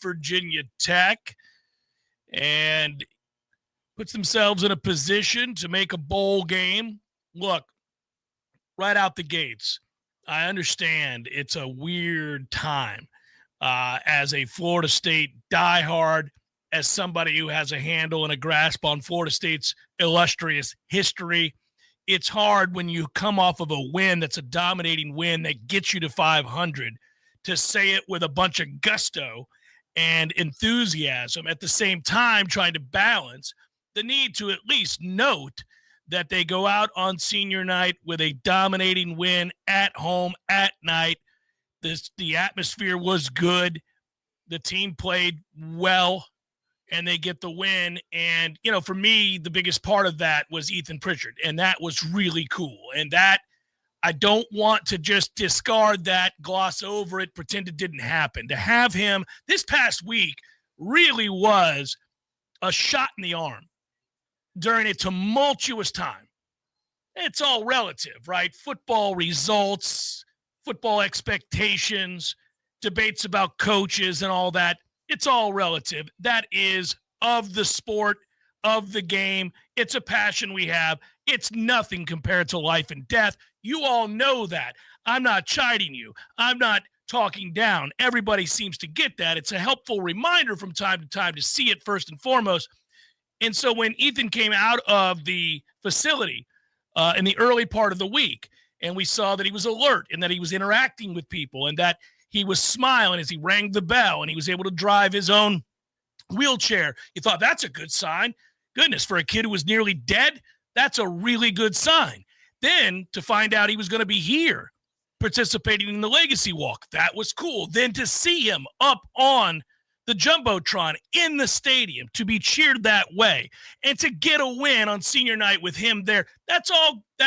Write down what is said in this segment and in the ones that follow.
Virginia Tech and puts themselves in a position to make a bowl game. Look, right out the gates, I understand it's a weird time as a Florida State diehard, as somebody who has a handle and a grasp on Florida State's illustrious history. It's hard when you come off of a win that's a dominating win that gets you to 500 to say it with a bunch of gusto and enthusiasm, at the same time trying to balance the need to at least note that they go out on senior night with a dominating win at home at night. The atmosphere was good. The team played well, and they get the win. And, you know, for me, the biggest part of that was Ethan Pritchard, and that was really cool. And that, I don't want to just discard that, gloss over it, pretend it didn't happen. To have him this past week really was a shot in the arm during a tumultuous time. It's all relative, right? Football results, football expectations, debates about coaches and all that. It's all relative. That is of the sport, of the game. It's a passion we have. It's nothing compared to life and death. You all know that. I'm not chiding you. I'm not talking down. Everybody seems to get that. It's a helpful reminder from time to time to see it first and foremost. And so when Ethan came out of the facility in the early part of the week, and we saw that he was alert and that he was interacting with people and that he was smiling as he rang the bell and he was able to drive his own wheelchair, you thought, that's a good sign. Goodness, for a kid who was nearly dead, that's a really good sign. Then to find out he was going to be here participating in the Legacy Walk, that was cool. Then to see him up on the Jumbotron in the stadium, to be cheered that way, and to get a win on senior night with him there, that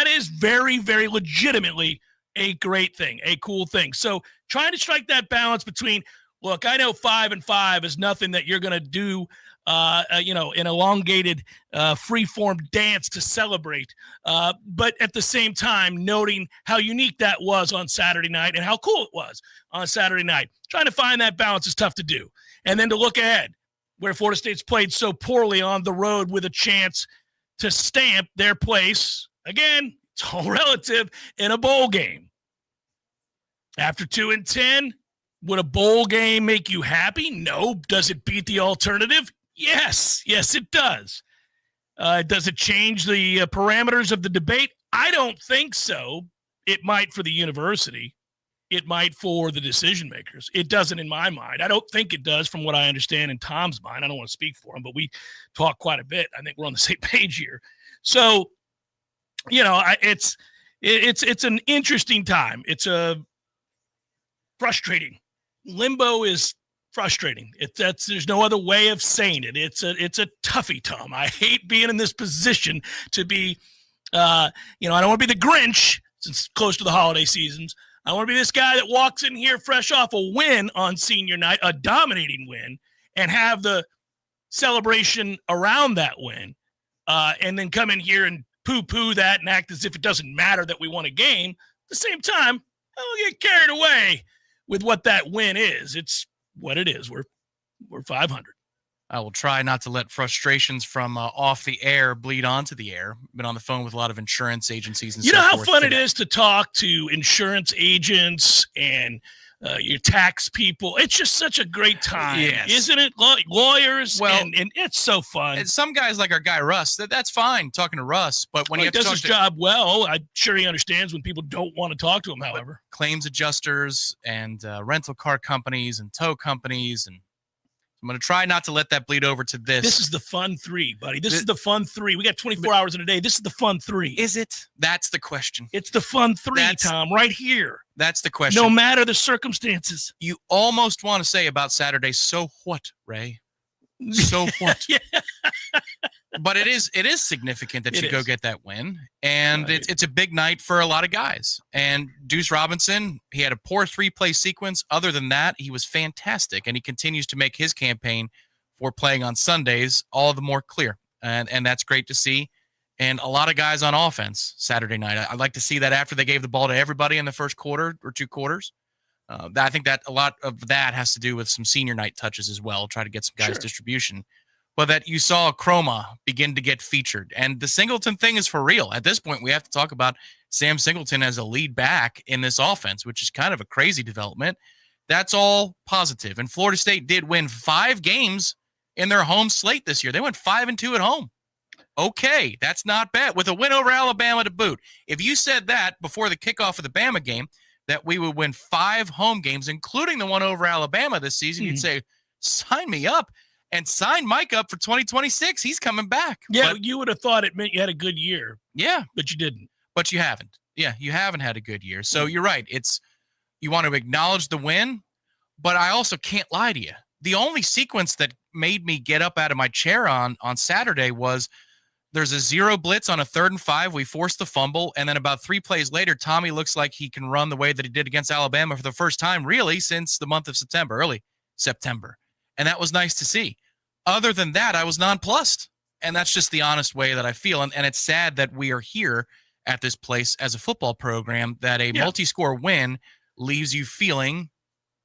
is very, very legitimately a great thing, a cool thing. So trying to strike that balance between, look, I know 5-5 is nothing that you're going to do, an elongated free-form dance to celebrate. But at the same time, noting how unique that was on Saturday night and how cool it was on Saturday night. Trying to find that balance is tough to do. And then to look ahead, where Florida State's played so poorly on the road with a chance to stamp their place, again, it's all relative, in a bowl game. After 2-10, would a bowl game make you happy? No. Does it beat the alternative? Yes. Yes, it does. Does it change the parameters of the debate? I don't think so. It might for the university. It might for the decision makers. It doesn't in my mind. I don't think it does from what I understand in Tom's mind. I don't want to speak for him, but we talk quite a bit. I think we're on the same page here. So, it's an interesting time. It's a frustrating. Limbo is frustrating. There's no other way of saying it. It's a toughie, Tom. I hate being in this position to be, I don't want to be the Grinch since it's close to the holiday seasons. I want to be this guy that walks in here fresh off a win on senior night, a dominating win, and have the celebration around that win, and then come in here and poo-poo that and act as if it doesn't matter that we won a game. At the same time, I don't get carried away with what that win is. It's what it is. We're 500. I will try not to let frustrations from off the air bleed onto the air. Been on the phone with a lot of insurance agencies and you know how fun it is to talk to insurance agents and your tax people. It's just such a great time, isn't it? Lawyers, and it's so fun. And some guys like our guy Russ, that's fine talking to Russ, but when he does his job well, I'm sure he understands when people don't want to talk to him. However, claims adjusters and rental car companies and tow companies, and I'm going to try not to let that bleed over to this. This is the fun three, buddy. This is the fun three. We got 24 hours in a day. This is the fun three. Is it? That's the question. It's the fun three, Tom, right here. That's the question. No matter the circumstances. You almost want to say about Saturday, so what, Ray? So what? Yeah. But it is significant that you go get that win. And it's a big night for a lot of guys. And Deuce Robinson, he had a poor 3-play sequence. Other than that, he was fantastic. And he continues to make his campaign for playing on Sundays all the more clear. And that's great to see. And a lot of guys on offense Saturday night. I'd like to see that after they gave the ball to everybody in the first quarter or 2 quarters. I think that a lot of that has to do with some senior night touches as well, try to get some guys distribution. But that you saw Chroma begin to get featured. And the Singleton thing is for real. At this point, we have to talk about Sam Singleton as a lead back in this offense, which is kind of a crazy development. That's all positive. And Florida State did win 5 games in their home slate this year. They went 5-2 at home. Okay, that's not bad. With a win over Alabama to boot. If you said that before the kickoff of the Bama game, that we would win 5 home games, including the one over Alabama this season, you'd say, sign me up. And sign Mike up for 2026. He's coming back. Yeah, but you would have thought it meant you had a good year. Yeah. But you didn't. But you haven't. Yeah, you haven't had a good year. So you're right. You want to acknowledge the win, but I also can't lie to you. The only sequence that made me get up out of my chair on Saturday was there's a 0 blitz on a 3rd and 5. We forced the fumble, and then about 3 plays later, Tommy looks like he can run the way that he did against Alabama for the first time, really, since the month of September, early September. And that was nice to see. Other than that, I was nonplussed. And that's just the honest way that I feel. And it's sad that we are here at this place as a football program, that a multi-score win leaves you feeling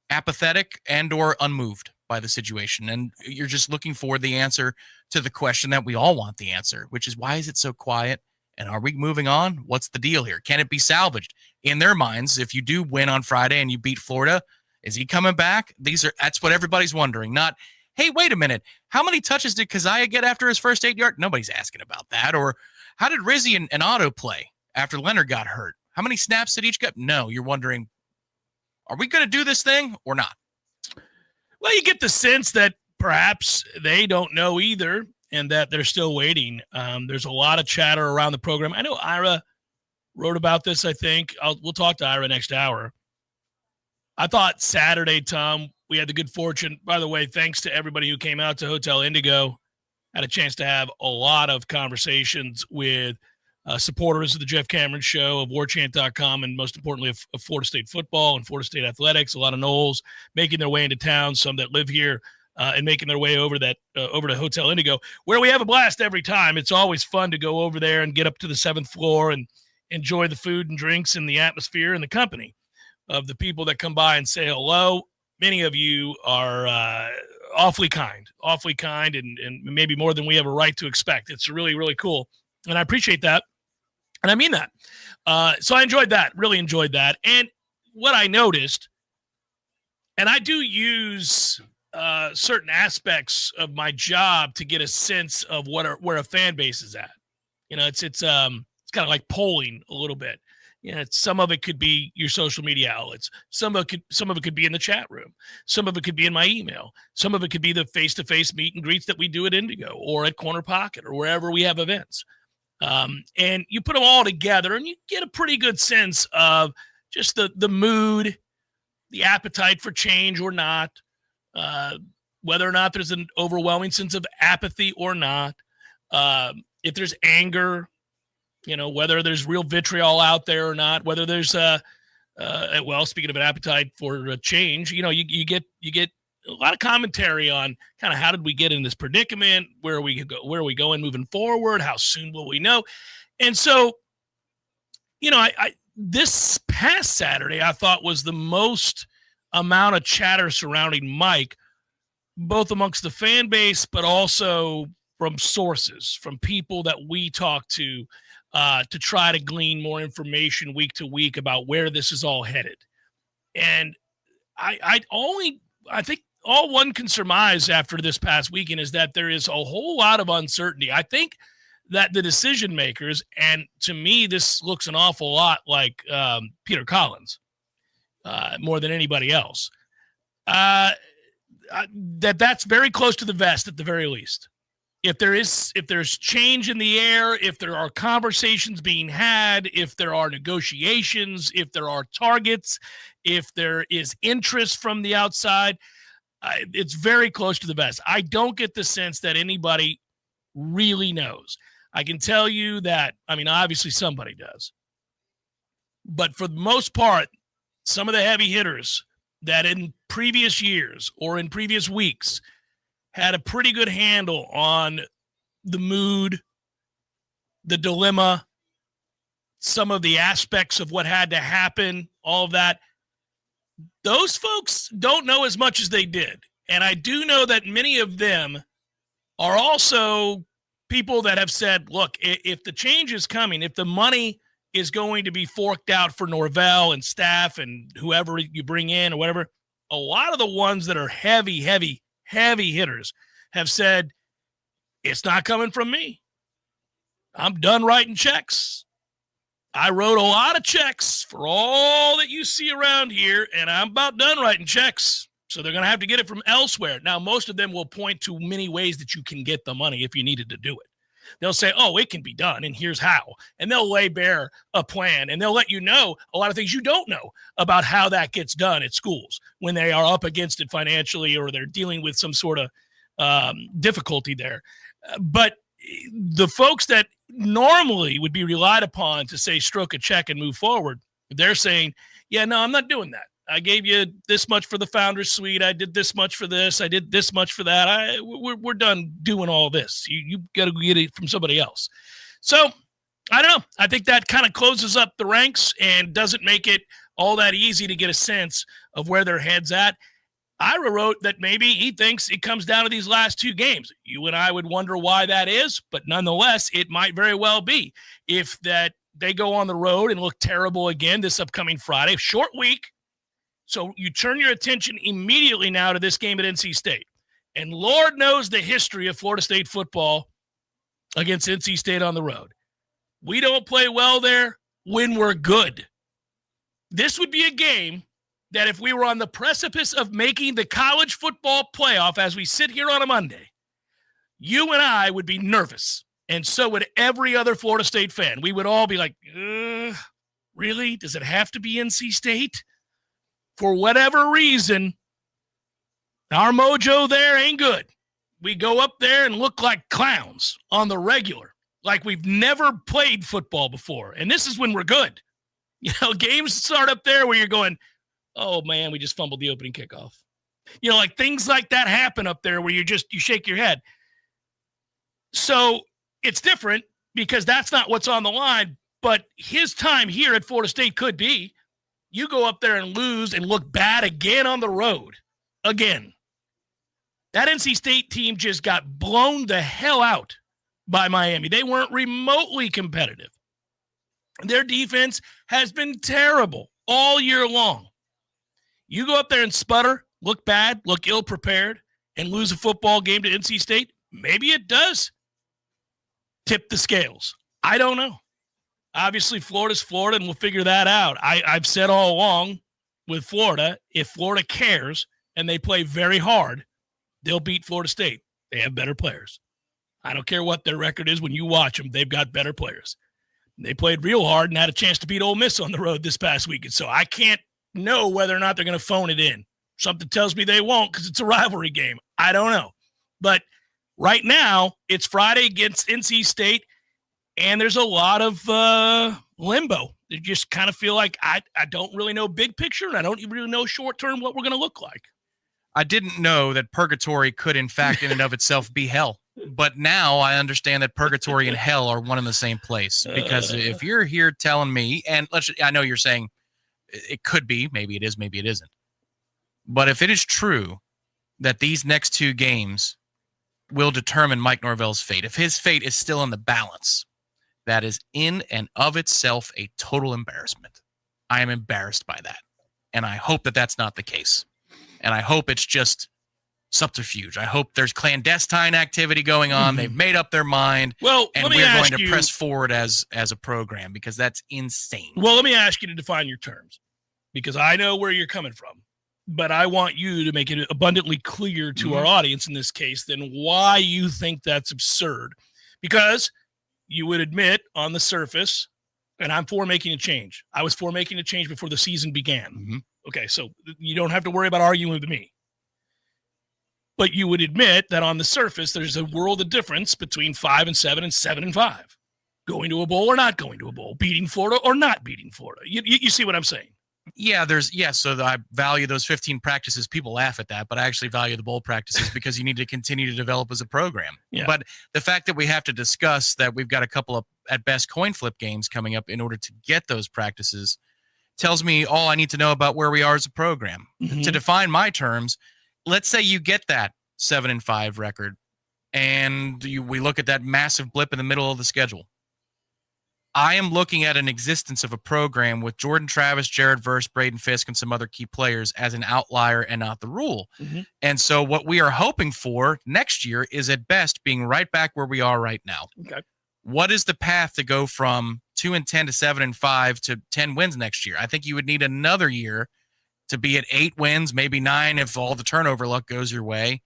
apathetic and or unmoved by the situation. And you're just looking for the answer to the question that we all want the answer, which is, why is it so quiet? And are we moving on? What's the deal here? Can it be salvaged? In their minds, if you do win on Friday and you beat Florida, is he coming back? That's what everybody's wondering. Not, hey, wait a minute. How many touches did Keziah get after his first 8 yard? Nobody's asking about that. Or how did Rizzi and Otto play after Leonard got hurt? How many snaps did each get? No, you're wondering, are we going to do this thing or not? Well, you get the sense that perhaps they don't know either and that they're still waiting. There's a lot of chatter around the program. I know Ira wrote about this, I think. We'll talk to Ira next hour. I thought Saturday, Tom, we had the good fortune. By the way, thanks to everybody who came out to Hotel Indigo. Had a chance to have a lot of conversations with supporters of the Jeff Cameron Show, of Warchant.com, and most importantly, of Florida State football and Florida State athletics. A lot of Noles making their way into town, some that live here, and making their way over to Hotel Indigo, where we have a blast every time. It's always fun to go over there and get up to the 7th floor and enjoy the food and drinks and the atmosphere and the company of the people that come by and say hello. Many of you are awfully kind, and maybe more than we have a right to expect. It's really, really cool. And I appreciate that. And I mean that. So I enjoyed that, really enjoyed that. And what I noticed, and I do use certain aspects of my job to get a sense of where a fan base is at. You know, it's kind of like polling a little bit. You know, some of it could be your social media outlets. Some of it could be in the chat room. Some of it could be in my email. Some of it could be the face-to-face meet and greets that we do at Indigo or at Corner Pocket or wherever we have events. And you put them all together and you get a pretty good sense of just the mood, the appetite for change or not, whether or not there's an overwhelming sense of apathy or not, if there's anger, you know, whether there's real vitriol out there or not, whether there's well, speaking of an appetite for a change, you know, you get a lot of commentary on kind of how did we get in this predicament, where are we going moving forward, how soon will we know? And so, you know, I this past Saturday I thought was the most amount of chatter surrounding Mike, both amongst the fan base, but also from sources, from people that we talk to try to glean more information week to week about where this is all headed. And I think all one can surmise after this past weekend is that there is a whole lot of uncertainty. I think that the decision makers, and to me, this looks an awful lot like Peter Collins, more than anybody else, that's very close to the vest at the very least. If there's change in the air, if there are conversations being had, if there are negotiations, if there are targets, if there is interest from the outside, it's very close to the vest. I don't get the sense that anybody really knows. I can tell you that, I mean, obviously somebody does. But for the most part, some of the heavy hitters that in previous years or in previous weeks had a pretty good handle on the mood, the dilemma, some of the aspects of what had to happen, all of that. those folks don't know as much as they did. And I do know that many of them are also people that have said, look, if the change is coming, if the money is going to be forked out for Norvell and staff and whoever you bring in or whatever, a lot of the ones that are heavy hitters have said, it's not coming from me. I'm done writing checks. I wrote a lot of checks for all that you see around here, and I'm about done writing checks. So they're going to have to get it from elsewhere. Now, most of them will point to many ways that you can get the money if you needed to do it. They'll say, oh, it can be done, and here's how. And they'll lay bare a plan, and they'll let you know a lot of things you don't know about how that gets done at schools when they are up against it financially or they're dealing with some sort of difficulty there. But the folks that normally would be relied upon to say stroke a check and move forward, they're saying, yeah, no, I'm not doing that. I gave you this much for the founder's suite. I did this much for this. I did this much for that. We're done doing all this. You got to get it from somebody else. So I don't know. I think that kind of closes up the ranks and doesn't make it all that easy to get a sense of where their head's at. Ira wrote that maybe he thinks it comes down to these last two games. You and I would wonder why that is, but nonetheless, it might very well be. If that they go on the road and look terrible again this upcoming Friday, short week. So you turn your attention immediately now to this game at NC State. And Lord knows the history of Florida State football against NC State on the road. We don't play well there when we're good. This would be a game that if we were on the precipice of making the college football playoff as we sit here on a Monday, you and I would be nervous. And so would every other Florida State fan. We would all be like, really? Does it have to be NC State? For whatever reason, our mojo there ain't good. We go up there and look like clowns on the regular, like we've never played football before. And this is when we're good. You know, games start up there where you're going, oh, man, we just fumbled the opening kickoff. You know, like things like that happen up there where you shake your head. So it's different because that's not what's on the line. But his time here at Florida State could be. You go up there and lose and look bad again on the road. Again. That NC State team just got blown the hell out by Miami. They weren't remotely competitive. Their defense has been terrible all year long. You go up there and sputter, look bad, look ill-prepared, and lose a football game to NC State, maybe it does tip the scales. I don't know. Obviously, Florida's Florida, and we'll figure that out. I've said all along with Florida, if Florida cares and they play very hard, they'll beat Florida State. They have better players. I don't care what their record is when you watch them. They've got better players. They played real hard and had a chance to beat Ole Miss on the road this past weekend. So I can't know whether or not they're going to phone it in. Something tells me they won't because it's a rivalry game. I don't know. But right now, it's Friday against NC State. And there's a lot of limbo. You just kind of feel like I don't really know big picture, and I don't really know short term what we're going to look like. I didn't know that purgatory could, in fact, in and of itself, be hell. But now I understand that purgatory and hell are one and the same place. Because if you're here telling me, and I know you're saying it could be, maybe it is, maybe it isn't. But if it is true that these next two games will determine Mike Norvell's fate, if his fate is still in the balance, that is in and of itself a total embarrassment. I am embarrassed by that. And I hope that that's not the case. And I hope it's just subterfuge. I hope there's clandestine activity going on. Mm-hmm. They've made up their mind. Well, and we're going to press forward as a program because that's insane. Well, let me ask you to define your terms because I know where you're coming from. But I want you to make it abundantly clear to our audience in this case then why you think that's absurd. Because you would admit on the surface, and I'm for making a change. I was for making a change before the season began. Mm-hmm. Okay, so you don't have to worry about arguing with me. But you would admit that on the surface, there's a world of difference between 5-7 and 7-5. Going to a bowl or not going to a bowl. Beating Florida or not beating Florida. You see what I'm saying? Yeah, so I value those 15 practices. People laugh at that, but I actually value the bowl practices because you need to continue to develop as a program. Yeah. But the fact that we have to discuss that we've got a couple of, at best, coin flip games coming up in order to get those practices tells me all I need to know about where we are as a program. Mm-hmm. To define my terms, let's say you get that 7-5 record, and we look at that massive blip in the middle of the schedule. I am looking at an existence of a program with Jordan Travis, Jared Verse, Braden Fisk, and some other key players as an outlier and not the rule. Mm-hmm. And so what we are hoping for next year is at best being right back where we are right now. Okay. What is the path to go from 2-10 to 7-5 to 10 wins next year? I think you would need another year to be at 8 wins, maybe 9 if all the turnover luck goes your way.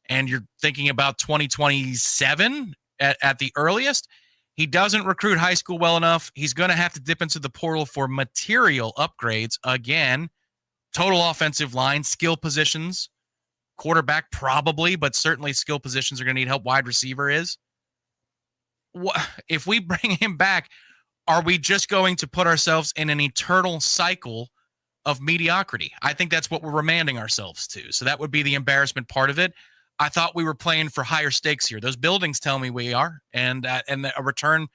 And you're thinking about 2027 at the earliest. He doesn't recruit high school well enough. He's going to have to dip into the portal for material upgrades. Again, total offensive line, skill positions, quarterback probably, but certainly skill positions are going to need help. Wide receiver is. If we bring him back, are we just going to put ourselves in an eternal cycle of mediocrity? I think that's what we're remanding ourselves to. So that would be the embarrassment part of it. I thought we were playing for higher stakes here. Those buildings tell me we are, and a return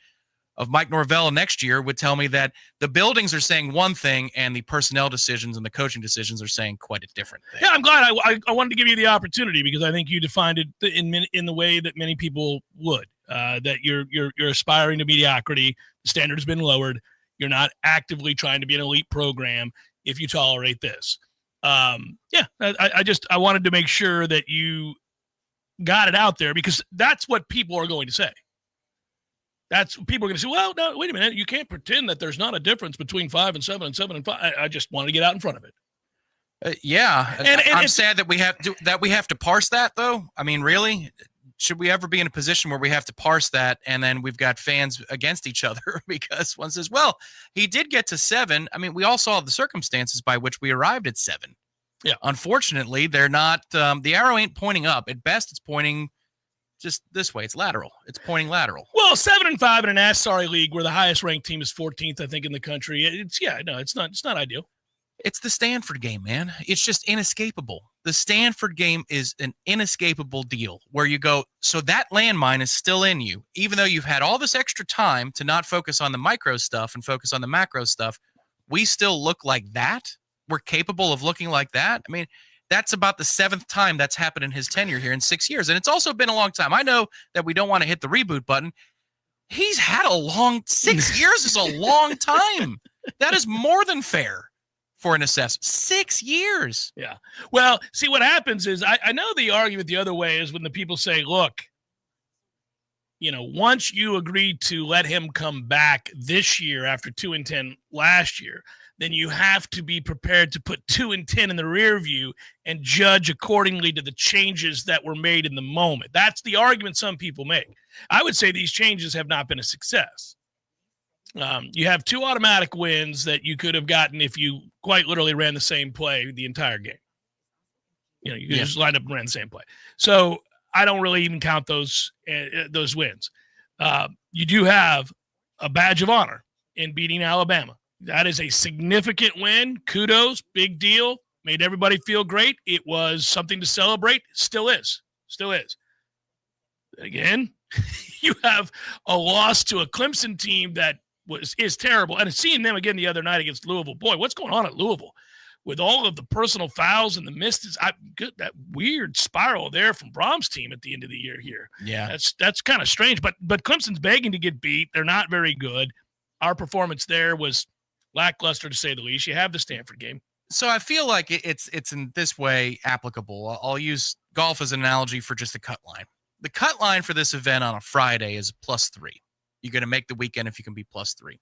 of Mike Norvell next year would tell me that the buildings are saying one thing, and the personnel decisions and the coaching decisions are saying quite a different thing. Yeah, I'm glad I wanted to give you the opportunity because I think you defined it in the way that many people would. That you're aspiring to mediocrity. The standard has been lowered. You're not actively trying to be an elite program if you tolerate this. I wanted to make sure that you got it out there because that's what people are going to say. That's people are going to say, well, no, wait a minute. You can't pretend that there's not a difference between 5 and 7 and 7 and 5. I just wanted to get out in front of it. And I'm sad that we have to parse that though. I mean, really, should we ever be in a position where we have to parse that and then we've got fans against each other because one says, well, he did get to 7. I mean, we all saw the circumstances by which we arrived at 7. Yeah. Unfortunately, they're not the arrow ain't pointing up. At best, it's pointing just this way. It's lateral. It's pointing lateral. Well, 7-5 in an ASARI league where the highest ranked team is 14th, I think, in the country. It's not ideal. It's the Stanford game, man. It's just inescapable. The Stanford game is an inescapable deal where you go, so that landmine is still in you, even though you've had all this extra time to not focus on the micro stuff and focus on the macro stuff. We still look like that. We're capable of looking like that. I mean, that's about the 7th time that's happened in his tenure here in 6 years. And it's also been a long time. I know that we don't want to hit the reboot button. He's had a long 6 years is a long time. That is more than fair for an assessment. 6 years. Yeah. Well, see, what happens is I know the argument the other way is when the people say, look, once you agreed to let him come back this year after 2-10 last year, then you have to be prepared to put 2-10 in the rear view and judge accordingly to the changes that were made in the moment. That's the argument some people make. I would say these changes have not been a success. You have 2 automatic wins that you could have gotten if you quite literally ran the same play the entire game. You just lined up and ran the same play. So I don't really even count those wins. You do have a badge of honor in beating Alabama. That is a significant win. Kudos, big deal. Made everybody feel great. It was something to celebrate. Still is. Again, you have a loss to a Clemson team that is terrible. And seeing them again the other night against Louisville. Boy, what's going on at Louisville? With all of the personal fouls and the misses, that weird spiral there from Brom's team at the end of the year here. Yeah. That's kind of strange. But Clemson's begging to get beat. They're not very good. Our performance there was lackluster to say the least. You have the Stanford game. So I feel like it's in this way applicable. I'll use golf as an analogy for just the cut line. The cut line for this event on a Friday is +3. You're going to make the weekend if you can be +3.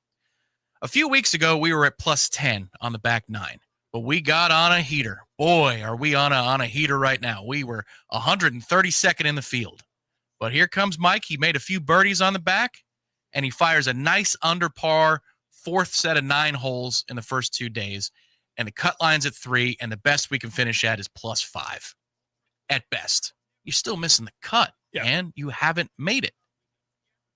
A few weeks ago, we were at +10 on the back 9, but we got on a heater. Boy, are we on a heater right now. We were 132nd in the field. But here comes Mike. He made a few birdies on the back, and he fires a nice under par 4th set of 9 holes in the first 2 days, and the cut line's at 3, and the best we can finish at is +5 at best. You're still missing the cut, and you haven't made it.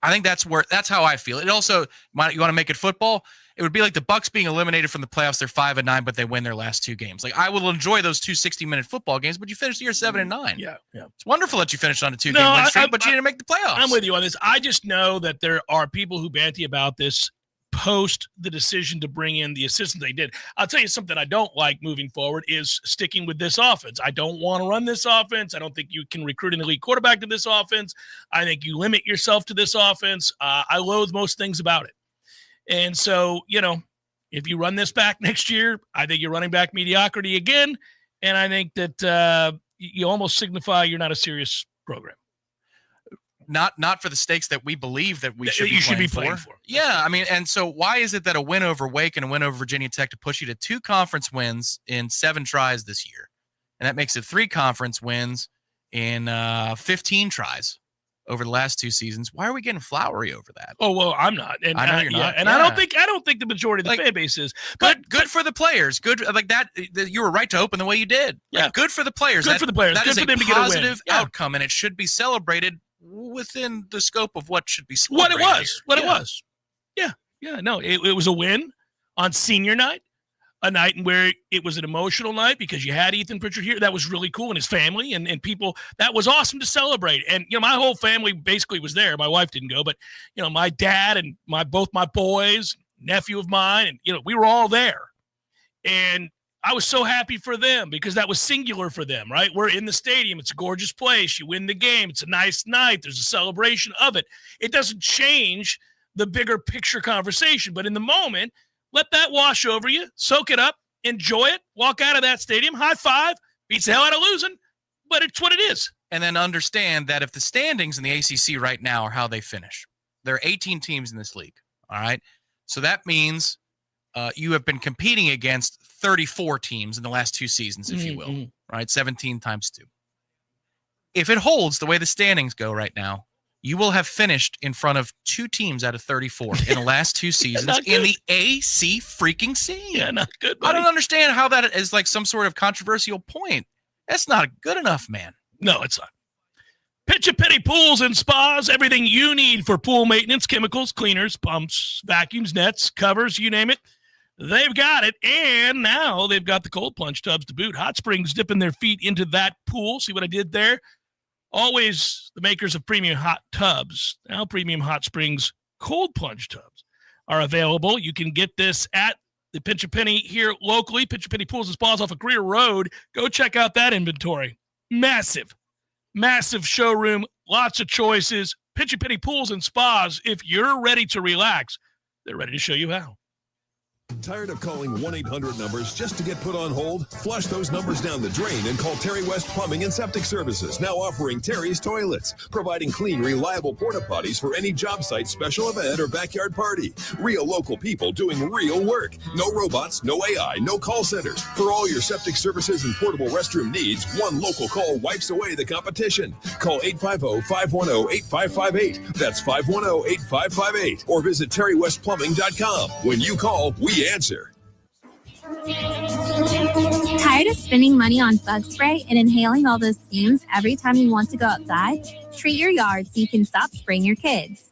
I think that's how I feel. It also, you want to make it football? It would be like the Bucs being eliminated from the playoffs. They're 5-9, but they win their last 2 games. Like, I will enjoy those 2 60-minute football games, but you finished the year 7-9. Yeah. It's wonderful that you finished on a 2-game win streak, but you didn't make the playoffs. I'm with you on this. I just know that there are people who banty about this post the decision to bring in the assistant they did. I'll tell you something I don't like moving forward is sticking with this offense. I don't want to run this offense. I don't think you can recruit an elite quarterback to this offense. I think you limit yourself to this offense. I loathe most things about it. And so, if you run this back next year, I think you're running back mediocrity again. And I think that you almost signify you're not a serious program. Not for the stakes that we believe that we should be playing for. Yeah, I mean, and so why is it that a win over Wake and a win over Virginia Tech to push you to 2 conference wins in 7 tries this year, and that makes it 3 conference wins in 15 tries over the last 2 seasons? Why are we getting flowery over that? Oh well, I'm not, and I know you're not. And I don't think the majority of the fan base is. But good for the players. Good like that. You were right to open the way you did. Yeah, good for the players. Good for the players. That good is for them a to get a win. Positive outcome, and it should be celebrated within the scope of what should be celebrated. It was. Yeah. No, it was a win on senior night, a night where it was an emotional night because you had Ethan Pritchard here. That was really cool, and his family and people. That was awesome to celebrate. And my whole family basically was there. My wife didn't go, but my dad and both my boys, nephew of mine, and we were all there. And I was so happy for them because that was singular for them, right? We're in the stadium. It's a gorgeous place. You win the game. It's a nice night. There's a celebration of it. It doesn't change the bigger picture conversation, but in the moment, let that wash over you, soak it up, enjoy it, walk out of that stadium, high five, beats the hell out of losing, but it's what it is. And then understand that if the standings in the ACC right now are how they finish, there are 18 teams in this league, all right? So that means you have been competing against 34 teams in the last 2 seasons, if you will, right? 17 times 2. If it holds the way the standings go right now, you will have finished in front of 2 teams out of 34 in the last 2 seasons in the AC freaking C. Yeah, not good, buddy. I don't understand how that is like some sort of controversial point. That's not good enough, man. No, it's not. Pitch a Penny Pools and Spas, everything you need for pool maintenance, chemicals, cleaners, pumps, vacuums, nets, covers, you name it. They've got it, and now they've got the cold plunge tubs to boot. Hot Springs dipping their feet into that pool. See what I did there? Always the makers of premium hot tubs. Now premium Hot Springs cold plunge tubs are available. You can get this at the Pinch a Penny here locally. Pinch a Penny Pools and Spas off of Greer Road. Go check out that inventory. Massive showroom. Lots of choices. Pinch a Penny Pools and Spas. If you're ready to relax, they're ready to show you how. Tired of calling 1-800 numbers just to get put on hold? Flush those numbers down the drain and call Terry West Plumbing and Septic Services, now offering Terry's Toilets, providing clean, reliable porta potties for any job site, special event, or backyard party. Real local people doing real work. No robots, no AI, no call centers. For all your septic services and portable restroom needs, one local call wipes away the competition. Call 850-510-8558. That's 510-8558. Or visit terrywestplumbing.com. When you call, we answer. Tired of spending money on bug spray and inhaling all those fumes every time you want to go outside? Treat your yard so you can stop spraying your kids.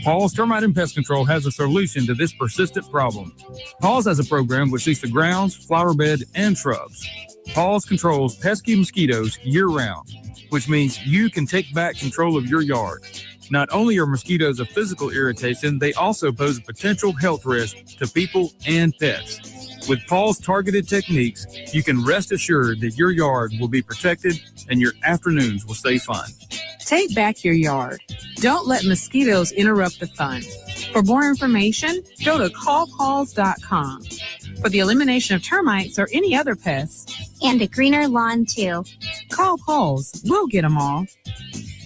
Paul's Termite and Pest Control has a solution to this persistent problem. Paul's has a program which seeks the grounds, flower bed, and shrubs. Paul's controls pesky mosquitoes year-round, which means you can take back control of your yard. Not only are mosquitoes a physical irritation, they also pose a potential health risk to people and pets. With Paul's targeted techniques, you can rest assured that your yard will be protected and your afternoons will stay fun. Take back your yard. Don't let mosquitoes interrupt the fun. For more information, go to callpauls.com. For the elimination of termites or any other pests. And a greener lawn, too. Call Pauls. We'll get them all.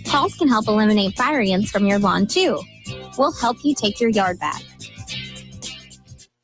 Pauls can help eliminate fire ants from your lawn, too. We'll help you take your yard back.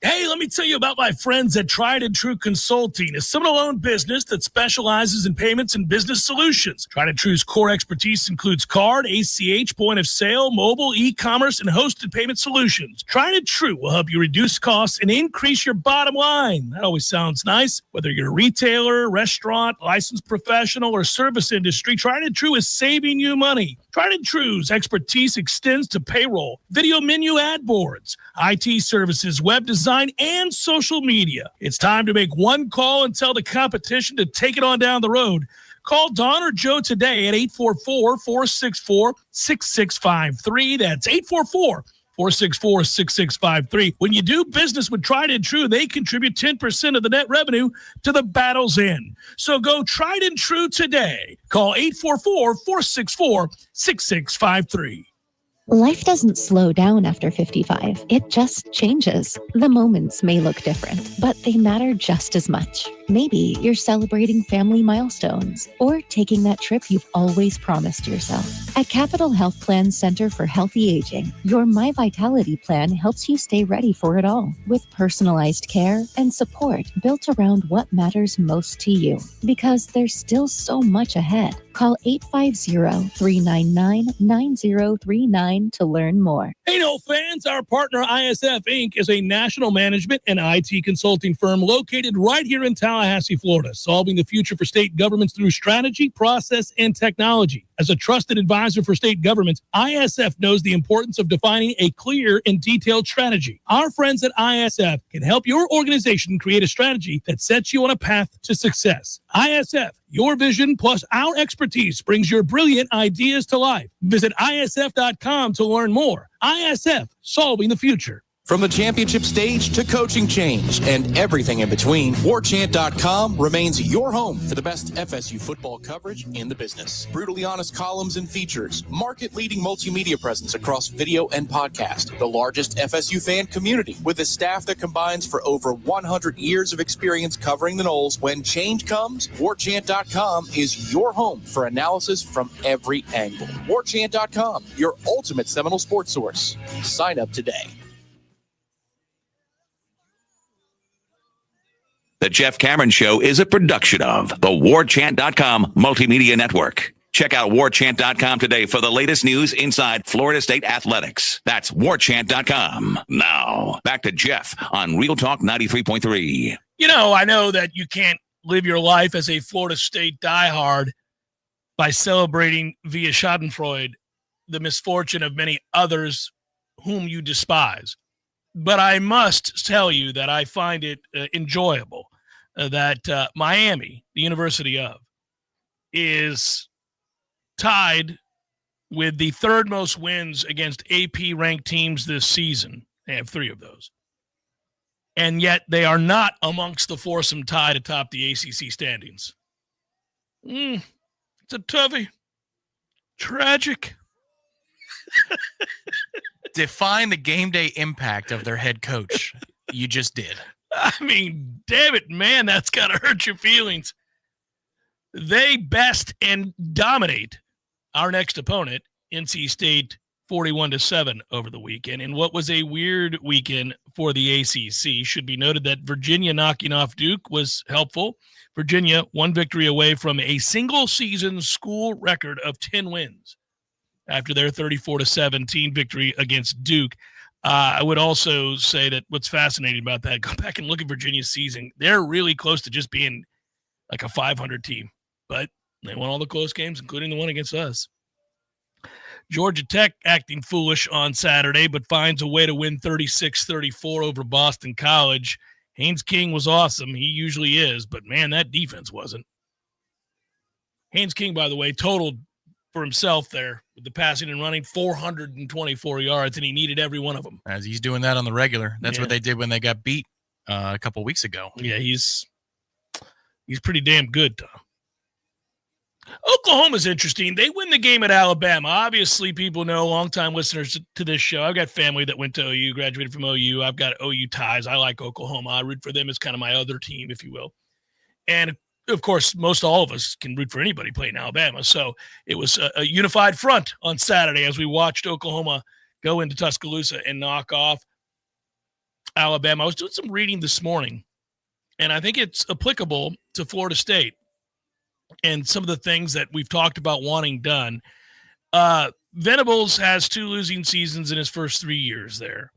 Hey, let me tell you about my friends at Tried and True Consulting, a Seminole-owned business that specializes in payments and business solutions. Tried and True's core expertise includes card, ACH, point of sale, mobile, e-commerce, and hosted payment solutions. Tried and True will help you reduce costs and increase your bottom line. That always sounds nice. Whether you're a retailer, restaurant, licensed professional, or service industry, Tried and True is saving you money. Tried and True's expertise extends to payroll, video menu ad boards, IT services, web design, and social media. It's time to make one call and tell the competition to take it on down the road. Call Don or Joe today at 844-464-6653. That's 464-6653. When you do business with Tried and True, they contribute 10% of the net revenue to the Battle's End. So go Tried and True today. Call 844-464-6653. Life doesn't slow down after 55. It just changes. The moments may look different, but they matter just as much. Maybe you're celebrating family milestones or taking that trip you've always promised yourself. At Capital Health Plan Center for Healthy Aging, your My Vitality plan helps you stay ready for it all with personalized care and support built around what matters most to you. Because there's still so much ahead. Call 850-399-9039 to learn more. Hey, no fans, our partner ISF Inc. is a national management and IT consulting firm located right here in Tallahassee, Florida, solving the future for state governments through strategy, process, and technology. As a trusted advisor for state governments, ISF knows the importance of defining a clear and detailed strategy. Our friends at ISF can help your organization create a strategy that sets you on a path to success. ISF, your vision plus our expertise brings your brilliant ideas to life. Visit ISF.com to learn more. ISF, solving the future. From the championship stage to coaching change and everything in between, Warchant.com remains your home for the best FSU football coverage in the business. Brutally honest columns and features, market-leading multimedia presence across video and podcast, the largest FSU fan community with a staff that combines for over 100 years of experience covering the Noles. When change comes, Warchant.com is your home for analysis from every angle. Warchant.com, your ultimate Seminole sports source. Sign up today. The Jeff Cameron Show is a production of the Warchant.com Multimedia Network. Check out Warchant.com today for the latest news inside Florida State athletics. That's Warchant.com. Now, back to Jeff on Real Talk 93.3. You know, I know that you can't live your life as a Florida State diehard by celebrating via Schadenfreude the misfortune of many others whom you despise. But I must tell you that I find it enjoyable that Miami, the University of, is tied with the third most wins against AP-ranked teams this season. They have 3 of those. And yet they are not amongst the foursome tied atop the ACC standings. It's a toughie. Tragic. Define the game day impact of their head coach. You just did. I mean, damn it, man, that's got to hurt your feelings. They best and dominate our next opponent, NC State, 41-7 over the weekend. And what was a weird weekend for the ACC. Should be noted that Virginia knocking off Duke was helpful. Virginia, 1 victory away from a single-season school record of 10 wins after their 34-17 victory against Duke. I would also say that what's fascinating about that, go back and look at Virginia's season. They're really close to just being like a 500 team, but they won all the close games, including the one against us. Georgia Tech acting foolish on Saturday, but finds a way to win 36-34 over Boston College. Haynes King was awesome. He usually is, but man, that defense wasn't. Haynes King, by the way, totaled for himself there with the passing and running 424 yards, and he needed every one of them. As he's doing that on the regular. That's what they did when they got beat a couple weeks ago. Yeah, he's pretty damn good, Tom. Oklahoma's interesting. They win the game at Alabama. Obviously, people know, longtime listeners to this show, I've got family that went to OU, graduated from OU. I've got OU ties. I like Oklahoma. I root for them as kind of my other team, if you will. And of course, most all of us can root for anybody playing Alabama. So it was a unified front on Saturday as we watched Oklahoma go into Tuscaloosa and knock off Alabama. I was doing some reading this morning, and I think it's applicable to Florida State and some of the things that we've talked about wanting done. Venables has 2 losing seasons in his first 3 years there.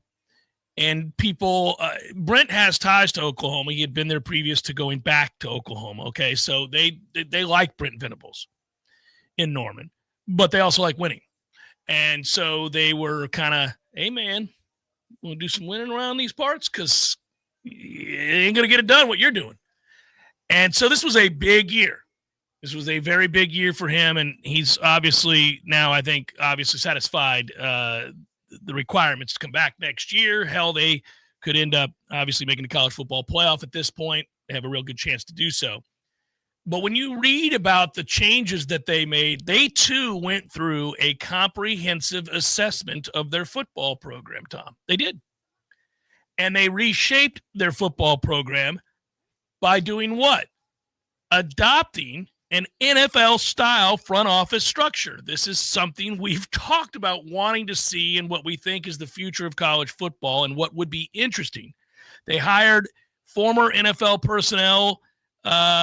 And people, Brent has ties to Oklahoma. He had been there previous to going back to Oklahoma. Okay, so they like Brent Venables in Norman, but they also like winning. And so they were kind of, hey, man, we'll do some winning around these parts because you ain't going to get it done what you're doing. And so this was a big year. This was a very big year for him, and he's obviously now, I think, obviously satisfied the requirements to come back next year. Hell, they could end up obviously making the college football playoff at this point. They have a real good chance to do so. But when you read about the changes that they made, they too went through a comprehensive assessment of their football program, Tom. They did. And they reshaped their football program by doing what? Adopting an NFL-style front office structure. This is something we've talked about wanting to see in what we think is the future of college football and what would be interesting. They hired former NFL personnel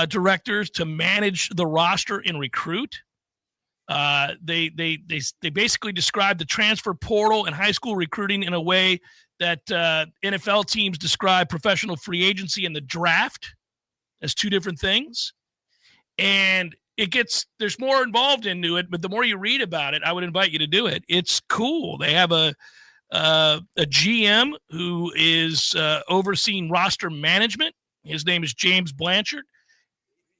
directors to manage the roster and recruit. They basically described the transfer portal and high school recruiting in a way that NFL teams describe professional free agency and the draft as two different things. And there's more involved into it, but the more you read about it, I would invite you to do it. It's cool. They have a GM who is overseeing roster management. His name is James Blanchard.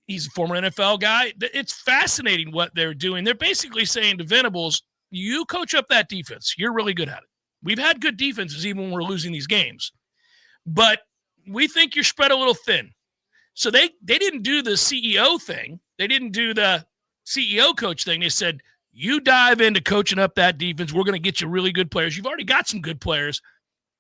He's a former NFL guy. It's fascinating what they're doing. They're basically saying to Venables, you coach up that defense. You're really good at it. We've had good defenses even when we're losing these games. But we think you're spread a little thin. So they didn't do the CEO thing. They didn't do the CEO coach thing. They said, you dive into coaching up that defense. We're going to get you really good players. You've already got some good players.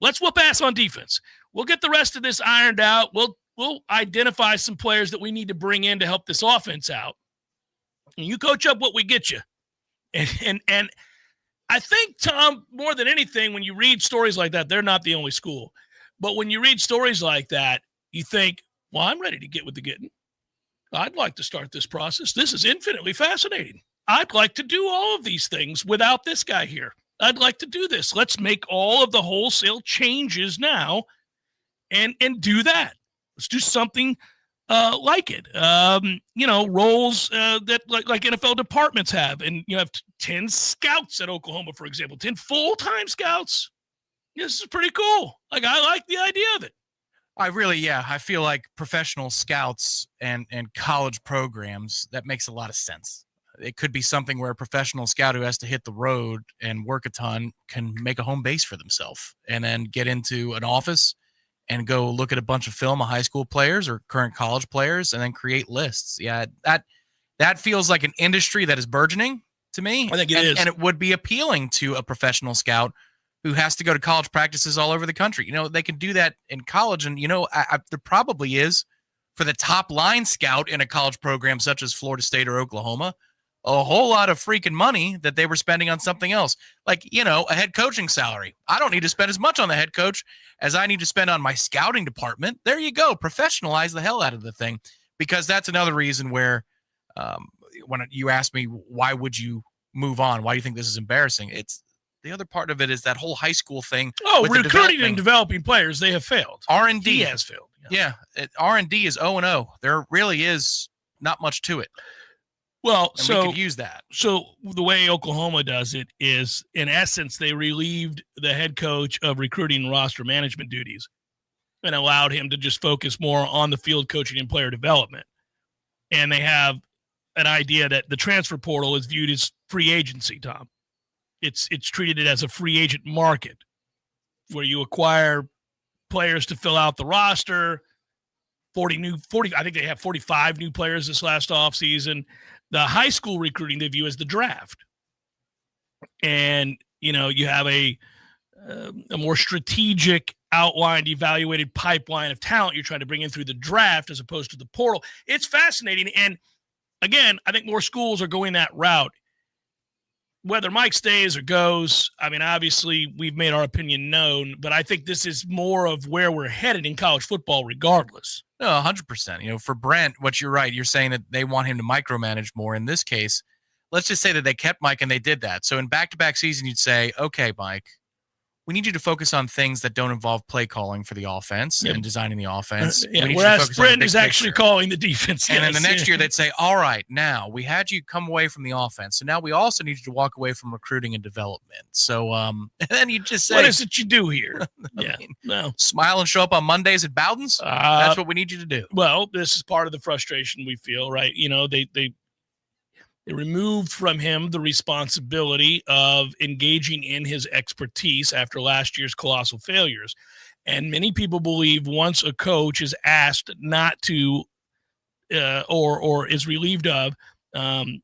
Let's whoop ass on defense. We'll get the rest of this ironed out. We'll identify some players that we need to bring in to help this offense out. And you coach up what we get you. And I think, Tom, more than anything, when you read stories like that, they're not the only school. But when you read stories like that, you think, well, I'm ready to get with the getting. I'd like to start this process. This is infinitely fascinating. I'd like to do all of these things without this guy here. I'd like to do this. Let's make all of the wholesale changes now and do that. Let's do something like it. Roles that like NFL departments have. And you have 10 scouts at Oklahoma, for example, 10 full-time scouts. This is pretty cool. Like, I like the idea of it. I feel like professional scouts and college programs, that makes a lot of sense. It could be something where a professional scout who has to hit the road and work a ton can make a home base for themselves and then get into an office and go look at a bunch of film of high school players or current college players and then create lists. Yeah, that feels like an industry that is burgeoning to me. I think it is. And it would be appealing to a professional scout who has to go to college practices all over the country. They can do that in college. And, there probably is, for the top line scout in a college program such as Florida State or Oklahoma, a whole lot of freaking money that they were spending on something else. Like, a head coaching salary. I don't need to spend as much on the head coach as I need to spend on my scouting department. There you go. Professionalize the hell out of the thing. Because that's another reason where when you ask me, why would you move on? Why do you think this is embarrassing? It's the other part of it is that whole high school thing. Oh, recruiting and developing players, they have failed. R&D. He has failed. Yeah. R&D is 0-0. There really is not much to it. Well, and we could use that. So the way Oklahoma does it is, in essence, they relieved the head coach of recruiting and roster management duties and allowed him to just focus more on the field coaching and player development. And they have an idea that the transfer portal is viewed as free agency, Tom. It's treated as a free agent market where you acquire players to fill out the roster. 40, I think they have 45 new players this last offseason. The high school recruiting they view as the draft. And, you have a more strategic, outlined, evaluated pipeline of talent you're trying to bring in through the draft as opposed to the portal. It's fascinating. And again, I think more schools are going that route. Whether Mike stays or goes, obviously we've made our opinion known, but I think this is more of where we're headed in college football regardless. No, 100%. For Brent, you're right. You're saying that they want him to micromanage more. In this case, let's just say that they kept Mike and they did that. So in back-to-back season, you'd say, okay, Mike, we need you to focus on things that don't involve play calling for the offense and designing the offense. Whereas Brent is actually calling the defense. And then the next year they'd say, all right, now we had you come away from the offense. So now we also need you to walk away from recruiting and development. So and then you just say, what is it you do here? Smile and show up on Mondays at Bowden's. That's what we need you to do. Well, this is part of the frustration we feel, right? They It removed from him the responsibility of engaging in his expertise after last year's colossal failures. And many people believe once a coach is asked not to or is relieved of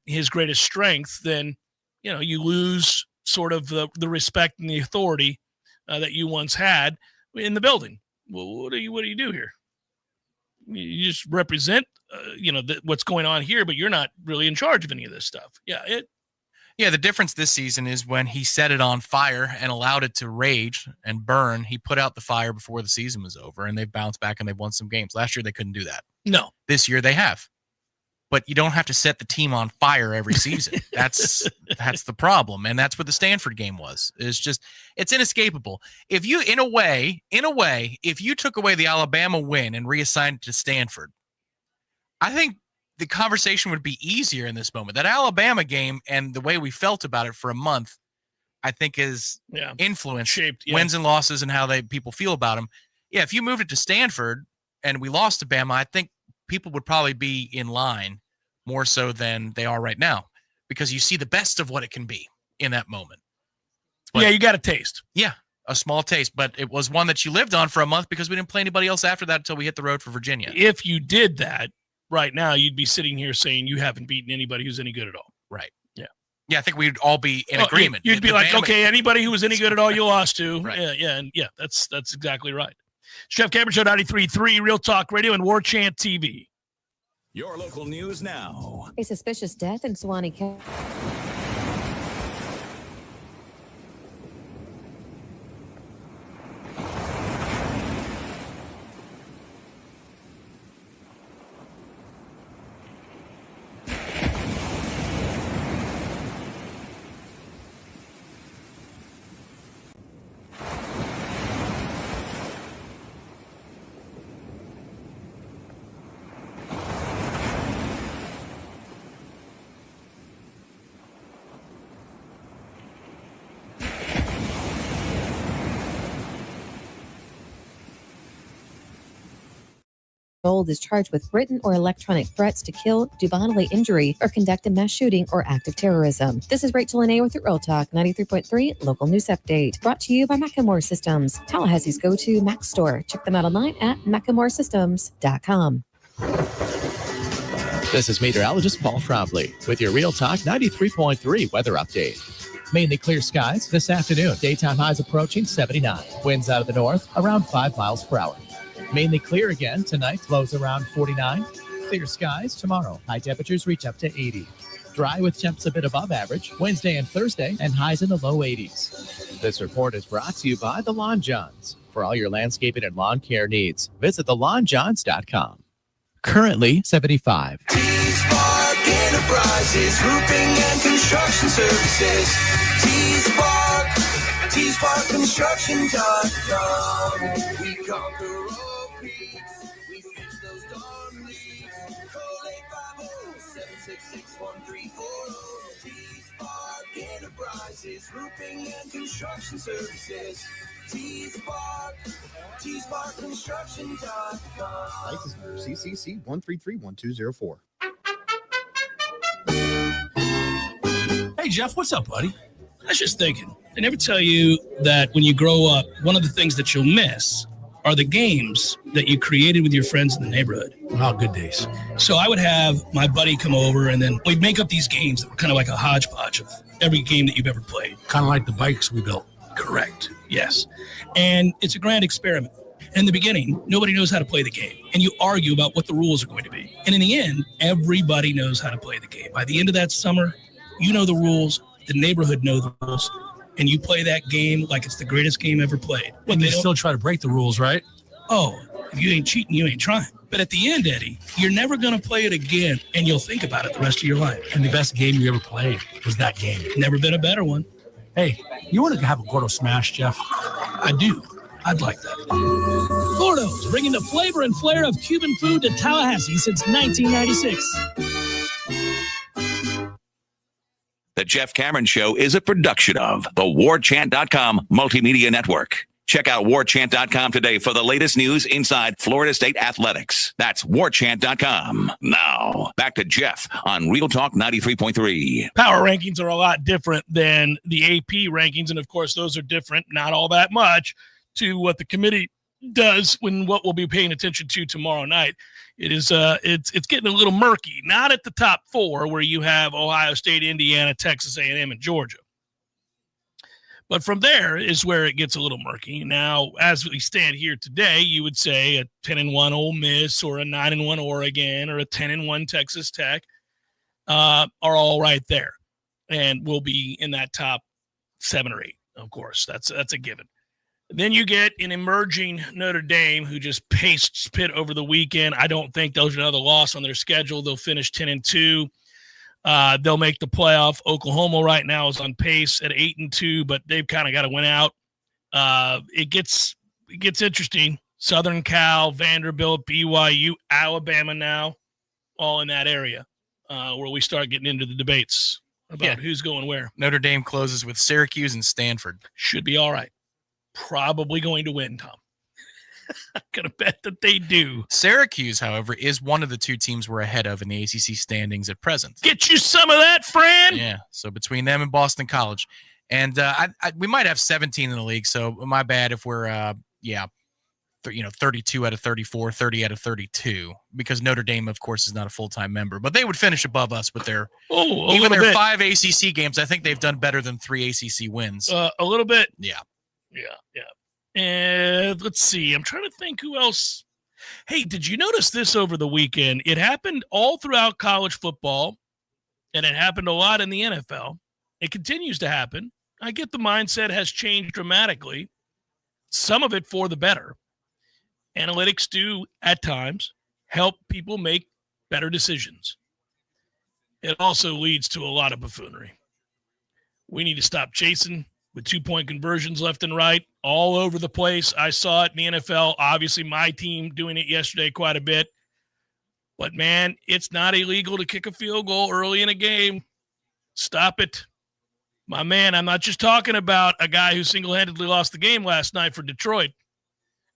his greatest strength, then, you lose sort of the respect and the authority that you once had in the building. Well, what do you do here? You just represent, what's going on here, but you're not really in charge of any of this stuff. Yeah, the difference this season is when he set it on fire and allowed it to rage and burn, he put out the fire before the season was over, and they've bounced back and they've won some games. Last year, they couldn't do that. No. This year, they have. But you don't have to set the team on fire every season. That's the problem, and that's what the Stanford game was. It's inescapable. If you, in a way, if you took away the Alabama win and reassigned it to Stanford, I think the conversation would be easier in this moment. That Alabama game and the way we felt about it for a month, I think, is influenced wins and losses and how people feel about them. Yeah, if you moved it to Stanford and we lost to Bama, I think people would probably be in line more so than they are right now, because you see the best of what it can be in that moment. But, you got a taste. Yeah, a small taste, but it was one that you lived on for a month because we didn't play anybody else after that until we hit the road for Virginia. If you did that right now, you'd be sitting here saying you haven't beaten anybody who's any good at all. Right. Yeah. Yeah, I think we'd all be in agreement. You'd be like, okay, anybody who was any good at all, you lost to. Right. Yeah, that's exactly right. Jeff Cameron Show, 93.3 Real Talk Radio and Warchant TV. Your local news now. A suspicious death in Suwannee County. Is charged with written or electronic threats to kill, do bodily injury, or conduct a mass shooting or act of terrorism. This is Rachel Lene with your Real Talk 93.3 Local News Update. Brought to you by Macklemore Systems, Tallahassee's go-to Mac store. Check them out online at MacklemoreSystems.com. This is meteorologist Paul Trombley with your Real Talk 93.3 weather update. Mainly clear skies this afternoon. Daytime highs approaching 79. Winds out of the north around 5 miles per hour. Mainly clear again tonight, lows around 49. Clear skies tomorrow. High temperatures reach up to 80. Dry with temps a bit above average Wednesday and Thursday, and highs in the low 80s. This report is brought to you by The Lawn Johns. For all your landscaping and lawn care needs, visit thelawnjohns.com. Currently 75. T-Spark Enterprises, roofing and construction services. T-Spark Construction.com. We conquer all peaks. We fix those darn leaks. Call 850-766-1340. T-Spark Enterprises, roofing and construction services. T-Spark Construction.com. License number CCC 1331204. Hey, Jeff, what's up, buddy? I was just thinking, I never tell you that when you grow up, one of the things that you'll miss are the games that you created with your friends in the neighborhood. Oh, good days. So I would have my buddy come over, and then we'd make up these games that were kind of like a hodgepodge of every game that you've ever played. Kind of like the bikes we built. Correct. Yes. And it's a grand experiment. In the beginning, nobody knows how to play the game, and you argue about what the rules are going to be. And in the end, everybody knows how to play the game. By the end of that summer, you know the rules, the neighborhood know the rules, and you play that game like it's the greatest game ever played. And you still try to break the rules, right? Oh, if you ain't cheating, you ain't trying. But at the end, Eddie, you're never going to play it again, and you'll think about it the rest of your life. And the best game you ever played was that game. Never been a better one. Hey, you want to have a Gordo Smash, Jeff? I do. I'd like that. Gordo's, bringing the flavor and flair of Cuban food to Tallahassee since 1996. The Jeff Cameron Show is a production of the Warchant.com Multimedia Network. Check out warchant.com today for the latest news inside Florida State athletics. That's warchant.com. Now, back to Jeff on Real Talk 93.3. Power rankings are a lot different than the AP rankings, and of course, those are different, not all that much, to what the committee does when what we'll be paying attention to tomorrow night. It is it's getting a little murky. Not at the top 4 where you have Ohio State, Indiana, Texas A&M, and Georgia. But from there is where it gets a little murky. Now, as we stand here today, you would say a 10-1 Ole Miss or a 9-1 Oregon or a 10-1 Texas Tech are all right there, and will be in that top 7 or 8. Of course, that's a given. Then you get an emerging Notre Dame who just paced Pitt over the weekend. I don't think there's another loss on their schedule. They'll finish 10-2. They'll make the playoff. Oklahoma right now is on pace at 8-2, but they've kind of got to win out. It gets interesting. Southern Cal, Vanderbilt, BYU, Alabama now, all in that area where we start getting into the debates about who's going where. Notre Dame closes with Syracuse and Stanford. Should be all right. Probably going to win, Tom. I'm going to bet that they do. Syracuse, however, is one of the 2 teams we're ahead of in the ACC standings at present. Get you some of that, friend. Yeah, so between them and Boston College. And we might have 17 in the league, so my bad if we're, 32 out of 34, 30 out of 32, because Notre Dame, of course, is not a full-time member. But they would finish above us with their even their 5 ACC games. I think they've done better than 3 ACC wins. A little bit. Yeah. And let's see. I'm trying to think who else. Hey, did you notice this over the weekend? It happened all throughout college football, and it happened a lot in the NFL. It continues to happen. I get the mindset has changed dramatically, some of it for the better. Analytics do, at times, help people make better decisions. It also leads to a lot of buffoonery. We need to stop chasing with 2-point conversions left and right, all over the place. I saw it in the NFL. Obviously, my team doing it yesterday quite a bit. But, man, it's not illegal to kick a field goal early in a game. Stop it. My man, I'm not just talking about a guy who single-handedly lost the game last night for Detroit,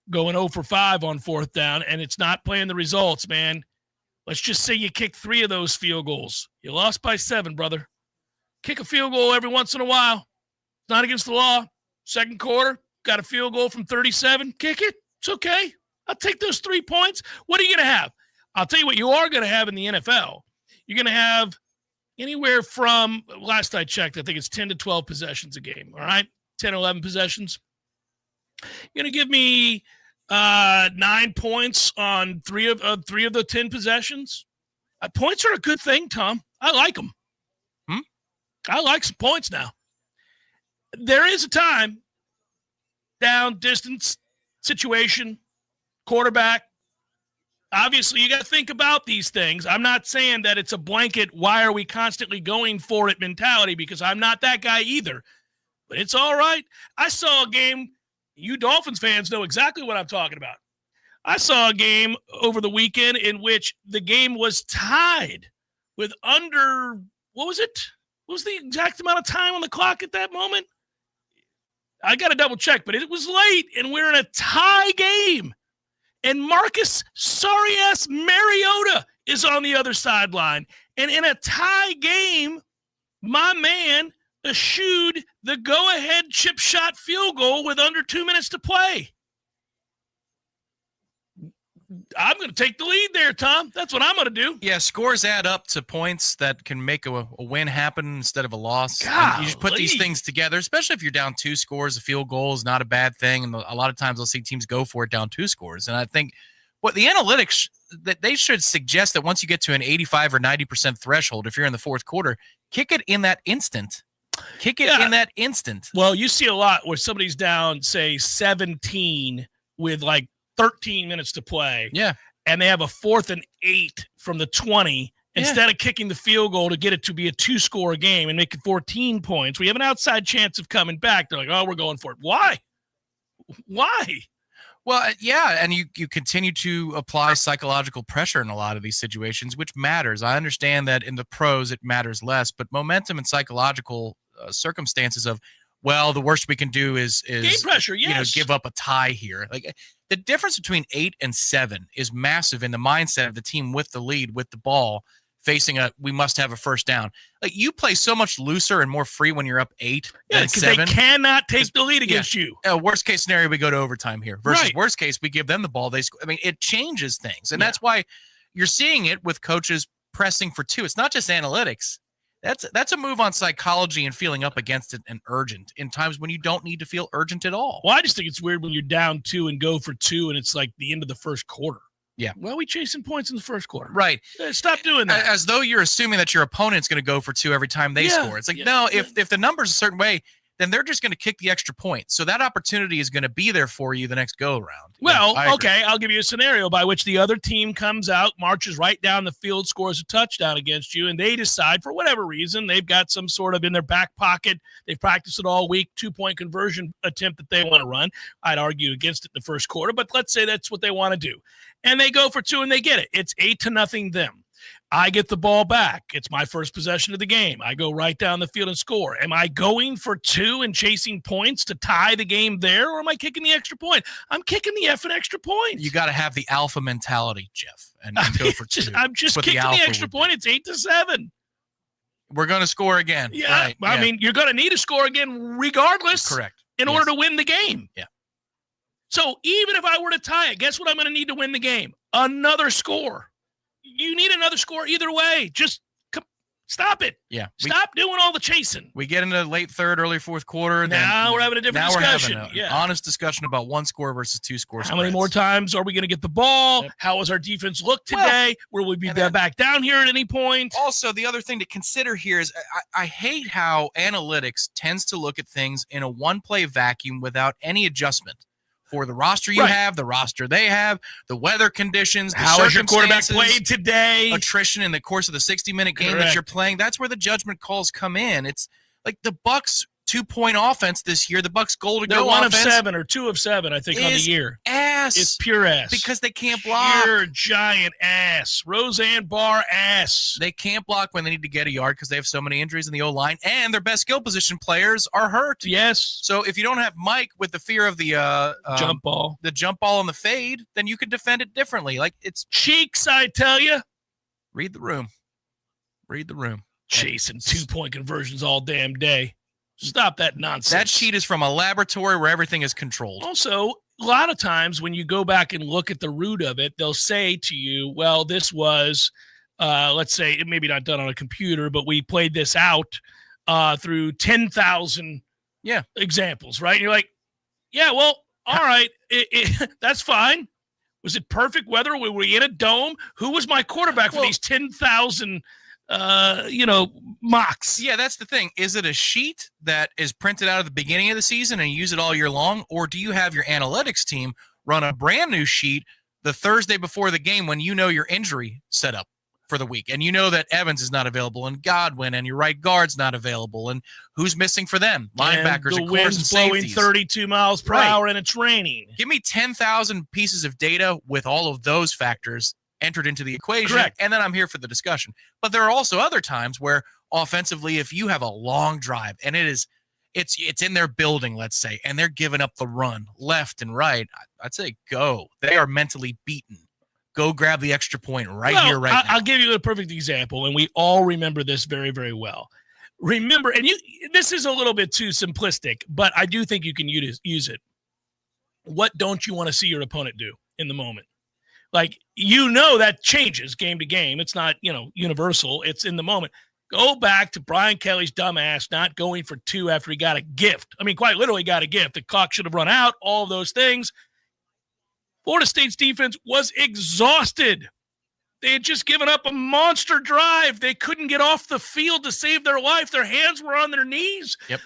going 0 for 5 on 4th down, and it's not playing the results, man. Let's just say you kicked 3 of those field goals. You lost by 7, brother. Kick a field goal every once in a while. Not against the law. Second quarter, got a field goal from 37. Kick it. It's okay. I'll take those 3 points. What are you going to have? I'll tell you what you are going to have in the NFL. You're going to have anywhere from, last I checked, I think it's 10 to 12 possessions a game. All right? 10, 11 possessions. You're going to give me 9 points on 3 of the 10 possessions. Points are a good thing, Tom. I like them. I like some points now. There is a time, down, distance, situation, quarterback. Obviously, you got to think about these things. I'm not saying that it's a blanket, why are we constantly going for it mentality, because I'm not that guy either. But it's all right. I saw a game, you Dolphins fans know exactly what I'm talking about. I saw a game over the weekend in which the game was tied with under, what was it? What was the exact amount of time on the clock at that moment? I got to double check, but it was late, and we're in a tie game. And Marcus sorry-ass Mariota is on the other sideline. And in a tie game, my man eschewed the go-ahead chip shot field goal with under 2 minutes to play. I'm going to take the lead there, Tom. That's what I'm going to do. Yeah, scores add up to points that can make a win happen instead of a loss. You just put these things together, especially if you're down 2 scores. A field goal is not a bad thing, and a lot of times I'll see teams go for it down 2 scores. And I think what the analytics, that they should suggest that once you get to an 85 or 90% threshold, if you're in the 4th quarter, kick it in that instant. Kick it in that instant. Well, you see a lot where somebody's down, say, 17 with like 13 minutes to play. Yeah. And they have a 4th and 8 from the 20 instead of kicking the field goal to get it to be a 2-score game and make it 14 points. We have an outside chance of coming back. They're like, oh, we're going for it. Why? Well, yeah, and you continue to apply psychological pressure in a lot of these situations, which matters. I understand that in the pros it matters less, but momentum and psychological circumstances of well, the worst we can do is game pressure, yes. Give up a tie here. Like the difference between 8 and 7 is massive in the mindset of the team with the lead, with the ball, facing we must have a first down. Like you play so much looser and more free when you're up 8 than 7. They cannot take the lead against you. Worst case scenario, we go to overtime here. Versus worst case, we give them the ball. It changes things, and that's why you're seeing it with coaches pressing for 2. It's not just analytics. That's a move on psychology and feeling up against it and urgent in times when you don't need to feel urgent at all. Well, I just think it's weird when you're down 2 and go for 2 and it's like the end of the first quarter. Yeah. Well, we chasing points in the first quarter. Right. Stop doing that. As though you're assuming that your opponent's going to go for 2 every time they score. It's like, no, if the number's a certain way, then they're just going to kick the extra point. So that opportunity is going to be there for you the next go-around. Well, okay, I'll give you a scenario by which the other team comes out, marches right down the field, scores a touchdown against you, and they decide for whatever reason they've got some sort of in their back pocket, they've practiced it all week, 2-point conversion attempt that they want to run. I'd argue against it the first quarter, but let's say that's what they want to do. And they go for 2 and they get it. It's 8-0 them. I get the ball back. It's my first possession of the game. I go right down the field and score. Am I going for 2 and chasing points to tie the game there, or am I kicking the extra point? I'm kicking the effing extra point. You got to have the alpha mentality, Jeff, and go for 2. I'm just kicking the extra point. It's 8-7. We're going to score again. Yeah, right. I mean, you're going to need to score again regardless. Correct. In order to win the game. Yeah. So even if I were to tie it, guess what I'm going to need to win the game? Another score. You need another score either way. Just stop it. Yeah. Stop doing all the chasing. We get into late third, early fourth quarter. Now we're having a different discussion. We're having an honest discussion about 1 score versus 2 scores. How many more times are we going to get the ball? Yep. How does our defense look today? Will we be back down here at any point? Also, the other thing to consider here is I hate how analytics tends to look at things in a one-play vacuum without any adjustment. For the roster you have, the roster they have, the weather conditions, the how has your quarterback played today, attrition in the course of the 60-minute game that you're playing. That's where the judgment calls come in. It's like the Bucs' 2-point offense this year. The Bucs' goal to go offense. They're 1 of 7 or 2 of 7, I think, on the year. Ass. It's pure ass. Because they can't block. Pure giant ass. Roseanne Barr ass. They can't block when they need to get a yard because they have so many injuries in the O-line, and their best skill position players are hurt. Yes. So if you don't have Mike with the fear of the jump ball, and the fade, then you can defend it differently. Like it's cheeks, I tell you. Read the room. Chasing 2-point conversions all damn day. Stop that nonsense. That sheet is from a laboratory where everything is controlled. Also, a lot of times when you go back and look at the root of it, they'll say to you, well, this was, let's say, it maybe not done on a computer, but we played this out through 10,000 examples, right? And you're like, yeah, well, all right, that's fine. Was it perfect weather? Were we in a dome? Who was my quarterback for these 10,000 mocks? Yeah, that's the thing. Is it a sheet that is printed out at the beginning of the season and you use it all year long? Or do you have your analytics team run a brand new sheet the Thursday before the game when you know your injury setup for the week and you know that Evans is not available and Godwin and your right guard's not available and who's missing for them? Linebackers, and the wind's blowing 32 miles per hour and it's raining. Give me 10,000 pieces of data with all of those factors entered into the equation, and then I'm here for the discussion. But there are also other times where offensively, if you have a long drive and it's in their building, let's say, and they're giving up the run left and right, I'd say go. They are mentally beaten. Go grab the extra point here, right now. I'll give you a perfect example, and we all remember this very, very well. Remember, and this is a little bit too simplistic, but I do think you can use it. What don't you want to see your opponent do in the moment? Like, that changes game to game. It's not, universal. It's in the moment. Go back to Brian Kelly's dumbass not going for 2 after he got a gift. I mean, quite literally got a gift. The clock should have run out, all of those things. Florida State's defense was exhausted. They had just given up a monster drive. They couldn't get off the field to save their life. Their hands were on their knees. Yep.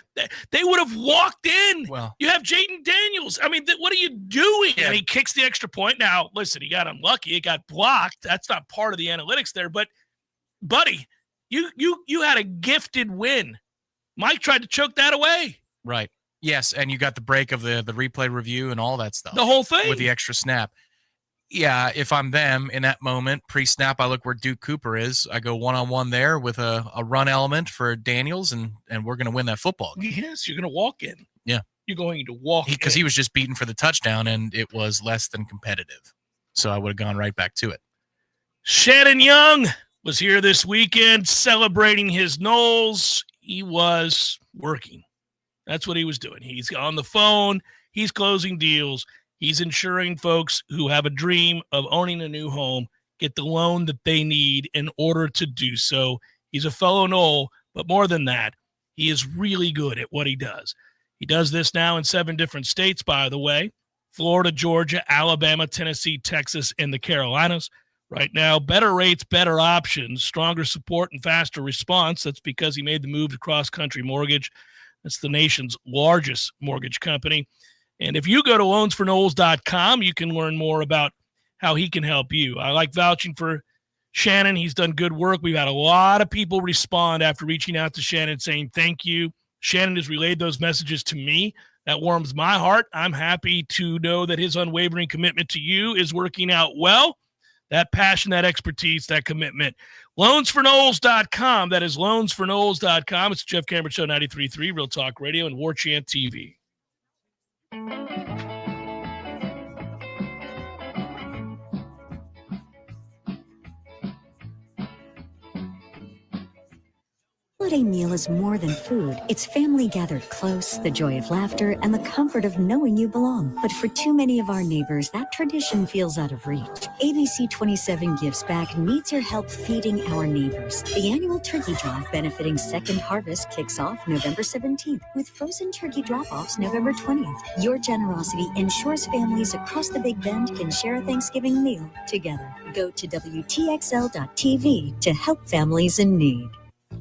They would have walked in. Well, you have Jaden Daniels. I mean, what are you doing? Yeah. And he kicks the extra point. Now, listen, he got unlucky. It got blocked. That's not part of the analytics there. But, buddy, you had a gifted win. Mike tried to choke that away. Right. Yes, and you got the break of the replay review and all that stuff. The whole thing. With the extra snap. Yeah, if I'm them in that moment, pre-snap, I look where Duke Cooper is. I go one-on-one there with a run element for Daniels, and we're going to win that football game. Yes, you're going to walk in. Yeah. You're going to walk in. Because he was just beaten for the touchdown, and it was less than competitive. So I would have gone right back to it. Shannon Young was here this weekend celebrating his Noles. He was working. That's what he was doing. He's on the phone. He's closing deals. He's ensuring folks who have a dream of owning a new home get the loan that they need in order to do so. He's a fellow Nole, but more than that, he is really good at what he does. He does this now in 7 different states, by the way: Florida, Georgia, Alabama, Tennessee, Texas, and the Carolinas. Right now, better rates, better options, stronger support, and faster response. That's because he made the move to Cross Country Mortgage. That's the nation's largest mortgage company. And if you go to loansfornoles.com, you can learn more about how he can help you. I like vouching for Shannon. He's done good work. We've had a lot of people respond after reaching out to Shannon saying thank you. Shannon has relayed those messages to me. That warms my heart. I'm happy to know that his unwavering commitment to you is working out well. That passion, that expertise, that commitment. Loansfornoles.com. That is loansfornoles.com. It's Jeff Cameron Show 93.3, Real Talk Radio, and Warchant TV. Holiday meal is more than food. It's family gathered close, the joy of laughter, and the comfort of knowing you belong. But for too many of our neighbors, that tradition feels out of reach. ABC 27 Gives Back needs your help feeding our neighbors. The annual turkey drive benefiting Second Harvest kicks off November 17th with frozen turkey drop-offs November 20th. Your generosity ensures families across the Big Bend can share a Thanksgiving meal together. Go to WTXL.tv to help families in need.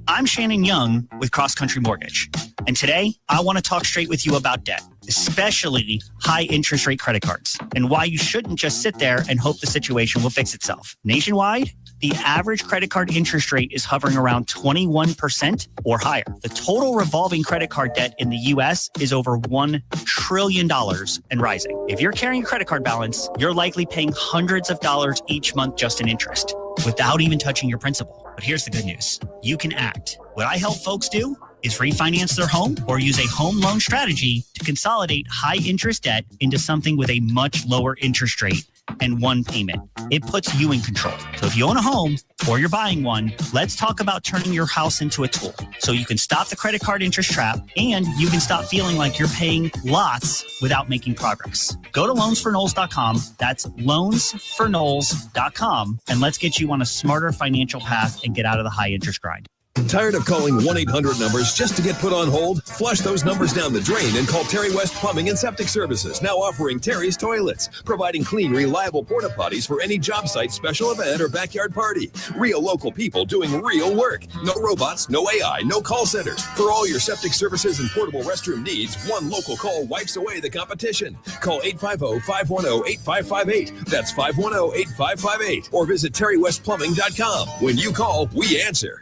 I'm Shannon Young with Cross Country Mortgage, and today I want to talk straight with you about debt, especially high interest rate credit cards, and why you shouldn't just sit there and hope the situation will fix itself. Nationwide, the average credit card interest rate is hovering around 21% or higher. The total revolving credit card debt in the U.S. is over $1 trillion and rising. If you're carrying a credit card balance, you're likely paying hundreds of dollars each month just in interest, without even touching your principal. But here's the good news. You can act. What I help folks do is refinance their home or use a home loan strategy to consolidate high interest debt into something with a much lower interest rate and one payment. It puts you in control. So if you own a home or you're buying one, let's talk about turning your house into a tool so you can stop the credit card interest trap and you can stop feeling like you're paying lots without making progress. Go to loansfornoles.com. That's loansfornoles.com, and let's get you on a smarter financial path and get out of the high interest grind. Tired of calling 1-800 numbers just to get put on hold? Flush those numbers down the drain and call Terry West Plumbing and Septic Services, now offering Terry's Toilets, providing clean, reliable porta potties for any job site, special event, or backyard party. Real local people doing real work. No robots, no AI, no call centers. For all your septic services and portable restroom needs, one local call wipes away the competition. Call 850-510-8558. That's 510-8558. Or visit terrywestplumbing.com. When you call, we answer.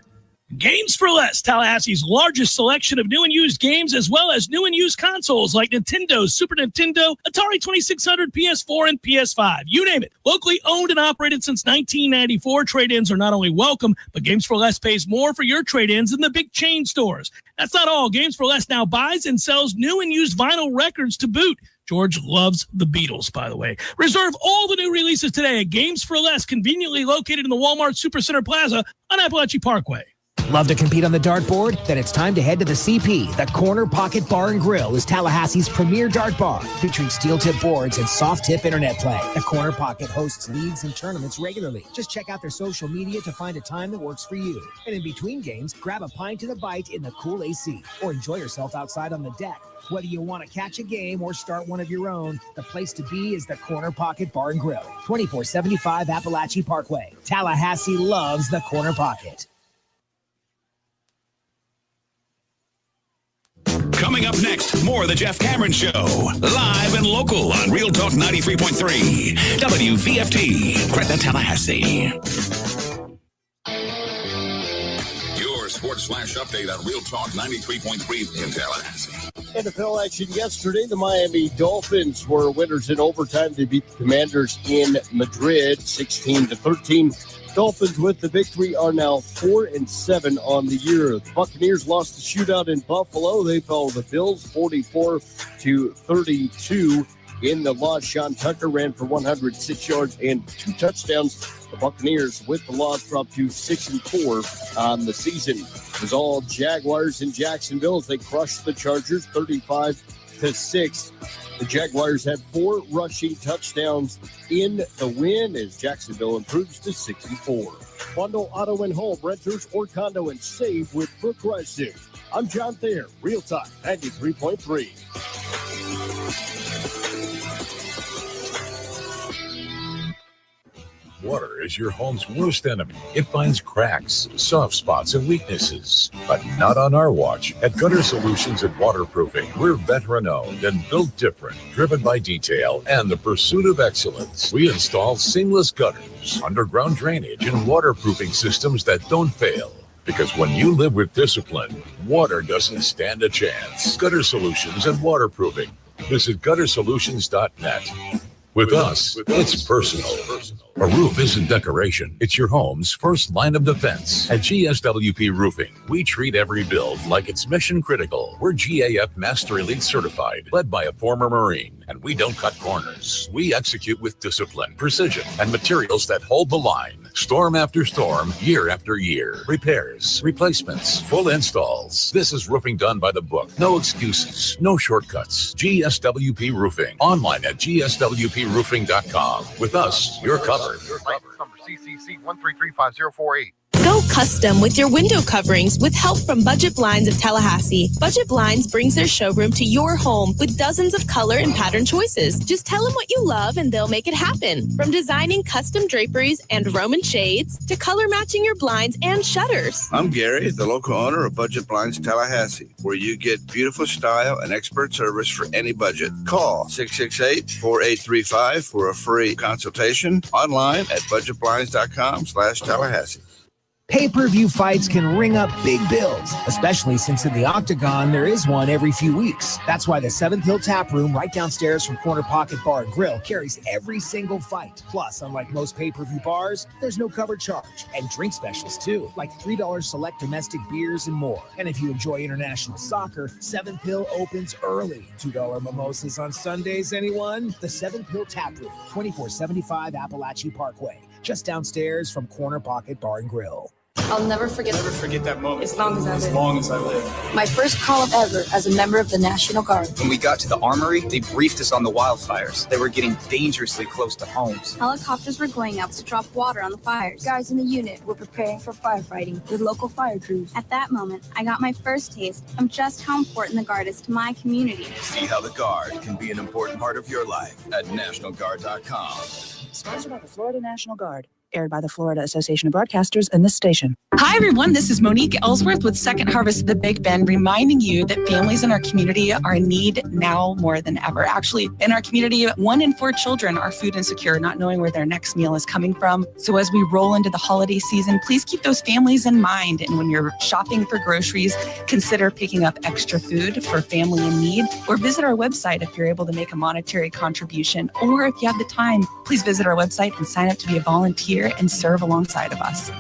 Games for Less, Tallahassee's largest selection of new and used games, as well as new and used consoles like Nintendo, Super Nintendo, Atari 2600, PS4, and PS5. You name it. Locally owned and operated since 1994, trade-ins are not only welcome, but Games for Less pays more for your trade-ins than the big chain stores. That's not all. Games for Less now buys and sells new and used vinyl records to boot. George loves the Beatles, by the way. Reserve all the new releases today at Games for Less, conveniently located in the Walmart Supercenter Plaza on Appalachian Parkway. Love to compete on the dartboard? Then it's time to head to the CP. The Corner Pocket Bar and Grill is Tallahassee's premier dart bar, featuring steel-tip boards and soft-tip internet play. The Corner Pocket hosts leagues and tournaments regularly. Just check out their social media to find a time that works for you. And in between games, grab a pint and a bite in the cool AC, or enjoy yourself outside on the deck. Whether you want to catch a game or start one of your own, the place to be is the Corner Pocket Bar and Grill, 2475 Appalachian Parkway. Tallahassee loves the Corner Pocket. Coming up next, more of the Jeff Cameron Show. Live and local on Real Talk 93.3. WVFT, Gretna, Tallahassee. Your sports Flash update on Real Talk 93.3 in Tallahassee. NFL action yesterday. The Miami Dolphins were winners in overtime. They beat the Commanders in Madrid 16-13. Dolphins with the victory are now 4-7 on the year. The Buccaneers lost the shootout in Buffalo. They fell to the Bills 44-32 in the loss. Sean Tucker ran for 106 yards and 2 touchdowns. The Buccaneers with the loss dropped to 6-4 on the season. It was all Jaguars in Jacksonville as they crushed the Chargers 35-6. The Jaguars had 4 rushing touchdowns in the win as Jacksonville improves to 64. Bundle auto and home, renters or condo and save with Brook Racing. I'm John Thayer, Real Talk 93.3. Water is your home's worst enemy. It finds cracks, soft spots, and weaknesses. But not on our watch. At Gutter Solutions and Waterproofing, we're veteran-owned and built different, driven by detail and the pursuit of excellence. We install seamless gutters, underground drainage, and waterproofing systems that don't fail. Because when you live with discipline, water doesn't stand a chance. Gutter Solutions and Waterproofing. Visit guttersolutions.net. With us, it's personal. A roof isn't decoration. It's your home's first line of defense. At GSWP Roofing, we treat every build like it's mission critical. We're GAF Master Elite certified, led by a former Marine, and we don't cut corners. We execute with discipline, precision, and materials that hold the line. Storm after storm, year after year. Repairs, replacements, full installs. This is roofing done by the book. No excuses, no shortcuts. GSWP Roofing. Online at gswproofing.com. With us, you're covered. License number CCC 1335048. Go custom with your window coverings with help from Budget Blinds of Tallahassee. Budget Blinds brings their showroom to your home with dozens of color and pattern choices. Just tell them what you love and they'll make it happen. From designing custom draperies and Roman shades to color matching your blinds and shutters. I'm Gary, the local owner of Budget Blinds Tallahassee, where you get beautiful style and expert service for any budget. Call 668-4835 for a free consultation online at budgetblinds.com/Tallahassee. Pay-per-view fights can ring up big bills, especially since in the Octagon there is one every few weeks. That's why the 7th Hill Tap Room right downstairs from Corner Pocket Bar and Grill carries every single fight. Plus, unlike most pay-per-view bars, there's no cover charge. And drink specials too, like $3 select domestic beers and more. And if you enjoy international soccer, 7th Hill opens early. $2 mimosas on Sundays, anyone? The 7th Hill Tap Room, 2475 Appalachia Parkway, just downstairs from Corner Pocket Bar and Grill. I'll never forget that moment. As long as I live. As long as I live. My first call-up ever as a member of the National Guard. When we got to the armory, they briefed us on the wildfires. They were getting dangerously close to homes. Helicopters were going out to drop water on the fires. Guys in the unit were preparing for firefighting with local fire crews. At that moment, I got my first taste of just how important the Guard is to my community. See how the Guard can be an important part of your life at NationalGuard.com. Sponsored by the Florida National Guard. Aired by the Florida Association of Broadcasters and this station. Hi, everyone. This is Monique Ellsworth with Second Harvest of the Big Bend, reminding you that families in our community are in need now more than ever. Actually, in our community, 1 in 4 children are food insecure, not knowing where their next meal is coming from. So as we roll into the holiday season, please keep those families in mind. And when you're shopping for groceries, consider picking up extra food for family in need, or visit our website if you're able to make a monetary contribution. Or if you have the time, please visit our website and sign up to be a volunteer and serve alongside of us.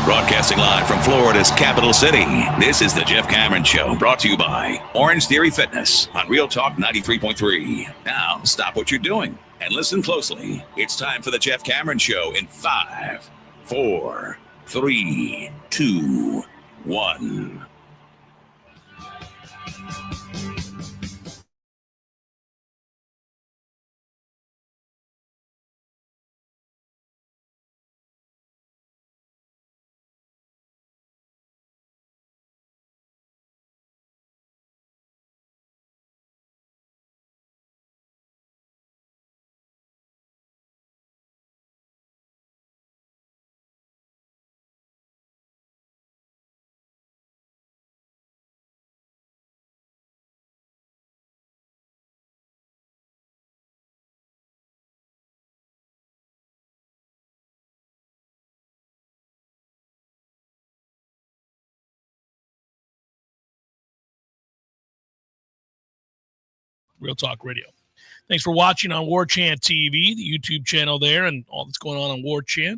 Broadcasting live from Florida's capital city, this is the Jeff Cameron Show, brought to you by Orange Theory Fitness on Real Talk 93.3. Now, stop what you're doing and listen closely. It's time for the Jeff Cameron Show in 5, 4, 3, 2, 1. Real Talk Radio. Thanks for watching on Warchant TV, the YouTube channel there, and all that's going on Warchant.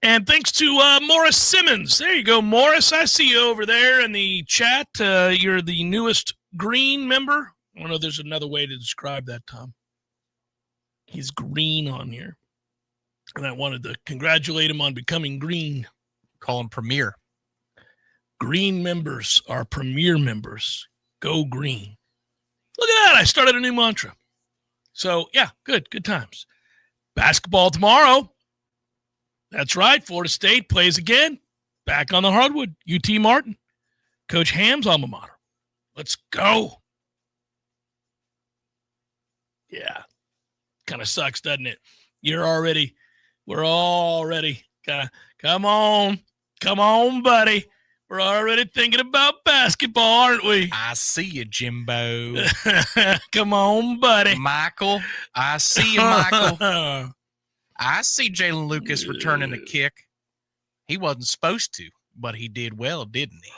And thanks to Morris Simmons. There you go, Morris. I see you over there in the chat. You're the newest green member. I don't know if there's another way to describe that, Tom. He's green on here. And I wanted to congratulate him on becoming green. Call him Premier. Green members are Premier members. Go green. Look at that. I started a new mantra. So, yeah, good times. Basketball tomorrow. That's right. Florida State plays again. Back on the hardwood. UT Martin. Coach Ham's alma mater. Let's go. Yeah. Kind of sucks, doesn't it? We're already come on, buddy. We're already thinking about basketball, aren't we? I see you, Jimbo. Come on, buddy. Michael, I see you, Michael. I see Jalen Lucas returning the kick. He wasn't supposed to, but he did well, didn't he?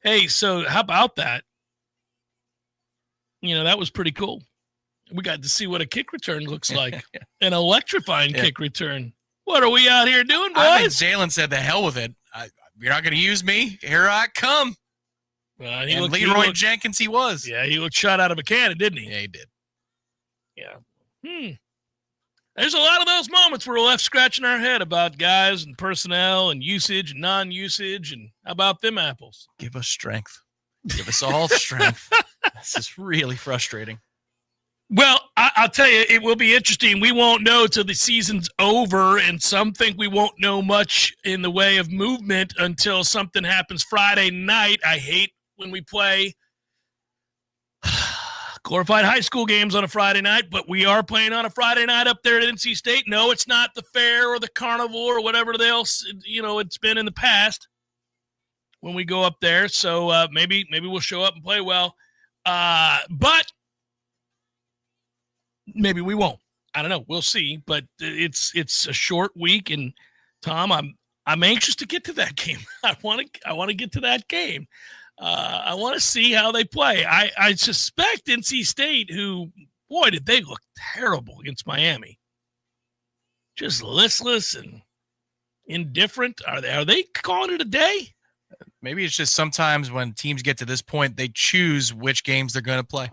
Hey, so how about that? That was pretty cool. We got to see what a kick return looks like. An electrifying kick return. What are we out here doing, boys? I think Jalen said, the hell with it. You're not going to use me? Here I come. And Leroy Jenkins he was. Yeah, he looked shot out of a cannon, didn't he? Yeah, he did. Yeah. There's a lot of those moments where we're left scratching our head about guys and personnel and usage and non-usage. And how about them apples? Give us strength. Give us all strength. This is really frustrating. Well, I'll tell you, it will be interesting. We won't know till the season's over, and some think we won't know much in the way of movement until something happens Friday night. I hate when we play glorified high school games on a Friday night, but we are playing on a Friday night up there at NC State. No, it's not the fair or the carnival or whatever else, it's been in the past when we go up there. So maybe we'll show up and play well. But maybe we won't. I don't know. We'll see. But it's a short week, and Tom, I'm anxious to get to that game. I want to get to that game. I want to see how they play. I suspect NC State, who, boy, did they look terrible against Miami. Just listless and indifferent. Are they calling it a day? Maybe it's just sometimes when teams get to this point, they choose which games they're going to play.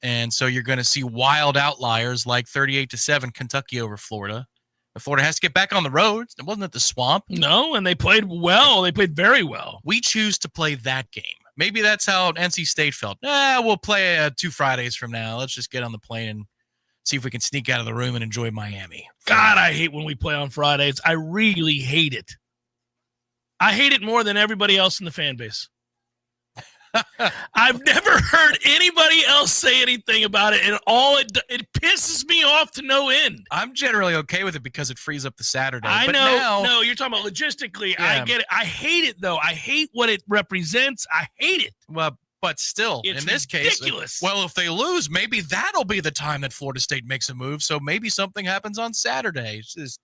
And so you're going to see wild outliers like 38-7 Kentucky over Florida. But Florida has to get back on the road. It wasn't at the Swamp. No, and they played well. They played very well. We choose to play that game. Maybe that's how NC State felt. We'll play 2 Fridays from now. Let's just get on the plane and see if we can sneak out of the room and enjoy Miami. God, I hate when we play on Fridays. I really hate it. I hate it more than everybody else in the fan base. I've never heard anybody else say anything about it, and it pisses me off to no end. I'm generally okay with it because it frees up the Saturday. I know. No, you're talking about logistically. Yeah. I get it. I hate it, though. I hate what it represents. I hate it. Well, but still, it's in this ridiculous. Case, well, if they lose, maybe that'll be the time that Florida State makes a move. So maybe something happens on Saturday. It's just,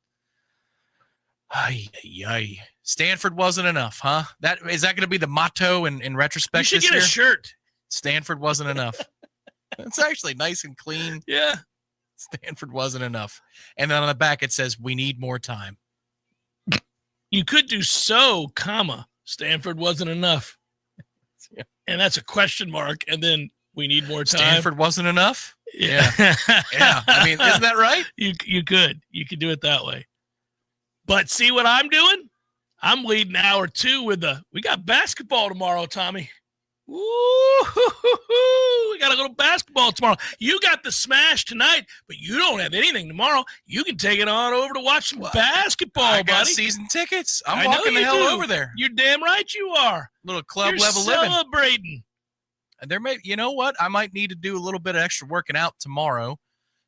Stanford wasn't enough, huh? Is that going to be the motto in retrospect? You should get a shirt. Stanford wasn't enough. It's actually nice and clean. Yeah. Stanford wasn't enough. And then on the back it says, we need more time. You could do Stanford wasn't enough. Yeah. And that's a question mark. And then we need more time. Stanford wasn't enough? Yeah. Yeah. I mean, isn't that right? You could do it that way. But see what I'm doing? I'm leading hour 2 with we got basketball tomorrow, Tommy. Woo! We got a little basketball tomorrow. You got the smash tonight, but you don't have anything tomorrow. You can take it on over to watch some basketball, I got buddy. Season tickets. I'm walking the hell over there. You're damn right you are. Little club You're level living. Celebrating. And you know what? I might need to do a little bit of extra working out tomorrow,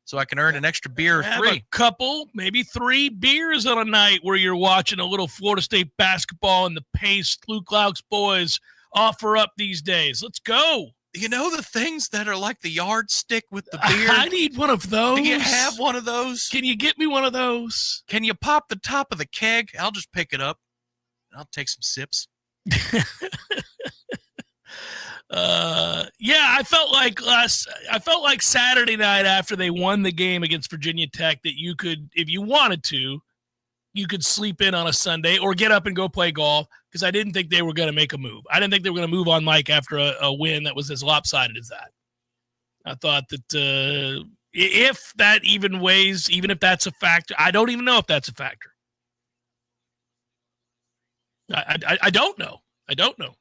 so I can earn an extra beer Have free. A couple, maybe 3 beers on a night where you're watching a little Florida State basketball and the pace Luke Lauk's boys offer up these days. Let's go. You know the things that are like the yardstick with the beer? I need one of those. Do you have one of those? Can you get me one of those? Can you pop the top of the keg? I'll just pick it up. I'll take some sips. I felt like Saturday night after they won the game against Virginia Tech that you could, if you wanted to, you could sleep in on a Sunday or get up and go play golf, because I didn't think they were going to make a move. I didn't think they were going to move on Mike after a win that was as lopsided as that. I thought that if that even weighs, even if that's a factor, I don't even know if that's a factor. I don't know. I don't know.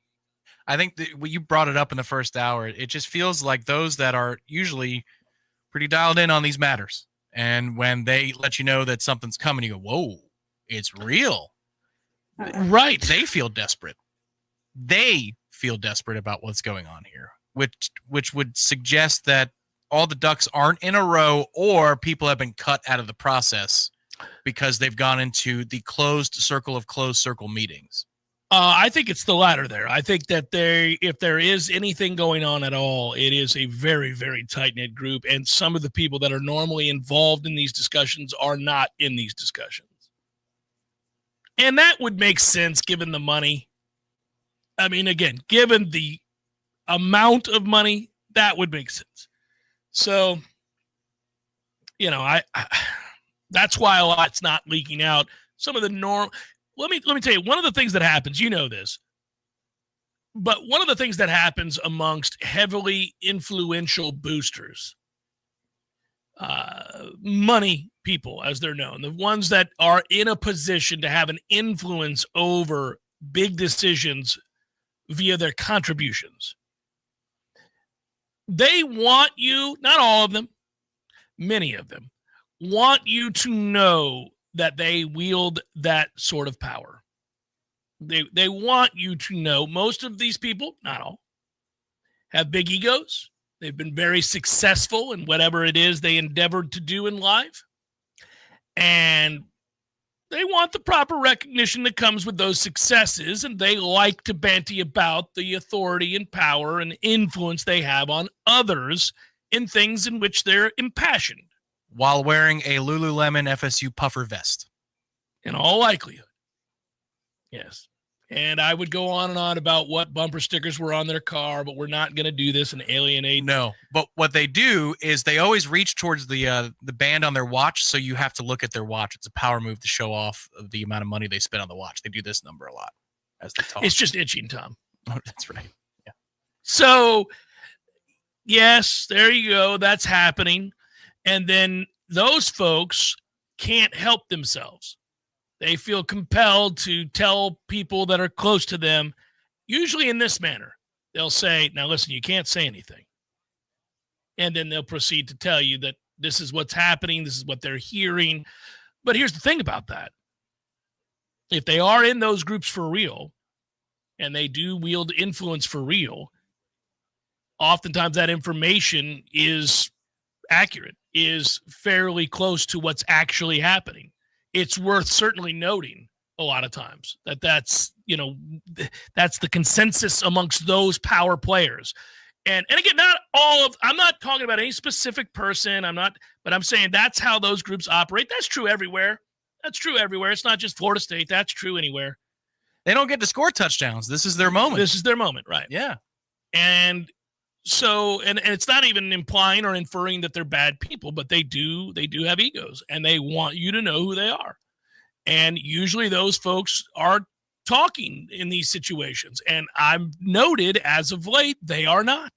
I think that when you brought it up in the first hour, it just feels like those that are usually pretty dialed in on these matters, and when they let you know that something's coming, you go, whoa, it's real. Right. They feel desperate. They feel desperate about what's going on here, which would suggest that all the ducks aren't in a row, or people have been cut out of the process because they've gone into the closed circle meetings. I think it's the latter there. I think that if there is anything going on at all, it is a very, very tight-knit group, and some of the people that are normally involved in these discussions are not in these discussions. And that would make sense given the money. I mean, again, given the amount of money, that would make sense. So, I that's why a lot's not leaking out. Some of the let me tell you, one of the things that happens, you know this, but one of the things that happens amongst heavily influential boosters, money people, as they're known, the ones that are in a position to have an influence over big decisions via their contributions. They want you, not all of them, many of them, want you to know that they wield that sort of power. They want you to know most of these people, not all, have big egos. They've been very successful in whatever it is they endeavored to do in life. And they want the proper recognition that comes with those successes, and they like to banty about the authority and power and influence they have on others in things in which they're impassioned. While wearing a Lululemon FSU puffer vest. In all likelihood. Yes. And I would go on and on about what bumper stickers were on their car, but we're not going to do this and alienate. No, but what they do is they always reach towards the band on their watch, so you have to look at their watch. It's a power move to show off the amount of money they spend on the watch. They do this number a lot as they talk. It's just itching, Tom. Oh, that's right. Yeah. So, yes, there you go. That's happening. And then those folks can't help themselves. They feel compelled to tell people that are close to them, usually in this manner. They'll say, now listen, you can't say anything. And then they'll proceed to tell you that this is what's happening, this is what they're hearing. But here's the thing about that. If they are in those groups for real, and they do wield influence for real, oftentimes that information is accurate, is fairly close to what's actually happening. It's worth certainly noting a lot of times that's the consensus amongst those power players. And again, I'm not talking about any specific person. But I'm saying that's how those groups operate. That's true everywhere. It's not just Florida State. That's true anywhere. They don't get to score touchdowns. This is their moment. Right. Yeah. And so, and it's not even implying or inferring that they're bad people, but they do have egos, and they want you to know who they are. And usually those folks are talking in these situations. And I've noted as of late, they are not.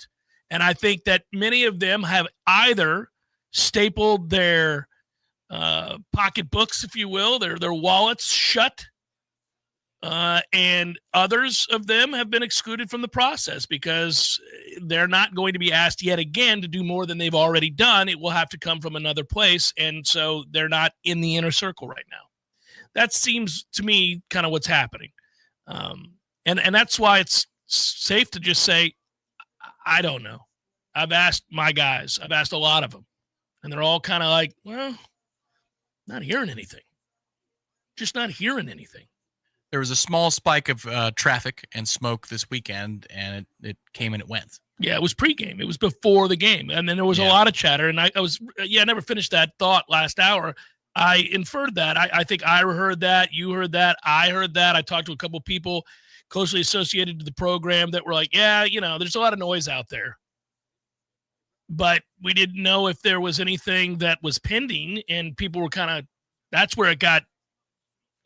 And I think that many of them have either stapled their pocketbooks, if you will, their wallets shut, and others of them have been excluded from the process because they're not going to be asked yet again to do more than they've already done. It will have to come from another place, and so they're not in the inner circle right now. That seems to me kind of what's happening. And that's why it's safe to just say, I don't know. I've asked my guys. I've asked a lot of them, and they're all kind of like, well, not hearing anything. Just not hearing anything. There was a small spike of traffic and smoke this weekend, and it came and it went. Yeah, it was pregame. It was before the game. And then there was a lot of chatter. And I never finished that thought last hour. I inferred that. I think Ira heard that. You heard that. I heard that. I talked to a couple people. closely associated to the program that were like, yeah, there's a lot of noise out there. But we didn't know if there was anything that was pending, and people were that's where it got,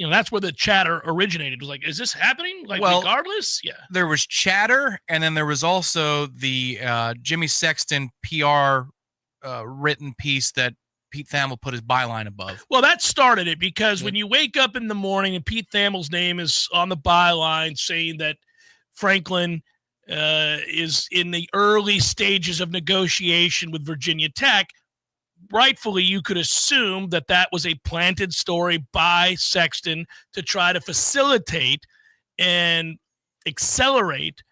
that's where the chatter originated. It was like, is this happening? Regardless? Yeah. There was chatter, and then there was also the Jimmy Sexton PR written piece that Pete Thamel put his byline above. Well, that started it, because when you wake up in the morning and Pete Thamel's name is on the byline saying that Franklin is in the early stages of negotiation with Virginia Tech, rightfully you could assume that that was a planted story by Sexton to try to facilitate and accelerate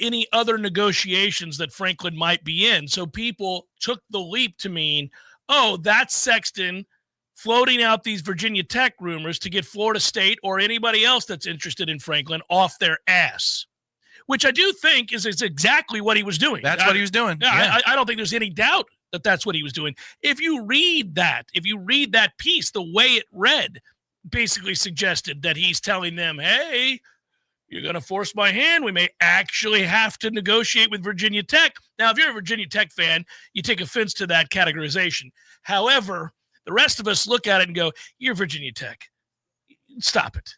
any other negotiations that Franklin might be in. So people took the leap to mean, oh, that's Sexton floating out these Virginia Tech rumors to get Florida State or anybody else that's interested in Franklin off their ass, which I do think is exactly what he was doing. That's what he was doing. Yeah. I don't think there's any doubt that that's what he was doing. If you read that piece, the way it read basically suggested that he's telling them, hey, you're going to force my hand. We may actually have to negotiate with Virginia Tech. Now, if you're a Virginia Tech fan, you take offense to that categorization. However, the rest of us look at it and go, you're Virginia Tech. Stop it.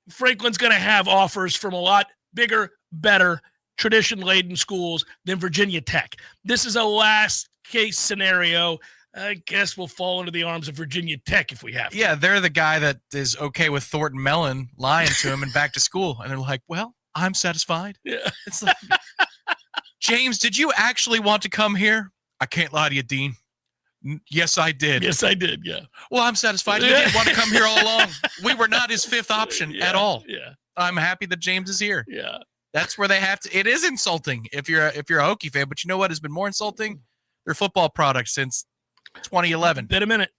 Franklin's going to have offers from a lot bigger, better, tradition-laden schools than Virginia Tech. This is a last-case scenario. I guess we'll fall into the arms of Virginia Tech if we have to. Yeah, they're the guy that is okay with Thornton Mellon lying to him and back to school. And they're like, well, I'm satisfied. Yeah. It's like, James, did you actually want to come here? I can't lie to you, Dean. Yes, I did. Yes, I did, yeah. Well, I'm satisfied. He didn't want to come here all along. We were not his fifth option at all. Yeah. I'm happy that James is here. Yeah. That's where they have to. It is insulting if you're a Hokie fan, but you know what has been more insulting? Their football product since 2011. Been a minute.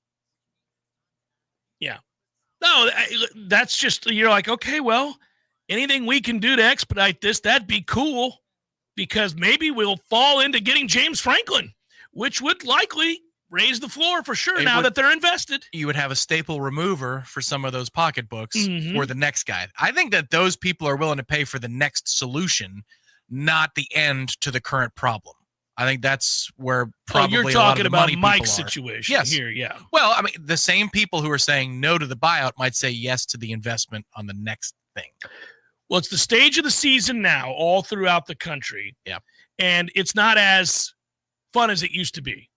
Yeah. No, that's just, you're like, okay, well, anything we can do to expedite this, that'd be cool, because maybe we'll fall into getting James Franklin, which would likely raise the floor for sure that they're invested. You would have a staple remover for some of those pocketbooks for the next guy. I think that those people are willing to pay for the next solution, not the end to the current problem. I think that's where probably you're a lot talking of the about money Mike's people are. situation here, yeah. Well, I mean, the same people who are saying no to the buyout might say yes to the investment on the next thing. Well, it's the stage of the season now all throughout the country. Yeah. And it's not as fun as it used to be.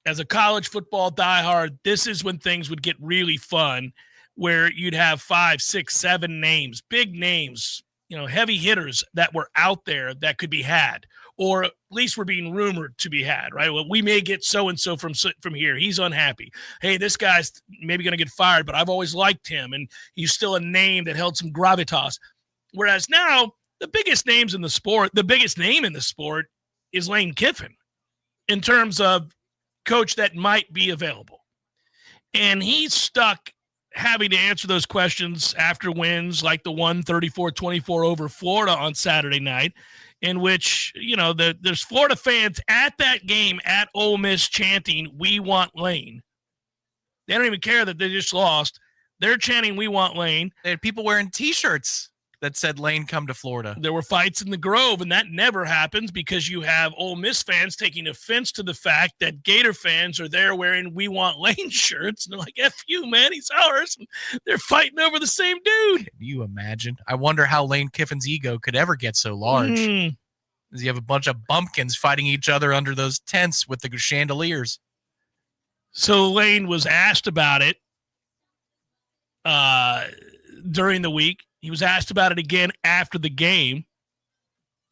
As a college football diehard, this is when things would get really fun, where you'd have 5, 6, 7 names, big names, heavy hitters that were out there that could be had, or at least were being rumored to be had, right? Well, we may get so-and-so from here. He's unhappy. Hey, this guy's maybe going to get fired, but I've always liked him, and he's still a name that held some gravitas. Whereas now, the biggest name in the sport is Lane Kiffin in terms of coach that might be available. And he's stuck having to answer those questions after wins like the 34-24 over Florida on Saturday night, in which, there's Florida fans at that game at Ole Miss chanting, "We want Lane." They don't even care that they just lost. They're chanting, "We want Lane." They had people wearing T-shirts that said Lane come to Florida. There were fights in the Grove, and that never happens because you have Ole Miss fans taking offense to the fact that Gator fans are there wearing "We want Lane" shirts. And they're like, F you, man, he's ours. And they're fighting over the same dude. Can you imagine? I wonder how Lane Kiffin's ego could ever get so large. Does he have a bunch of bumpkins fighting each other under those tents with the chandeliers? So Lane was asked about it during the week. He was asked about it again after the game.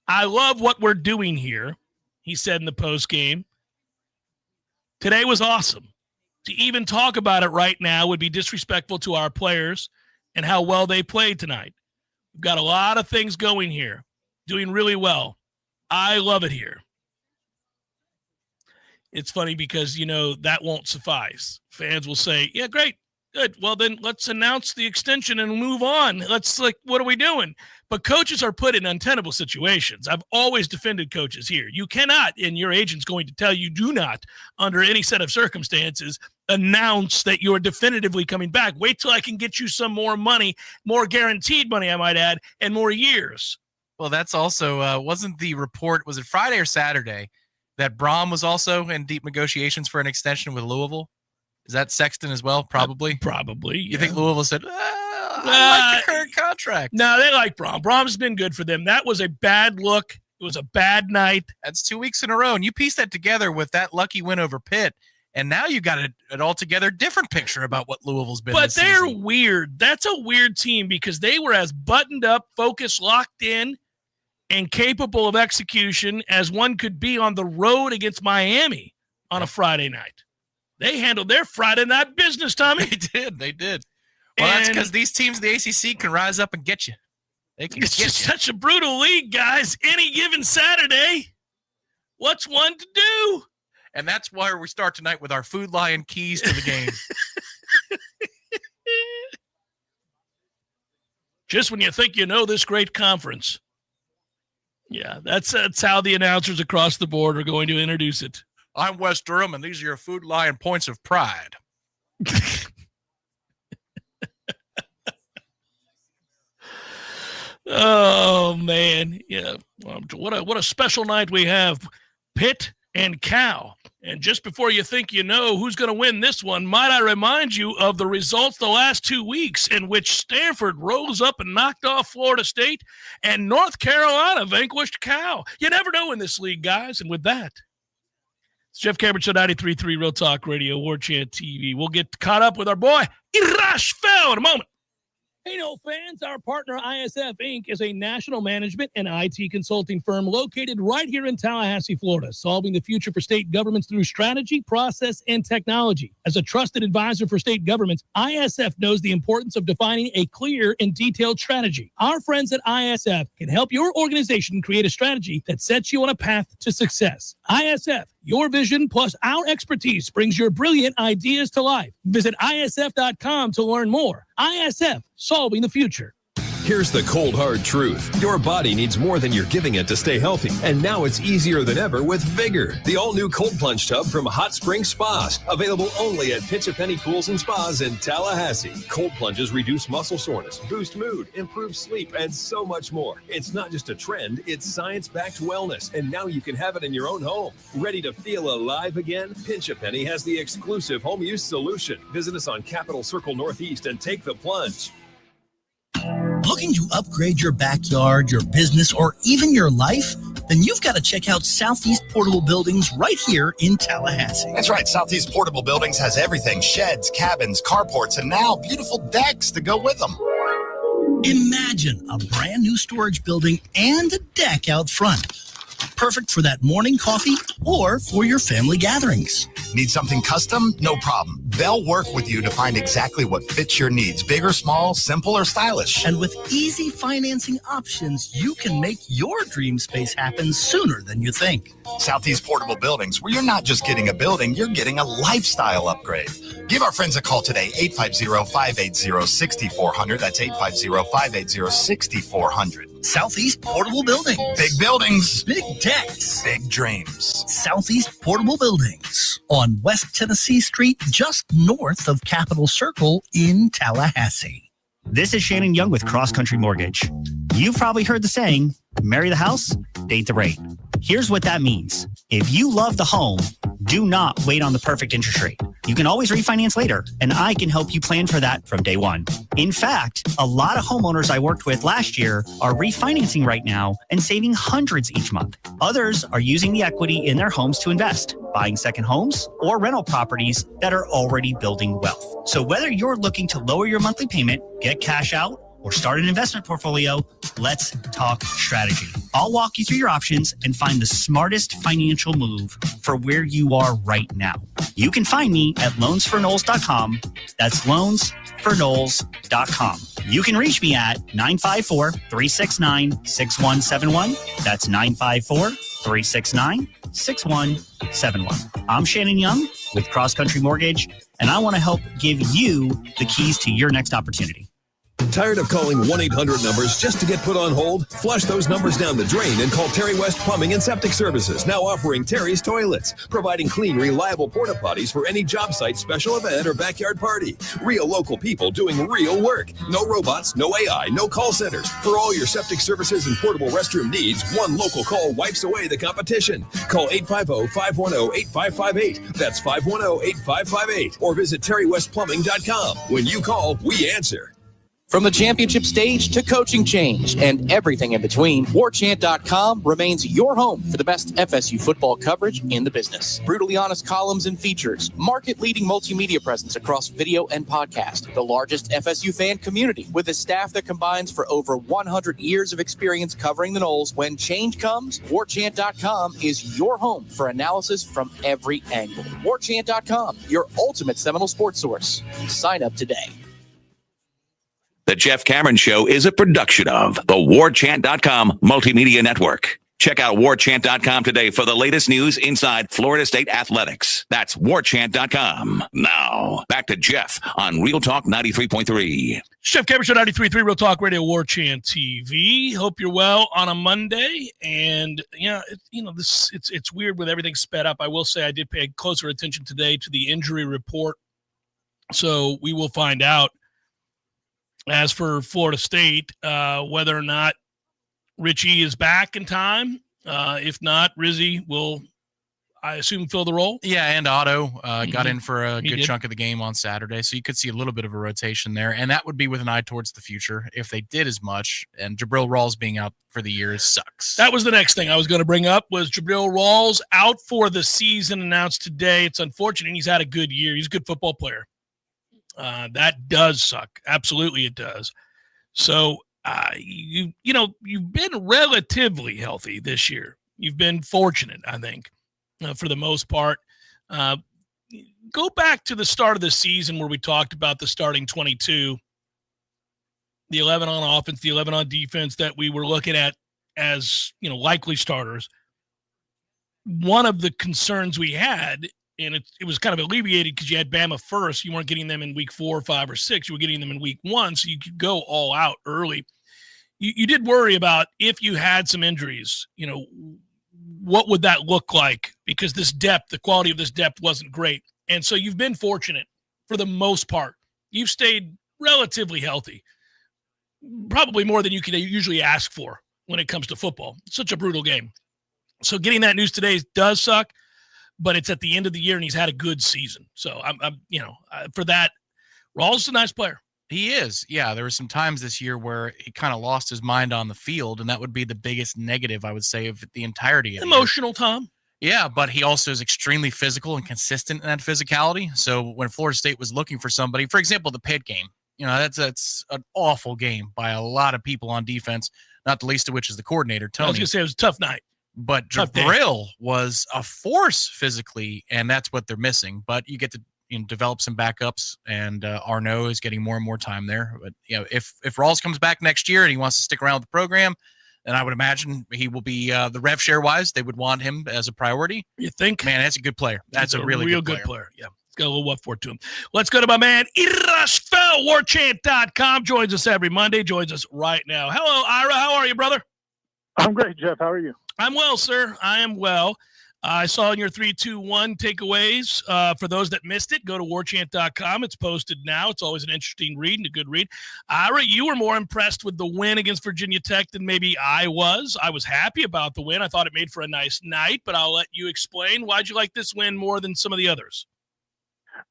"I love what we're doing here," he said in the post game. "Today was awesome. To even talk about it right now would be disrespectful to our players and how well they played tonight. We've got a lot of things going here, doing really well. I love it here." It's funny because, that won't suffice. Fans will say, "Yeah, great. Good. Well, then let's announce the extension and move on. What are we doing? But coaches are put in untenable situations. I've always defended coaches here. You cannot, and your agent's going to tell you, do not, under any set of circumstances, announce that you're definitively coming back. Wait till I can get you some more money, more guaranteed money, I might add, and more years. Well, that's also, wasn't the report, was it Friday or Saturday, that Braum was also in deep negotiations for an extension with Louisville? Is that Sexton as well? Probably. Probably. You think Louisville said, I like the current contract? No, they like Braum. Braum's been good for them. That was a bad look. It was a bad night. That's 2 weeks in a row. And you piece that together with that lucky win over Pitt. And now you got an altogether different picture about what Louisville's been. But they're weird. That's a weird team because they were as buttoned up, focused, locked in, and capable of execution as one could be on the road against Miami on a Friday night. They handled their Friday night business, Tommy. They did. Well, that's because these teams in the ACC can rise up and get you. They can it's just such a brutal league, guys. Any given Saturday, what's one to do? And that's why we start tonight with our Food Lion keys to the game. Just when you think you know this great conference. Yeah, that's how the announcers across the board are going to introduce it. I'm Wes Durham, and these are your Food Lion points of pride. Oh, man. Yeah. What a special night we have. Pitt and Cal. And just before you think you know who's going to win this one, might I remind you of the results the last 2 weeks in which Stanford rose up and knocked off Florida State and North Carolina vanquished Cal. You never know in this league, guys. And with that, it's Jeff Cameron Show, 93.3 Real Talk Radio, Warchant TV. We'll get caught up with our boy, Irash Fell, in a moment. Hey, no fans, our partner ISF Inc. is a national management and IT consulting firm located right here in Tallahassee, Florida, solving the future for state governments through strategy, process, and technology. As a trusted advisor for state governments, ISF knows the importance of defining a clear and detailed strategy. Our friends at ISF can help your organization create a strategy that sets you on a path to success. ISF, your vision plus our expertise brings your brilliant ideas to life. Visit ISF.com to learn more. ISF, solving the future. Here's the cold, hard truth. Your body needs more than you're giving it to stay healthy. And now it's easier than ever with Vigor, the all-new cold plunge tub from Hot Spring Spas. Available only at Pinch a Penny Pools and Spas in Tallahassee. Cold plunges reduce muscle soreness, boost mood, improve sleep, and so much more. It's not just a trend, it's science-backed wellness. And now you can have it in your own home. Ready to feel alive again? Pinch a Penny has the exclusive home use solution. Visit us on Capitol Circle Northeast and take the plunge. Looking to upgrade your backyard, your business, or even your life? Then you've got to check out Southeast Portable Buildings right here in Tallahassee. That's right. Southeast Portable Buildings has everything. Sheds, cabins, carports, and now beautiful decks to go with them. Imagine a brand new storage building and a deck out front. Perfect for that morning coffee or for your family gatherings. Need something custom? No problem. They'll work with you to find exactly what fits your needs. Big or small, simple or stylish. And with easy financing options, you can make your dream space happen sooner than you think. Southeast Portable Buildings, where you're not just getting a building, you're getting a lifestyle upgrade. Give our friends a call today, 850-580-6400. That's 850-580-6400. Southeast Portable Buildings. Big buildings. Big decks. Big dreams. Southeast Portable Buildings on West Tennessee Street, just north of Capitol Circle in Tallahassee. This is Shannon Young with Cross Country Mortgage. You've probably heard the saying, marry the house, date the rate. Here's what that means. If you love the home, do not wait on the perfect interest rate. You can always refinance later, and I can help you plan for that from day one. In fact, a lot of homeowners I worked with last year are refinancing right now and saving hundreds each month. Others are using the equity in their homes to invest, buying second homes or rental properties that are already building wealth. So whether you're looking to lower your monthly payment, get cash out, or start an investment portfolio, let's talk strategy. I'll walk you through your options and find the smartest financial move for where you are right now. You can find me at loansforknowles.com. That's loansforknowles.com. You can reach me at 954-369-6171. That's 954-369-6171. I'm Shannon Young, with Cross Country Mortgage, and I want to help give you the keys to your next opportunity. Tired of calling 1-800 numbers just to get put on hold? Flush those numbers down the drain and call Terry West Plumbing and Septic Services, now offering Terry's Toilets, providing clean, reliable porta potties for any job site, special event, or backyard party. Real local people doing real work. No robots, no AI, no call centers. For all your septic services and portable restroom needs, one local call wipes away the competition. Call 850-510-8558. That's 510-8558. Or visit terrywestplumbing.com. When you call, we answer. From the championship stage to coaching change and everything in between, Warchant.com remains your home for the best FSU football coverage in the business. Brutally honest columns and features, market-leading multimedia presence across video and podcast, the largest FSU fan community with a staff that combines for over 100 years of experience covering the Noles. When change comes, Warchant.com is your home for analysis from every angle. Warchant.com, your ultimate Seminole sports source. Sign up today. The Jeff Cameron Show is a production of the Warchant.com Multimedia Network. Check out Warchant.com today for the latest news inside Florida State athletics. That's Warchant.com. Now, back to Jeff on Real Talk 93.3. Jeff Cameron Show 93.3 Real Talk Radio, Warchant TV. Hope you're well on a Monday. And, it's weird with everything sped up. I will say I did pay closer attention today to the injury report. So we will find out. As for Florida State, whether or not Richie is back in time, if not, Rizzy will, I assume, fill the role. Yeah, and Otto got in for a good chunk of the game on Saturday, so you could see a little bit of a rotation there, and that would be with an eye towards the future if they did as much. And Jabril Rawls being out for the year sucks. That was the next thing I was going to bring up was Jabril Rawls out for the season, announced today. It's unfortunate. He's had a good year. He's a good football player. That does suck. Absolutely it does. So, you've been relatively healthy this year. You've been fortunate, I think, for the most part. Go back to the start of the season where we talked about the starting 22, the 11 on offense, the 11 on defense that we were looking at as, likely starters. One of the concerns we had, and it was kind of alleviated because you had Bama first. You weren't getting them in week 4, 5, or 6. You were getting them in week 1, so you could go all out early. You did worry about if you had some injuries, what would that look like? Because this depth, the quality of this depth wasn't great. And so you've been fortunate for the most part. You've stayed relatively healthy, probably more than you can usually ask for when it comes to football. It's such a brutal game. So getting that news today does suck. But it's at the end of the year, and he's had a good season. So, for that, Rawls is a nice player. He is. Yeah, there were some times this year where he kind of lost his mind on the field, and that would be the biggest negative, I would say, of the entirety of it. Emotional, Tom. Yeah, but he also is extremely physical and consistent in that physicality. So when Florida State was looking for somebody, for example, the Pitt game, that's an awful game by a lot of people on defense, not the least of which is the coordinator, Tony. I was going to say it was a tough night. But Jabril was a force physically, and that's what they're missing. But you get to develop some backups, and Arnaud is getting more and more time there. But if Rawls comes back next year and he wants to stick around with the program, then I would imagine he will be the rev share wise. They would want him as a priority. You think? Man, that's a good player. That's a really real good player. Yeah. It's got a little what for to him. Let's go to my man, Irashfel, Warchant.com. Joins us every Monday. Joins us right now. Hello, Ira. How are you, brother? I'm great, Jeff. How are you? I'm well, sir. I am well. I saw in your 3-2-1 takeaways. For those that missed it, go to warchant.com. It's posted now. It's always an interesting read and a good read. Ira, you were more impressed with the win against Virginia Tech than maybe I was. I was happy about the win. I thought it made for a nice night, but I'll let you explain. Why'd you like this win more than some of the others?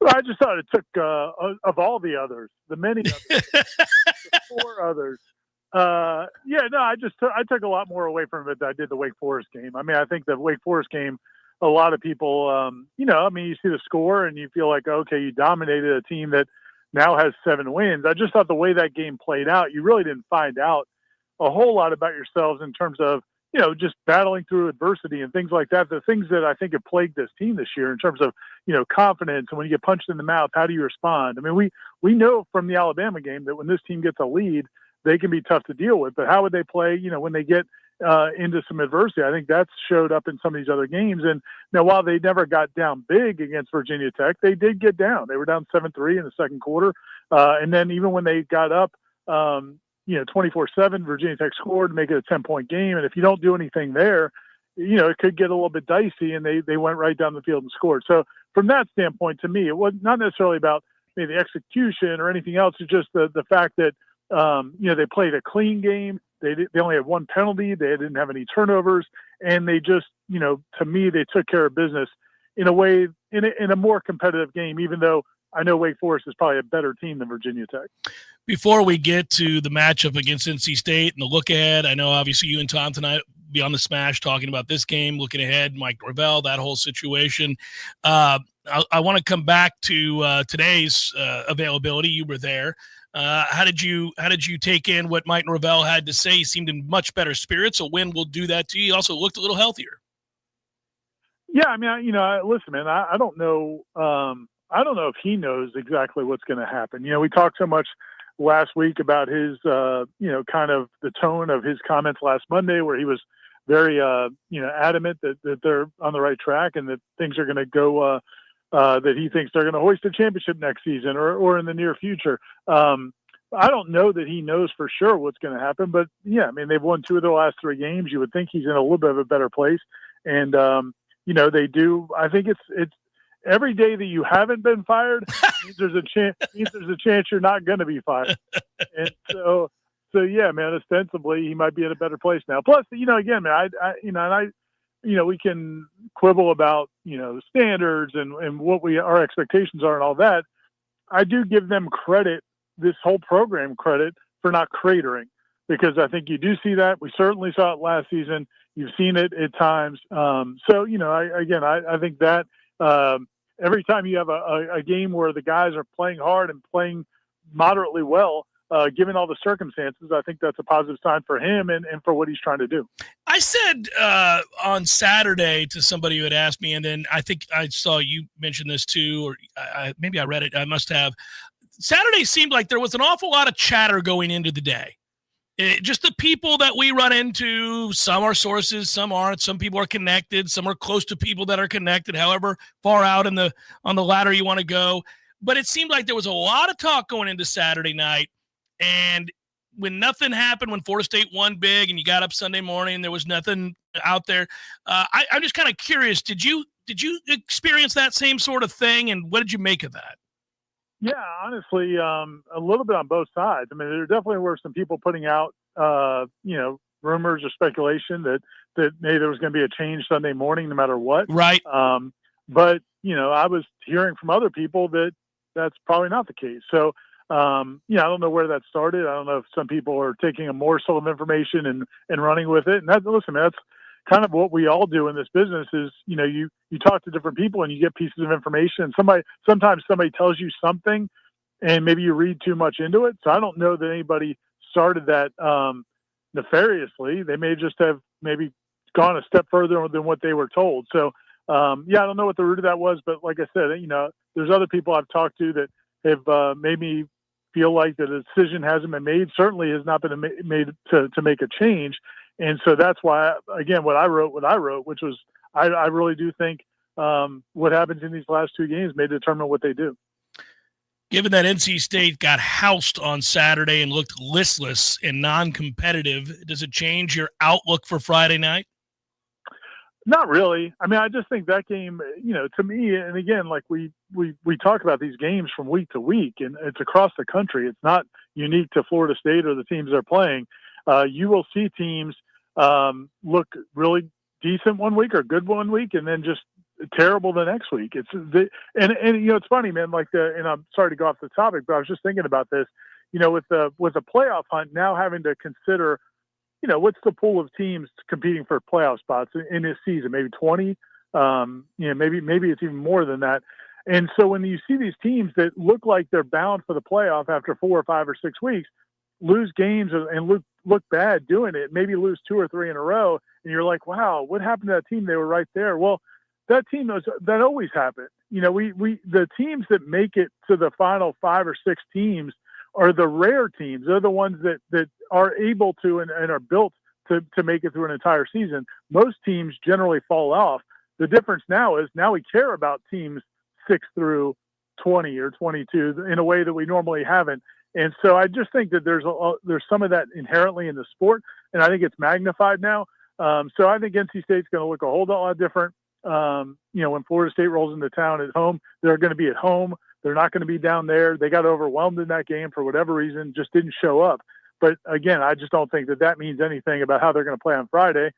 Well, I just thought it took, of all the others, the many others, the 4 others, I took a lot more away from it than I did the Wake Forest game. I mean, I think the Wake Forest game, a lot of people, you see the score and you feel like, okay, you dominated a team that now has 7 wins. I just thought the way that game played out, you really didn't find out a whole lot about yourselves in terms of, just battling through adversity and things like that. The things that I think have plagued this team this year in terms of, confidence, and when you get punched in the mouth, how do you respond? I mean, we know from the Alabama game that when this team gets a lead, they can be tough to deal with, but how would they play, when they get into some adversity. I think that's showed up in some of these other games. And now, while they never got down big against Virginia Tech, they did get down. They were down 7-3 in the second quarter. And then even when they got up, 24-7, Virginia Tech scored to make it a 10-point game. And if you don't do anything there, it could get a little bit dicey, and they went right down the field and scored. So from that standpoint, to me, it was not necessarily about maybe the execution or anything else. It's just the fact that, they played a clean game. They only had one penalty. They didn't have any turnovers. And they just, to me, they took care of business in a way, in a more competitive game, even though I know Wake Forest is probably a better team than Virginia Tech. Before we get to the matchup against NC State and the look ahead, I know obviously you and Tom tonight be on the Smash talking about this game, looking ahead, Mike Norvell, that whole situation. I want to come back to today's availability. You were there. How did you take in what Mike Norvell had to say? He seemed in much better spirits. A win will do that to you. He also looked a little healthier. Yeah, I mean, listen, man, I don't know. I don't know if he knows exactly what's going to happen. We talked so much last week about his, kind of the tone of his comments last Monday, where he was very, adamant that they're on the right track and that things are going to go, that he thinks they're going to hoist a championship next season or in the near future. I don't know that he knows for sure what's going to happen, but yeah, I mean, they've won 2 of their last 3 games. You would think he's in a little bit of a better place. And, they do. I think it's every day that you haven't been fired means there's a chance you're not going to be fired. And so yeah, man, ostensibly he might be in a better place now. Plus, again, man, we can quibble about, standards and what our expectations are and all that. I do give them credit, this whole program credit, for not cratering, because I think you do see that. We certainly saw it last season. You've seen it at times. I think that every time you have a game where the guys are playing hard and playing moderately well, given all the circumstances, I think that's a positive sign for him and for what he's trying to do. I said on Saturday to somebody who had asked me, and then I think I saw you mention this too, or maybe I read it. I must have. Saturday seemed like there was an awful lot of chatter going into the day. Just the people that we run into, some are sources, some aren't. Some people are connected. Some are close to people that are connected, however far out on the ladder you want to go. But it seemed like there was a lot of talk going into Saturday night. And when nothing happened, when Florida State won big and you got up Sunday morning and there was nothing out there, I'm just kind of curious, did you experience that same sort of thing? And what did you make of that? Yeah, honestly, a little bit on both sides. I mean, there definitely were some people putting out, rumors or speculation that maybe there was going to be a change Sunday morning, no matter what. Right. But I was hearing from other people that that's probably not the case. So, I don't know where that started. I don't know if some people are taking a morsel of information and running with it. And that's kind of what we all do in this business is, you talk to different people and you get pieces of information, and sometimes somebody tells you something and maybe you read too much into it. So I don't know that anybody started that nefariously. They may just have maybe gone a step further than what they were told. So, I don't know what the root of that was, but like I said, there's other people I've talked to that have made me feel like that a decision hasn't been made, certainly has not been made to make a change. And so that's why, again, what I wrote, which was, I really do think what happens in these last 2 games may determine what they do. Given that NC State got housed on Saturday and looked listless and non-competitive, does it change your outlook for Friday night? Not really. I mean, I just think that game, to me, and again, like we talk about these games from week to week, and it's across the country. It's not unique to Florida State or the teams they're playing. You will see teams look really decent one week or good one week, and then just terrible the next week. It's funny, man. And I'm sorry to go off the topic, but I was just thinking about this. With the playoff hunt now having to consider, what's the pool of teams competing for playoff spots in this season? Maybe 20. Maybe it's even more than that. And so when you see these teams that look like they're bound for the playoff after 4 or 5 or 6 weeks, lose games and look bad doing it, maybe lose 2 or 3 in a row, and you're like, wow, what happened to that team? They were right there. Well, that team that always happened. The teams that make it to the final 5 or 6 teams are the rare teams. They're the ones that are able to and are built to make it through an entire season. Most teams generally fall off. The difference now is now we care about teams 6 through 20 or 22 in a way that we normally haven't. And so I just think that there's some of that inherently in the sport, and I think it's magnified now. So I think NC State's going to look a whole lot different. When Florida State rolls into town at home, they're going to be at home. They're not going to be down there. They got overwhelmed in that game for whatever reason, just didn't show up. But again, I just don't think that means anything about how they're going to play on Friday.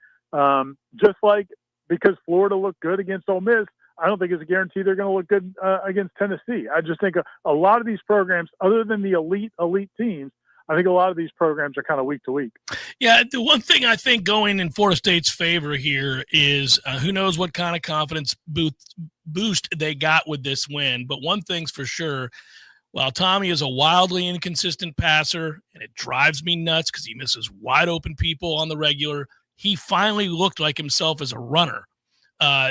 Just like because Florida looked good against Ole Miss, I don't think it's a guarantee they're going to look good against Tennessee. I just think a lot of these programs, other than the elite teams, I think a lot of these programs are kind of week to week. Yeah, the one thing I think going in Florida State's favor here is who knows what kind of confidence boost they got with this win. But one thing's for sure, while Tommy is a wildly inconsistent passer, and it drives me nuts because he misses wide open people on the regular, he finally looked like himself as a runner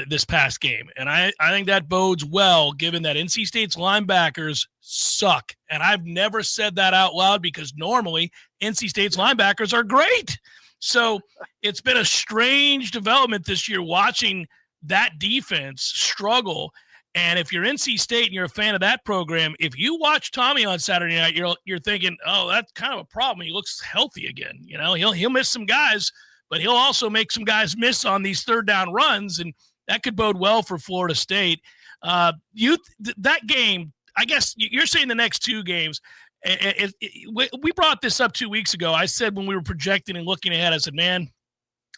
this past game. And I think that bodes well, given that NC State's linebackers suck. And I've never said that out loud because normally NC State's linebackers are great. So it's been a strange development this year watching that defense struggle. And if you're NC State and you're a fan of that program, if you watch Tommy on Saturday night, you're thinking, oh, that's kind of a problem. He looks healthy again. He'll miss some guys, but he'll also make some guys miss on these third down runs, and that could bode well for Florida State. That game, I guess you're saying the next two games. We brought this up 2 weeks ago. I said when we were projecting and looking ahead, I said, man,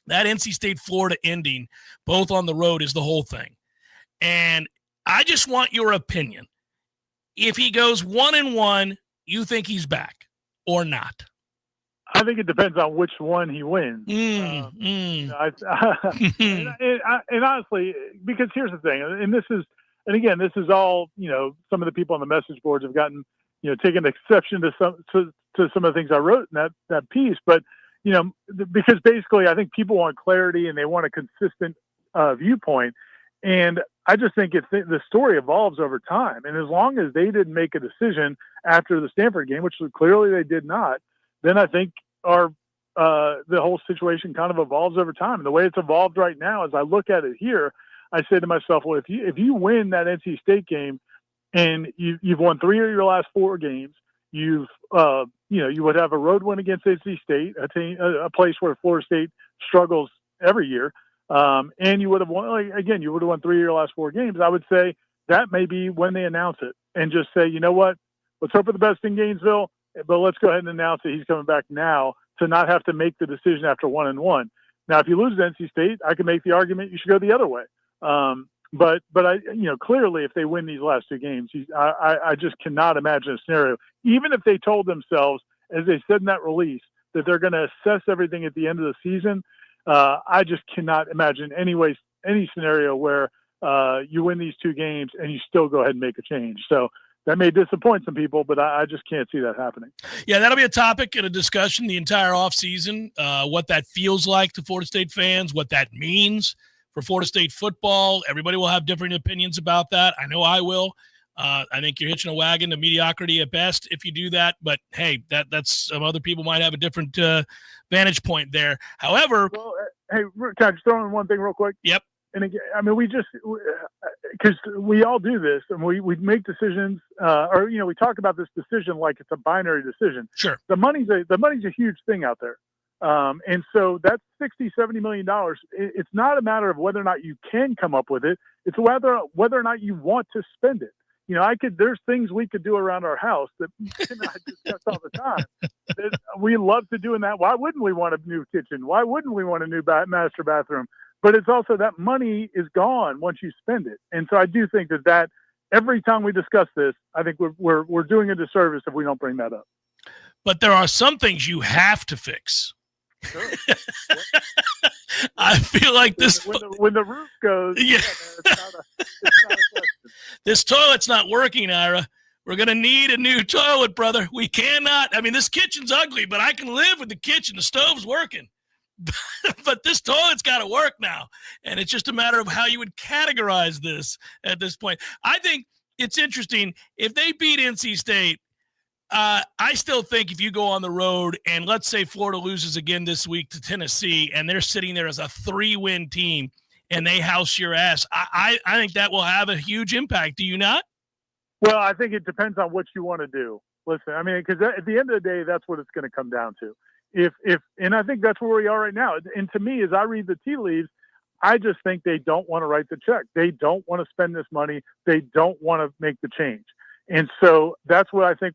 that NC State-Florida ending, both on the road, is the whole thing. And I just want your opinion. If he goes 1-1, you think he's back or not? I think it depends on which one he wins. And honestly, because here's the thing, and this is all, some of the people on the message boards have gotten, taken exception to some of the things I wrote in that piece. But, because basically I think people want clarity and they want a consistent viewpoint. And I just think the story evolves over time. And as long as they didn't make a decision after the Stanford game, which clearly they did not, then I think the whole situation kind of evolves over time. And the way it's evolved right now, as I look at it here, I say to myself, well, if you win that NC State game and you've won 3 of your last 4 games, you would have a road win against NC State, a place where Florida State struggles every year. And you would have won, you would have won 3 of your last 4 games. I would say that may be when they announce it and just say, you know what, let's hope for the best in Gainesville, but let's go ahead and announce that he's coming back now to not have to make the decision after 1-1. Now, if you lose to NC State, I can make the argument you should go the other way. But I, clearly if they win these last 2 games, I just cannot imagine a scenario, even if they told themselves, as they said in that release, that they're going to assess everything at the end of the season. I just cannot imagine any scenario where you win these 2 games and you still go ahead and make a change. So that may disappoint some people, but I just can't see that happening. Yeah, that'll be a topic and a discussion the entire offseason, what that feels like to Florida State fans, what that means for Florida State football. Everybody will have different opinions about that. I know I will. I think you're hitching a wagon to mediocrity at best if you do that. But, hey, that's some other people might have a different vantage point there. However. Well, hey, can I just throw in one thing real quick? Yep. And again, I mean, because we all do this, and we make decisions, we talk about this decision like it's a binary decision. Sure. The money's a huge thing out there. And so that's $60-70 million. It's not a matter of whether or not you can come up with it. It's whether or not you want to spend it. There's things we could do around our house that Kim and I discuss all the time that we love to do in that. Why wouldn't we want a new kitchen? Why wouldn't we want a new master bathroom? But it's also that money is gone once you spend it. And so I do think that every time we discuss this, I think we're doing a disservice if we don't bring that up. But there are some things you have to fix. Sure. I feel like this when the roof goes. Yeah, it's not a question. This toilet's not working, Ira. We're gonna need a new toilet, brother. We cannot. I mean, this kitchen's ugly, but I can live with the kitchen. The stove's working, but this toilet's got to work now, and it's just a matter of how you would categorize this at this point. I think it's interesting if they beat NC State. I still think if you go on the road and let's say Florida loses again this week to Tennessee and they're sitting there as a 3-win team and they house your ass, I think that will have a huge impact. Do you not? Well, I think it depends on what you want to do. Listen, I mean, because at the end of the day, that's what it's going to come down to. And I think that's where we are right now. And to me, as I read the tea leaves, I just think they don't want to write the check. They don't want to spend this money. They don't want to make the change. And so that's what I think.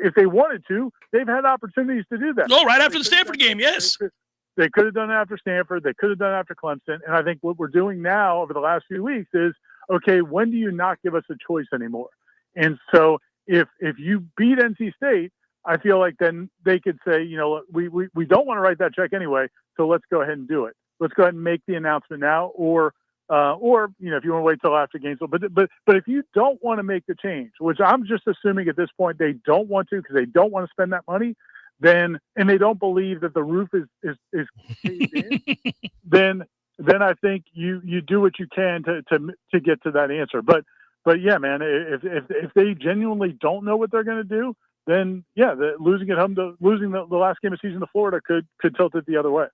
If they wanted to, they've had opportunities to do that. Oh, right after the Stanford game, yes. They could have done it after Stanford. They could have done it after Clemson. And I think what we're doing now over the last few weeks is, okay, when do you not give us a choice anymore? And so if you beat NC State, I feel like then they could say, you know, we don't want to write that check anyway, so let's go ahead and do it. Let's go ahead and make the announcement now, or you know, if you want to wait till after Gainesville. But if you don't want to make the change, which I'm just assuming at this point they don't want to because they don't want to spend that money, then and they don't believe that the roof is caved in, then I think you do what you can to get to that answer. But yeah, man, if they genuinely don't know what they're going to do, then yeah, losing at home losing the last game of season to Florida could tilt it the other way.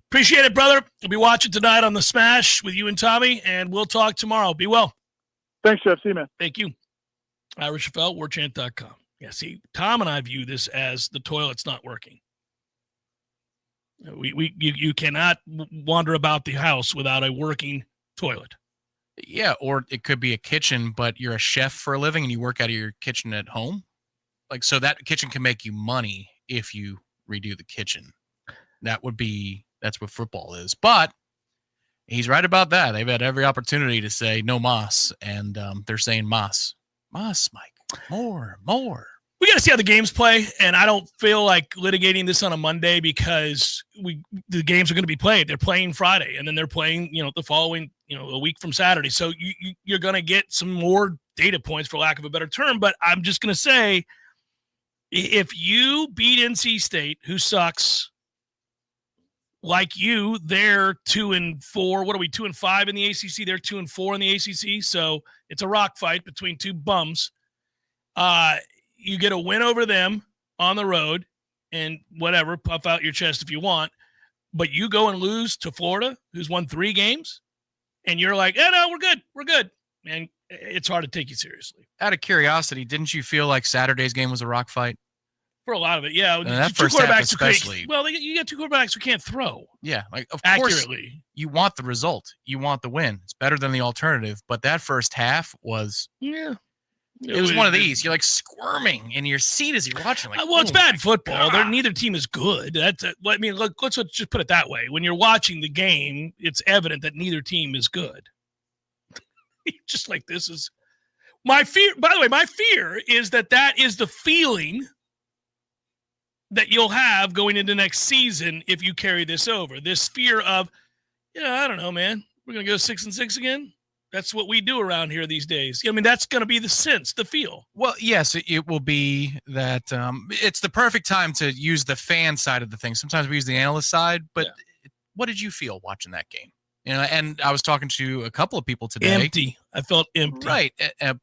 Appreciate it, brother. We'll be watching tonight on the Smash with you and Tommy, and we'll talk tomorrow. Be well. Thanks, Jeff. See you, man. Thank you. Irish FL, Warchant.com. Yeah, see, Tom and I view this as the toilet's not working. You cannot wander about the house without a working toilet. Yeah, or it could be a kitchen, but you're a chef for a living and you work out of your kitchen at home. Like, so that kitchen can make you money if you redo the kitchen. That's what football is. But he's right about that. They've had every opportunity to say no mas, and they're saying mas. Mas, Mike. More. We got to see how the games play, and I don't feel like litigating this on a Monday because the games are going to be played. They're playing Friday, and then they're playing, the following, a week from Saturday. So you're going to get some more data points, for lack of a better term. But I'm just going to say, if you beat NC State, who sucks, like you, they're 2-4. What are we, 2-5 in the ACC? They're 2-4 in the ACC. So it's a rock fight between two bums. You get a win over them on the road, and whatever, puff out your chest if you want. But you go and lose to Florida, who's won 3 games, and you're like, no, we're good. Man, it's hard to take you seriously. Out of curiosity, didn't you feel like Saturday's game was a rock fight? For a lot of it, yeah. That first half especially. You got 2 quarterbacks who can't throw. Yeah, like of accurately. Course, you want the result. You want the win. It's better than the alternative. But that first half was... Yeah. It was one of these. You're like squirming in your seat as you're watching. Like, well, it's bad football. Neither team is good. Let's just put it that way. When you're watching the game, it's evident that neither team is good. Just like this is my fear. By the way, my fear is that is the feeling that you'll have going into next season if you carry this over. This fear of, I don't know, man. We're gonna go 6-6 again. That's what we do around here these days. I mean, that's going to be the sense, the feel. Well, yes, it will be that it's the perfect time to use the fan side of the thing. Sometimes we use the analyst side, but what did you feel watching that game? And I was talking to a couple of people today. Empty. I felt empty. Right.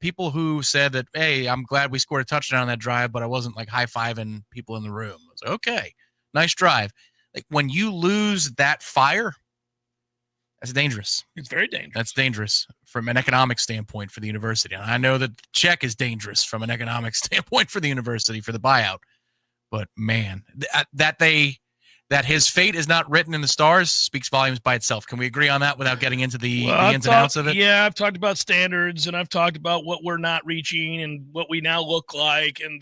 People who said that, hey, I'm glad we scored a touchdown on that drive, but I wasn't like high-fiving people in the room. I was like, okay, nice drive. Like when you lose that fire, that's dangerous. It's very dangerous. That's dangerous from an economic standpoint for the university. And I know that the check is dangerous from an economic standpoint for the university for the buyout. But man, that his fate is not written in the stars speaks volumes by itself. Can we agree on that without getting into the ins and outs of it? Yeah, I've talked about standards, and I've talked about what we're not reaching and what we now look like, and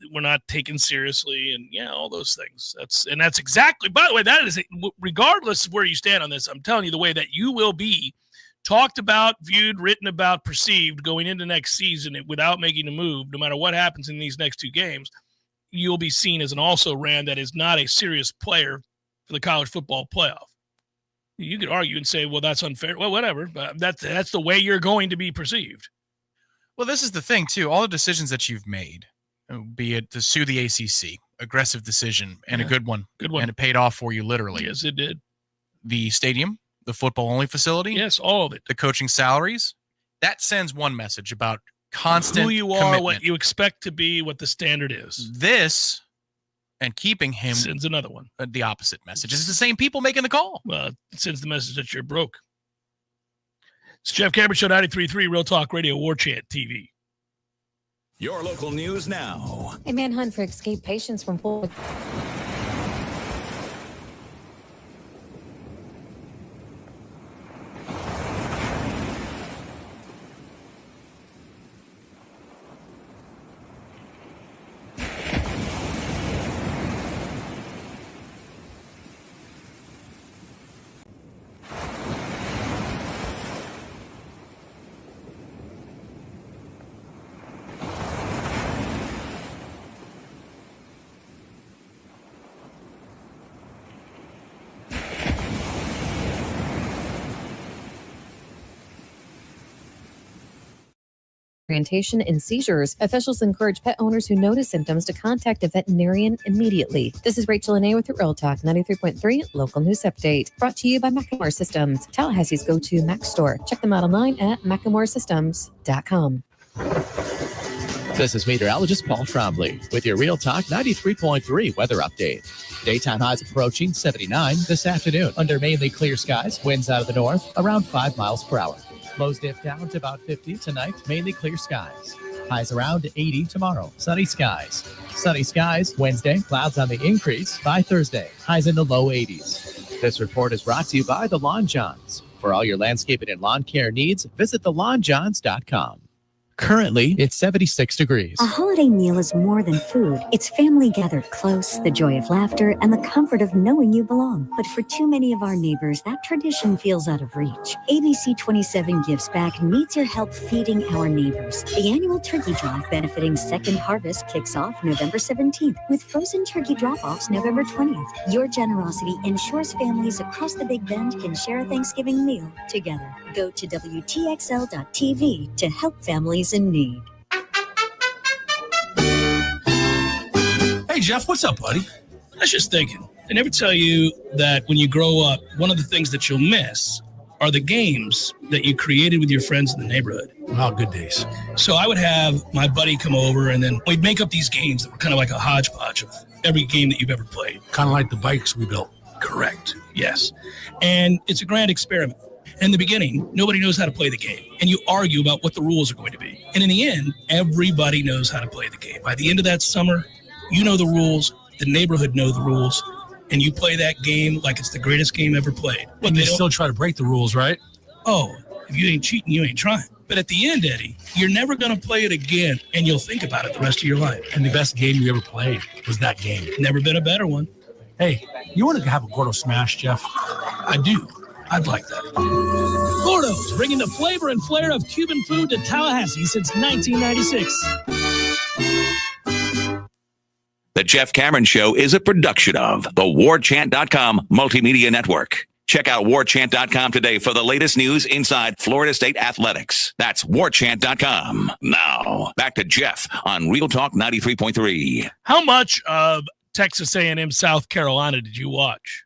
we're not taken seriously, and all those things. That's exactly. By the way, that is regardless of where you stand on this. I'm telling you, the way that you will be talked about, viewed, written about, perceived going into next season without making a move, no matter what happens in these next 2 games. You'll be seen as an also-ran that is not a serious player for the college football playoff. You could argue and say, well, that's unfair. Well, whatever. But that's the way you're going to be perceived. Well, this is the thing, too. All the decisions that you've made, be it to sue the ACC, aggressive decision, and a good one. Good one. And it paid off for you, literally. Yes, it did. The stadium, the football-only facility. Yes, all of it. The coaching salaries. That sends one message about constant who you are, commitment. what you expect to be, what the standard is. This and keeping him sends another one. The opposite message. It's the same people making the call. Well, it sends the message that you're broke. It's Jeff Cameron Show, 93.3 Real Talk Radio, Warchant TV. Your local news now. A manhunt for escaped patients from Florida. Orientation and seizures. Officials encourage pet owners who notice symptoms to contact a veterinarian immediately. This is Rachel Anay with your Real Talk 93.3 Local News Update. Brought to you by Macklemore Systems, Tallahassee's go-to Mac store. Check them out online at MacklemoreSystems.com. This is meteorologist Paul Trombley with your Real Talk 93.3 weather update. Daytime highs approaching 79 this afternoon under mainly clear skies. Winds out of the north around 5 miles per hour. Lows dip down to about 50 tonight, mainly clear skies. Highs around 80 tomorrow. Sunny skies. Sunny skies Wednesday, clouds on the increase by Thursday. Highs in the low 80s. This report is brought to you by the Lawn Johns. For all your landscaping and lawn care needs, visit thelawnjohns.com. Currently, it's 76 degrees. A holiday meal is more than food. It's family gathered close, the joy of laughter, and the comfort of knowing you belong. But for too many of our neighbors, that tradition feels out of reach. ABC 27 Gives Back needs your help feeding our neighbors. The annual turkey drive benefiting Second Harvest kicks off November 17th with frozen turkey drop-offs November 20th. Your generosity ensures families across the Big Bend can share a Thanksgiving meal together. Go to WTXL.tv to help families in need. Hey, Jeff, what's up, buddy? I was just thinking, they never tell you that when you grow up, one of the things that you'll miss are the games that you created with your friends in the neighborhood. Oh, good days. So I would have my buddy come over, and then we'd make up these games that were kind of like a hodgepodge of every game that you've ever played. Kind of like the bikes we built. Correct. Yes. And it's a grand experiment. In the beginning, nobody knows how to play the game, and you argue about what the rules are going to be. And in the end, everybody knows how to play the game. By the end of that summer, you know the rules, the neighborhood know the rules, and you play that game like it's the greatest game ever played. But And they still try to break the rules, right? Oh, if you ain't cheating, you ain't trying. But at the end, Eddie, you're never going to play it again, and you'll think about it the rest of your life. And the best game you ever played was that game. Never been a better one. Hey, you want to have a Gordo Smash, Jeff? I do. I'd like that. Gordo's, bringing the flavor and flair of Cuban food to Tallahassee since 1996. The Jeff Cameron Show is a production of the Warchant.com Multimedia Network. Check out Warchant.com today for the latest news inside Florida State athletics. That's Warchant.com. Now, back to Jeff on Real Talk 93.3. How much of Texas A&M South Carolina did you watch?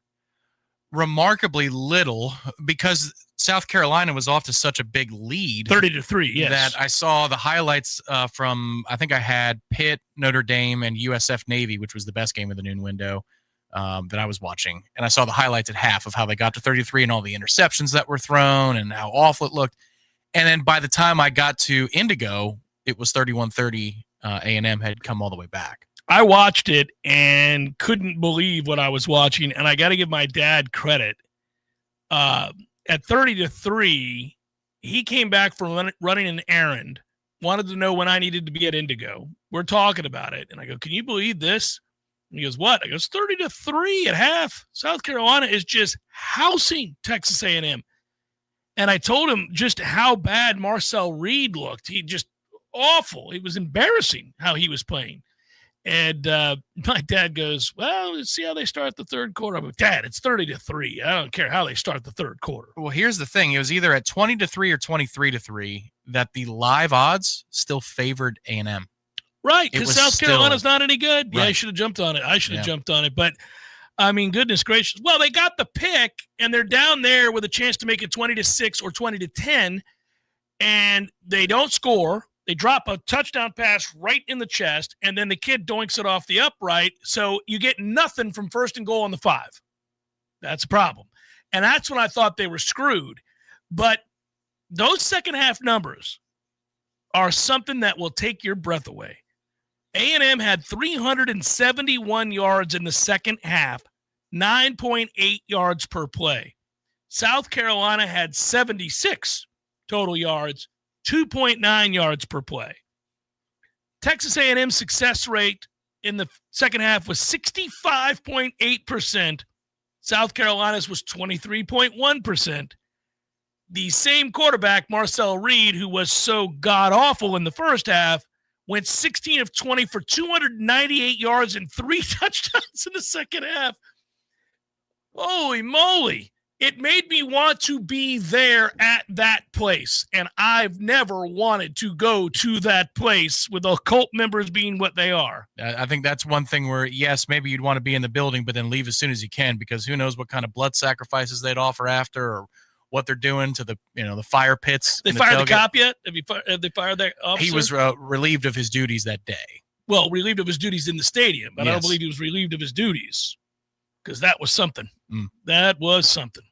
Remarkably little, because South Carolina was off to such a big lead. 30-3, yes. That I saw the highlights from, I think I had Pitt, Notre Dame, and USF Navy, which was the best game of the noon window that I was watching. And I saw the highlights at half of how they got to 33 and all the interceptions that were thrown and how awful it looked. And then by the time I got to Indigo, it was 31-30. A&M had come all the way back. I watched it and couldn't believe what I was watching, and I got to give my dad credit. At 30-3, he came back from running an errand, wanted to know when I needed to be at Indigo. We're talking about it, and I go, "Can you believe this?" And he goes, "What?" I go, "It's 30-3 at half. South Carolina is just housing Texas A&M." And I told him just how bad Marcel Reed looked. He just awful. It was embarrassing how he was playing. And my dad goes, "Well, let's see how they start the third quarter." I'm like, "Dad, it's 30-3. I don't care how they start the third quarter." Well, here's the thing. It was either at 20-3 or 23-3 that the live odds still favored A&M. Right, because South Carolina's not any good. Yeah, Right. I should have jumped on it. I should have jumped on it. But, I mean, goodness gracious. Well, they got the pick, and they're down there with a chance to make it 20-6 or 20-10, and they don't score. They drop a touchdown pass right in the chest, and then the kid doinks it off the upright, so you get nothing from 1st and goal on the 5. That's a problem. And that's when I thought they were screwed. But those second half numbers are something that will take your breath away. A&M had 371 yards in the second half, 9.8 yards per play. South Carolina had 76 total yards, 2.9 yards per play. Texas A&M's success rate in the second half was 65.8%. South Carolina's was 23.1%. The same quarterback, Marcel Reed, who was so god-awful in the first half, went 16 of 20 for 298 yards and 3 touchdowns in the second half. Holy moly. It made me want to be there at that place, and I've never wanted to go to that place with the cult members being what they are. I think that's one thing where, yes, maybe you'd want to be in the building, but then leave as soon as you can, because who knows what kind of blood sacrifices they'd offer after, or what they're doing to the fire pits. They fired the cop yet? Have they fired that officer? He was relieved of his duties that day. Well, relieved of his duties in the stadium, but Yes. I don't believe he was relieved of his duties, because that was something. That was something.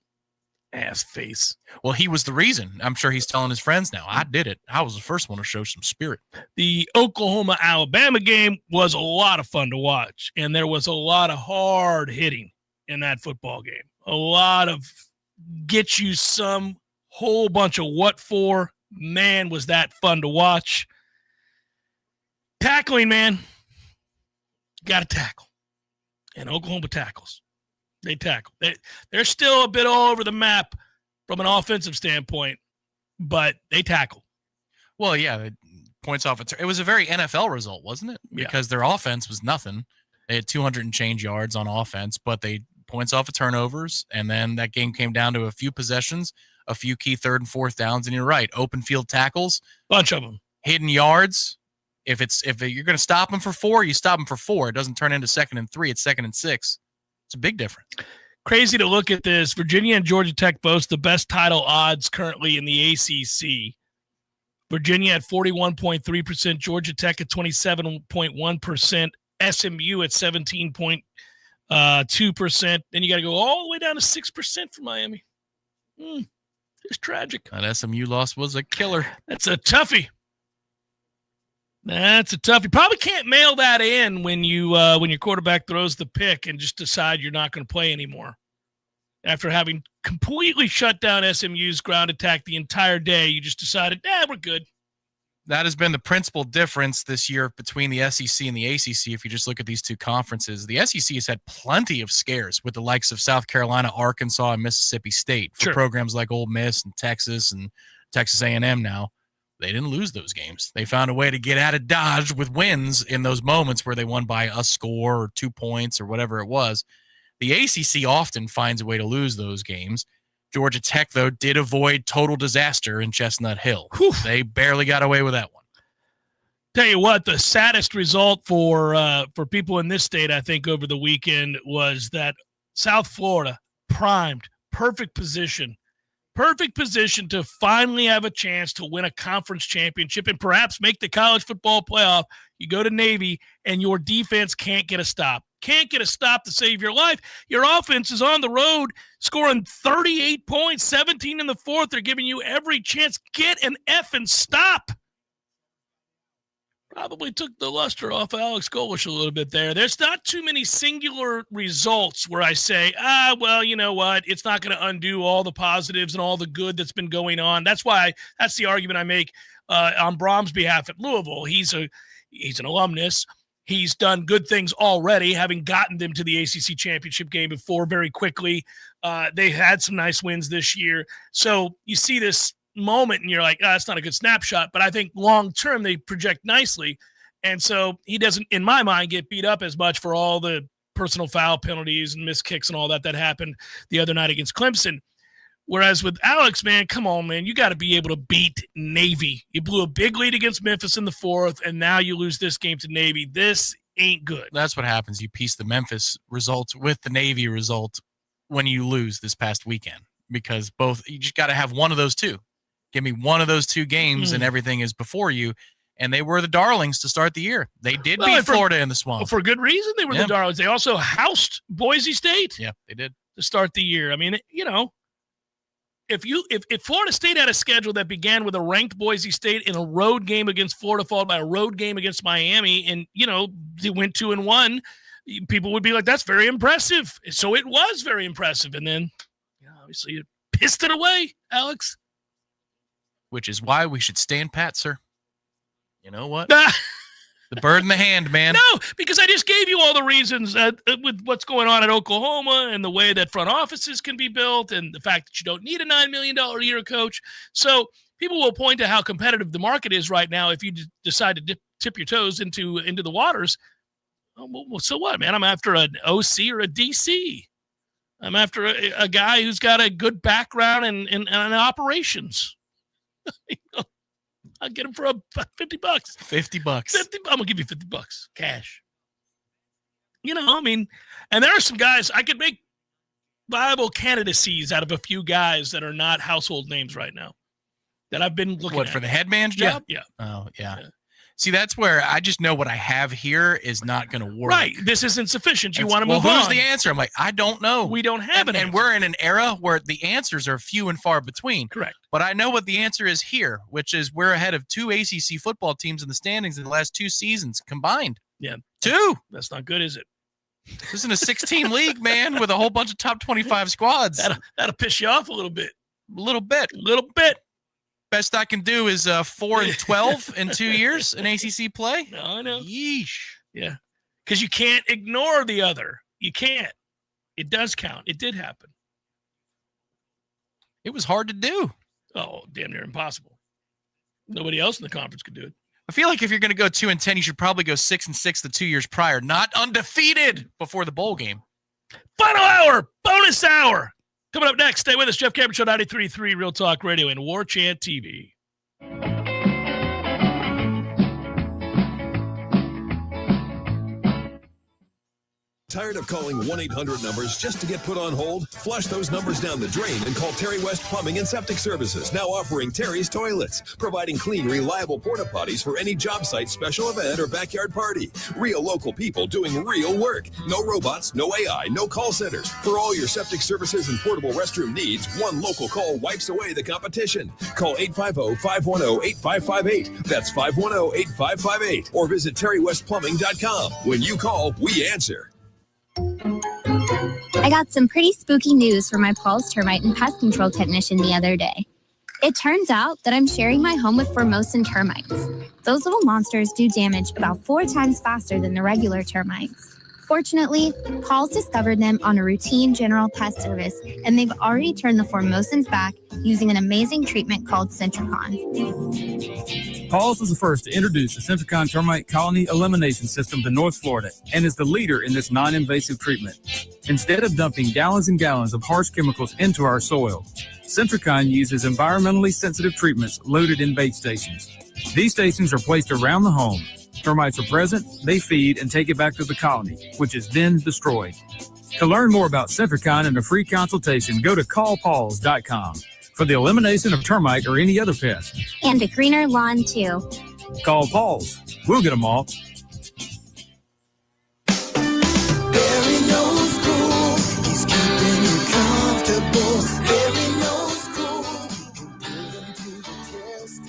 Ass face. Well, he was the reason. I'm sure he's telling his friends now. I did it. I was the first one to show some spirit. The Oklahoma-Alabama game was a lot of fun to watch, and there was a lot of hard hitting in that football game. A lot of get you some whole bunch of what for. Man, was that fun to watch. Tackling, man. Got to tackle. And Oklahoma tackles. They tackle. They're still a bit all over the map from an offensive standpoint, but they tackle. Well, yeah, points off. It was a very NFL result, wasn't it? Because their offense was nothing. They had 200 and change yards on offense, but they points off of turnovers, and then that game came down to a few possessions, a few key 3rd and 4th downs, and you're right, open field tackles. Bunch of them. Hidden yards. If you're going to stop them for 4, you stop them for 4. It doesn't turn into 2nd and 3. It's 2nd and 6. It's a big difference. Crazy to look at this. Virginia and Georgia Tech boast the best title odds currently in the ACC. Virginia at 41.3%, Georgia Tech at 27.1%, SMU at 17.2%. Then you got to go all the way down to 6% for Miami. It's tragic. That SMU loss was a killer. That's a toughie. That's a toughie. Probably can't mail that in when your quarterback throws the pick and just decide you're not going to play anymore. After having completely shut down SMU's ground attack the entire day, you just decided, we're good. That has been the principal difference this year between the SEC and the ACC. If you just look at these two conferences, the SEC has had plenty of scares with the likes of South Carolina, Arkansas, and Mississippi State for programs like Ole Miss and Texas A&M now. They didn't lose those games. They found a way to get out of Dodge with wins in those moments where they won by a score or 2 points or whatever it was. The ACC often finds a way to lose those games. Georgia Tech, though, did avoid total disaster in Chestnut Hill. Whew. They barely got away with that one. Tell you what, the saddest result for people in this state, I think, over the weekend was that South Florida primed, perfect position to finally have a chance to win a conference championship and perhaps make the college football playoff. You go to Navy, and your defense can't get a stop. Can't get a stop to save your life. Your offense is on the road scoring 38 points, 17 in the fourth. They're giving you every chance. Get an effing stop. Probably took the luster off Alex Golish a little bit there. There's not too many singular results where I say, well, you know what? It's not going to undo all the positives and all the good that's been going on. That's the argument I make on Brahm's behalf at Louisville. He's an alumnus. He's done good things already, having gotten them to the ACC championship game before very quickly. They had some nice wins this year. So you see this moment and you're like, that's not a good snapshot, but I think long term they project nicely, and so he doesn't, in my mind, get beat up as much for all the personal foul penalties and missed kicks and all that happened the other night against Clemson. Whereas with Alex, man, come on, man, you got to be able to beat Navy. You blew a big lead against Memphis in the fourth, and now you lose this game to Navy. This ain't good. That's what happens. You piece the Memphis result with the Navy result when you lose this past weekend, because you just got to have one of those two. Give me one of those two games and everything is before you. And they were the darlings to start the year. They did beat Florida in the Swamp. For good reason, they were the darlings. They also housed Boise State. Yeah, they did. To start the year. I mean, if Florida State had a schedule that began with a ranked Boise State in a road game against Florida, followed by a road game against Miami, and, they went 2-1, people would be like, that's very impressive. So it was very impressive. And then, obviously, you pissed it away, Alex. Which is why we should stand pat, sir. You know what? The bird in the hand, man. No, because I just gave you all the reasons with what's going on at Oklahoma and the way that front offices can be built and the fact that you don't need a $9 million a year coach. So people will point to how competitive the market is right now if you decide to tip your toes into the waters. Well, so what, man? I'm after an OC or a DC. I'm after a guy who's got a good background in operations. I'll get him for $50. $50. I'm gonna give you $50 cash. And there are some guys I could make viable candidacies out of a few guys that are not household names right now that I've been looking at. For the head man's job? Yeah. Oh, yeah. See, that's where I just know what I have here is not going to work. Right. This isn't sufficient. You want to move on. Who's the answer? I'm like, I don't know. We don't have an answer. And we're in an era where the answers are few and far between. Correct. But I know what the answer is here, which is we're ahead of 2 ACC football teams in the standings in the last 2 seasons combined. Yeah. 2. That's not good, is it? This isn't a 16 league, man, with a whole bunch of top 25 squads. That'll piss you off a little bit. A little bit. Best I can do is 4-12 in 2 years in ACC play. No, I know. Yeesh. Yeah. Because you can't ignore the other. You can't. It does count. It did happen. It was hard to do. Oh, damn near impossible. Nobody else in the conference could do it. I feel like if you're going to go 2-10, you should probably go 6-6 the 2 years prior, not undefeated before the bowl game. Final hour, bonus hour. Coming up next, stay with us. Jeff Cameron Show, 93.3 Real Talk Radio and Warchant TV. Tired of calling 1-800 numbers just to get put on hold? Flush those numbers down the drain and call Terry West Plumbing and Septic Services, now offering Terry's Toilets, providing clean, reliable porta potties for any job site, special event, or backyard party. Real local people doing real work. No robots, no AI, no call centers. For all your septic services and portable restroom needs, one local call wipes away the competition. Call 850-510-8558. That's 510-8558. Or visit terrywestplumbing.com. When you call, we answer. I got some pretty spooky news from my Paul's termite and pest control technician the other day. It turns out that I'm sharing my home with Formosan termites. Those little monsters do damage about 4 times faster than the regular termites. Fortunately, Paul's discovered them on a routine general pest service, and they've already turned the Formosans back using an amazing treatment called Centricon. Paul's was the first to introduce the Centricon termite colony elimination system to North Florida and is the leader in this non-invasive treatment. Instead of dumping gallons and gallons of harsh chemicals into our soil, Centricon uses environmentally sensitive treatments loaded in bait stations. These stations are placed around the home. Termites are present, they feed, and take it back to the colony, which is then destroyed. To learn more about Centricon and a free consultation, go to callpauls.com for the elimination of termite or any other pest. And a greener lawn, too. Call Paul's. We'll get them all. Barry knows cool. He's keeping you comfortable. Barry knows cool. Put them to the test.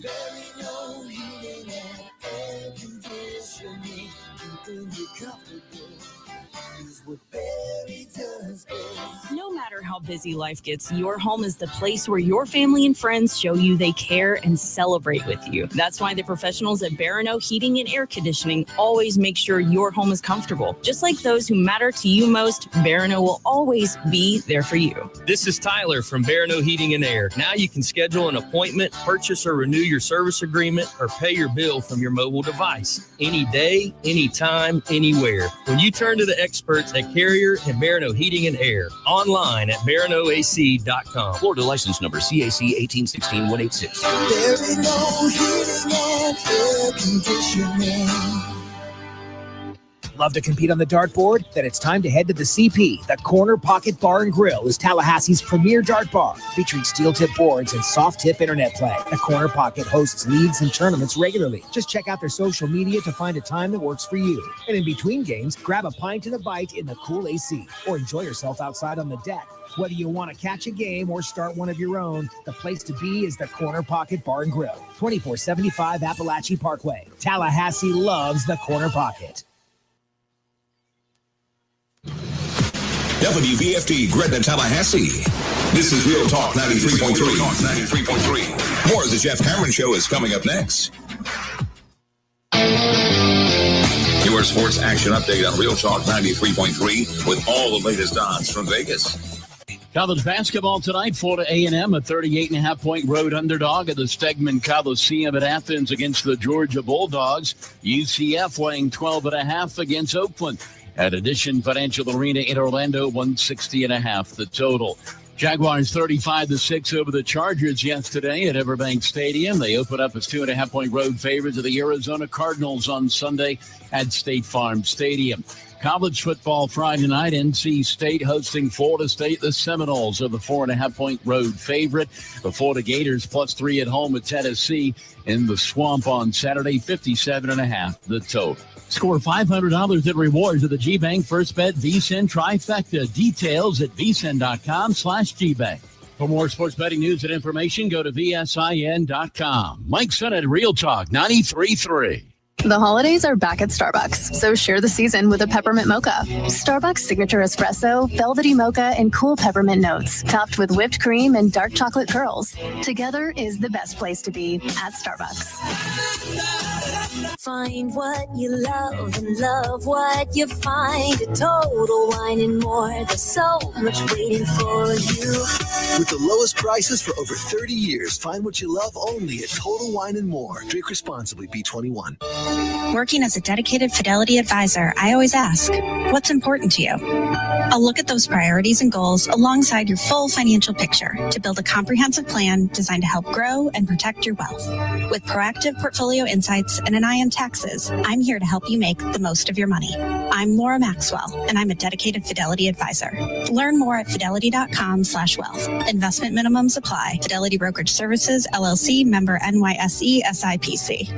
Barry knows heating and air conditioning. Keeping you comfortable is what Barry does best. No matter how busy life gets, your home is the place where your family and friends show you they care and celebrate with you. That's why the professionals at Barano Heating and Air Conditioning always make sure your home is comfortable. Just like those who matter to you most, Barano will always be there for you. This is Tyler from Barano Heating and Air. Now you can schedule an appointment, purchase or renew your service agreement, or pay your bill from your mobile device. Any day, anytime, anywhere. When you turn to the experts at Carrier and Barano Heating and Air. Online at baranoac.com. Florida license number CAC 1816186. Barry knows heating and air conditioning. Love to compete on the dartboard? Then it's time to head to the CP. The Corner Pocket Bar and Grill is Tallahassee's premier dart bar, featuring steel-tip boards and soft-tip internet play. The Corner Pocket hosts leagues and tournaments regularly. Just check out their social media to find a time that works for you. And in between games, grab a pint and a bite in the cool AC, or enjoy yourself outside on the deck. Whether you want to catch a game or start one of your own, the place to be is the Corner Pocket Bar and Grill, 2475 Appalachian Parkway. Tallahassee loves the Corner Pocket. WVFD Gretna, Tallahassee. This is Real Talk 93.3. More of the Jeff Cameron Show is coming up next. Your sports action update on Real Talk 93.3 with all the latest odds from Vegas. College basketball tonight, Florida A&M, a 38.5-point road underdog at the Stegman Coliseum at Athens against the Georgia Bulldogs. UCF weighing 12.5 against Oakland at Addition Financial Arena in Orlando, 160.5 the total. Jaguars 35-6 over the Chargers yesterday at Everbank Stadium. They open up as 2.5-point road favorites of the Arizona Cardinals on Sunday at State Farm Stadium. College football Friday night, NC State hosting Florida State. The Seminoles are the 4.5-point road favorite. The Florida Gators +3 at home at Tennessee in the Swamp on Saturday, 57.5 the total. Score $500 in rewards at the GBank First Bet VSiN Trifecta. Details at vsin.com/GBank. For more sports betting news and information, go to vsin.com. Mike Sennett, Real Talk 93.3. The holidays are back at Starbucks, so share the season with a peppermint mocha. Starbucks signature espresso, velvety mocha, and cool peppermint notes, topped with whipped cream and dark chocolate curls. Together is the best place to be at Starbucks. Find what you love and love what you find at Total Wine and More. There's so much waiting for you. With the lowest prices for over 30 years, find what you love only at Total Wine and More. Drink responsibly, B21. Working as a dedicated Fidelity advisor, I always ask, what's important to you? I'll look at those priorities and goals alongside your full financial picture to build a comprehensive plan designed to help grow and protect your wealth. With proactive portfolio insights and an eye on taxes, I'm here to help you make the most of your money. I'm Laura Maxwell, and I'm a dedicated Fidelity advisor. Learn more at fidelity.com/wealth. Investment minimums apply. Fidelity Brokerage Services, LLC, member NYSE, SIPC.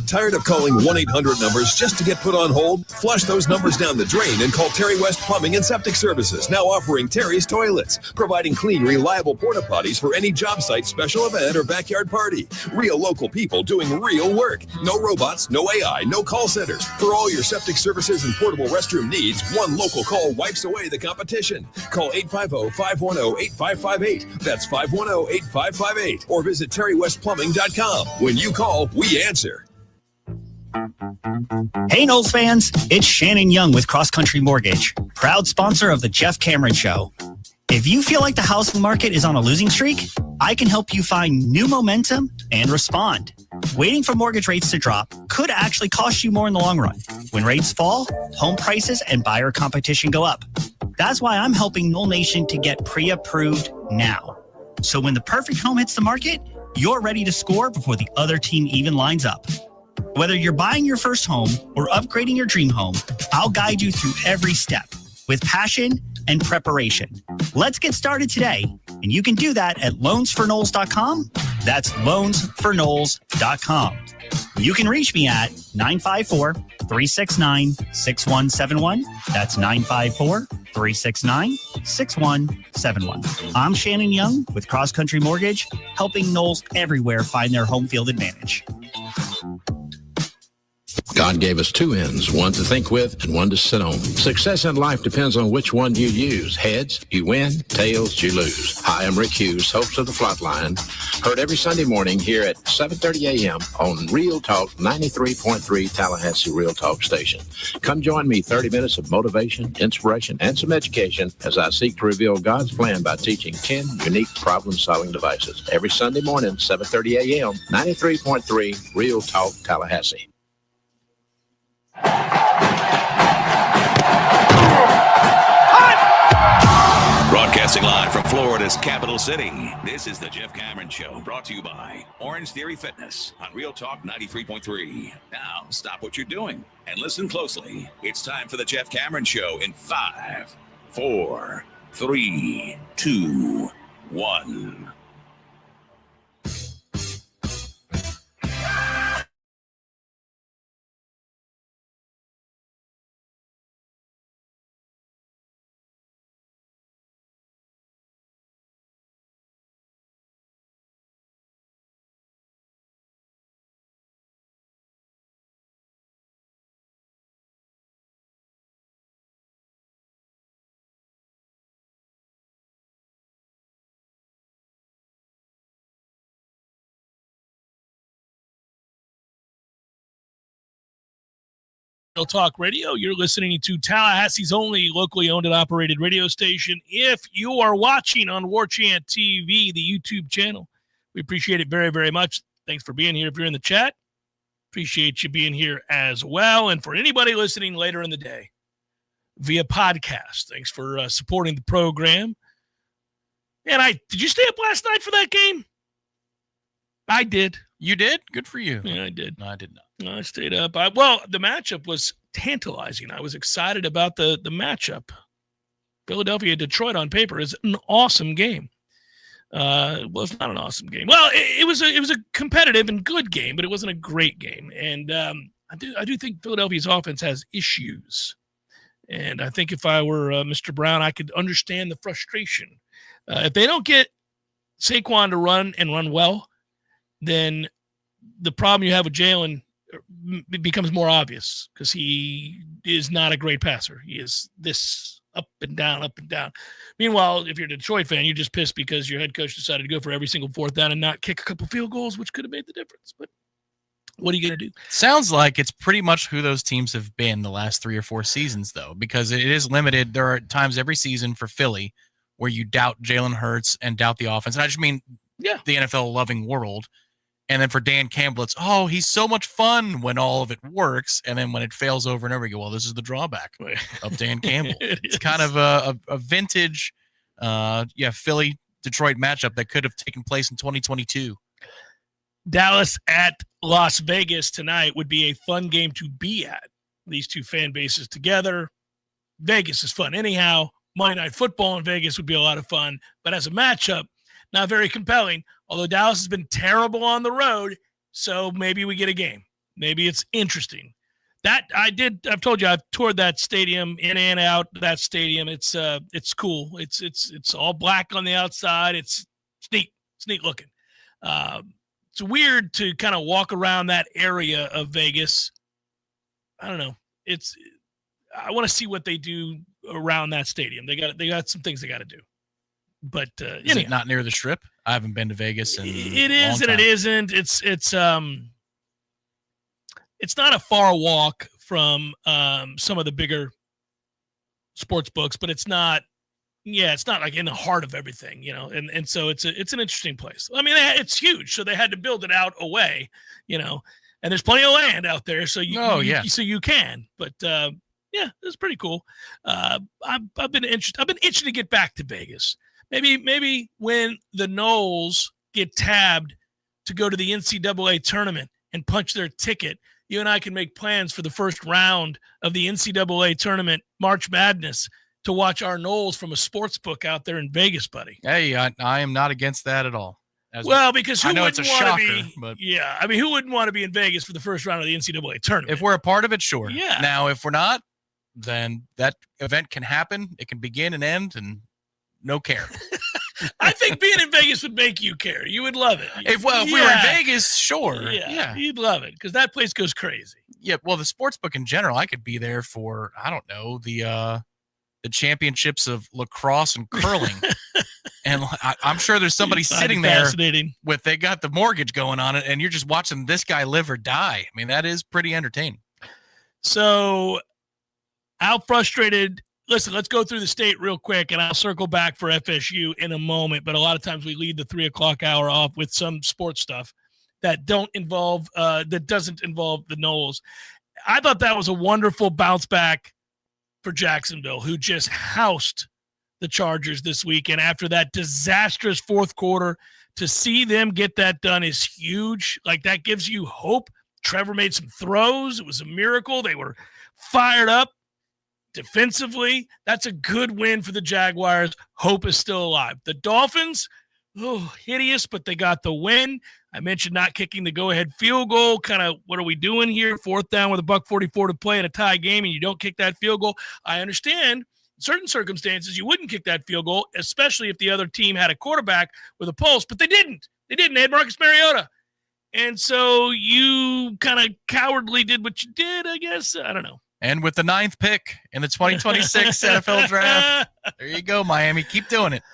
Tired of calling 1-800 numbers just to get put on hold? Flush those numbers down the drain and call Terry West Plumbing and Septic Services, now offering Terry's Toilets, providing clean, reliable porta potties for any job site, special event, or backyard party. Real local people doing real work. No robots, no AI, no call centers. For all your septic services and portable restroom needs, one local call wipes away the competition. Call 850-510-8558. That's 510-8558. Or visit terrywestplumbing.com. When you call, we answer. Hey, Knowles fans, it's Shannon Young with Cross Country Mortgage, proud sponsor of the Jeff Cameron Show. If you feel like the housing market is on a losing streak, I can help you find new momentum and respond. Waiting for mortgage rates to drop could actually cost you more in the long run. When rates fall, home prices and buyer competition go up. That's why I'm helping Knoll Nation to get pre-approved now. So when the perfect home hits the market, you're ready to score before the other team even lines up. Whether you're buying your first home or upgrading your dream home, I'll guide you through every step with passion and preparation. Let's get started today, and you can do that at loansforknowles.com. That's loansforknowles.com. You can reach me at 954-369-6171. That's 954-369-6171. I'm Shannon Young with Cross Country Mortgage, helping Knowles everywhere find their home field advantage. God gave us two ends, one to think with and one to sit on. Success in life depends on which one you use. Heads, you win. Tails, you lose. Hi, I'm Rick Hughes, host of The Flatline. Heard every Sunday morning here at 7:30 a.m. on Real Talk 93.3 Tallahassee Real Talk Station. Come join me 30 minutes of motivation, inspiration, and some education as I seek to reveal God's plan by teaching 10 unique problem-solving devices. Every Sunday morning, 7:30 a.m., 93.3 Real Talk Tallahassee. Broadcast Broadcasting live from Florida's capital city, this is the Jeff Cameron Show, brought to you by Orange Theory Fitness on Real Talk 93.3. Now, stop what you're doing and listen closely. It's time for the Jeff Cameron Show in 5, 4, 3, 2, 1. Real Talk Radio. You're listening to Tallahassee's only locally owned and operated radio station. If you are watching on Warchant TV, the YouTube channel, we appreciate it very, very much. Thanks for being here. If you're in the chat, appreciate you being here as well. And for anybody listening later in the day via podcast, thanks for supporting the program. And did you stay up last night for that game? I did. You did? Good for you. Yeah, I did. No, I did not. I stayed up. The matchup was tantalizing. I was excited about the matchup. Philadelphia-Detroit on paper is an awesome game. Well, it's not an awesome game. Well, it was a competitive and good game, but it wasn't a great game. And I do think Philadelphia's offense has issues. And I think if I were Mr. Brown, I could understand the frustration. If they don't get Saquon to run and run well, then the problem you have with Jalen becomes more obvious because he is not a great passer. He is this up and down, up and down. Meanwhile, if you're a Detroit fan, you're just pissed because your head coach decided to go for every single fourth down and not kick a couple field goals, which could have made the difference. But what are you going to do? Sounds like it's pretty much who those teams have been the last 3 or 4 seasons, though, because it is limited. There are times every season for Philly where you doubt Jalen Hurts and doubt the offense. And I just mean the NFL-loving world. And then for Dan Campbell, it's, he's so much fun when all of it works. And then when it fails over and over, you go, well, this is the drawback of Dan Campbell. It's kind of a vintage, Philly-Detroit matchup that could have taken place in 2022. Dallas at Las Vegas tonight would be a fun game to be at. These two fan bases together. Vegas is fun anyhow. Monday Night Football in Vegas would be a lot of fun. But as a matchup, not very compelling, although Dallas has been terrible on the road, so maybe we get a game. Maybe it's interesting. I've told you, I've toured that stadium in and out that stadium. It's cool. It's all black on the outside. It's neat. It's neat looking. It's weird to kind of walk around that area of Vegas. I don't know. I want to see what they do around that stadium. They got some things they got to do. But is it not near the Strip? I haven't been to Vegas in it is and it isn't. It's not a far walk from some of the bigger sports books, but it's not like in the heart of everything, and so it's an interesting place. I mean, it's huge, so they had to build it out away, and there's plenty of land out there, so you can. But it's pretty cool. I've been itching to get back to Vegas. Maybe when the Noles get tabbed to go to the NCAA tournament and punch their ticket, you and I can make plans for the first round of the NCAA tournament, March Madness, to watch our Noles from a sports book out there in Vegas, buddy. Hey, I am not against that at all. Because who wouldn't want to be? But I mean, who wouldn't want to be in Vegas for the first round of the NCAA tournament? If we're a part of it, sure. Yeah. Now, if we're not, then that event can happen. It can begin and end, and no care. I think being in Vegas would make you care. You would love it. If we were in Vegas, sure. Yeah, you'd love it because that place goes crazy. Yeah, well, the sports book in general, I could be there for, I don't know, the championships of lacrosse and curling. And I'm sure there's somebody sitting there they got the mortgage going on it, and you're just watching this guy live or die. I mean, that is pretty entertaining. So how frustrated – listen, let's go through the state real quick, and I'll circle back for FSU in a moment. But a lot of times we lead the 3 o'clock hour off with some sports stuff that doesn't involve the Noles. I thought that was a wonderful bounce back for Jacksonville, who just housed the Chargers this weekend after that disastrous fourth quarter. To see them get that done is huge. Like, that gives you hope. Trevor made some throws. It was a miracle. They were fired up defensively. That's a good win for the Jaguars. Hope is still alive. The Dolphins, hideous, but they got the win. I mentioned not kicking the go-ahead field goal. Kind of, what are we doing here? Fourth down with $1:44 to play in a tie game, and you don't kick that field goal. I understand certain circumstances you wouldn't kick that field goal, especially if the other team had a quarterback with a pulse, but they didn't. They had Marcus Mariota. And so you kind of cowardly did what you did, I guess. I don't know. And with the 9th pick in the 2026 NFL draft, there you go, Miami. Keep doing it.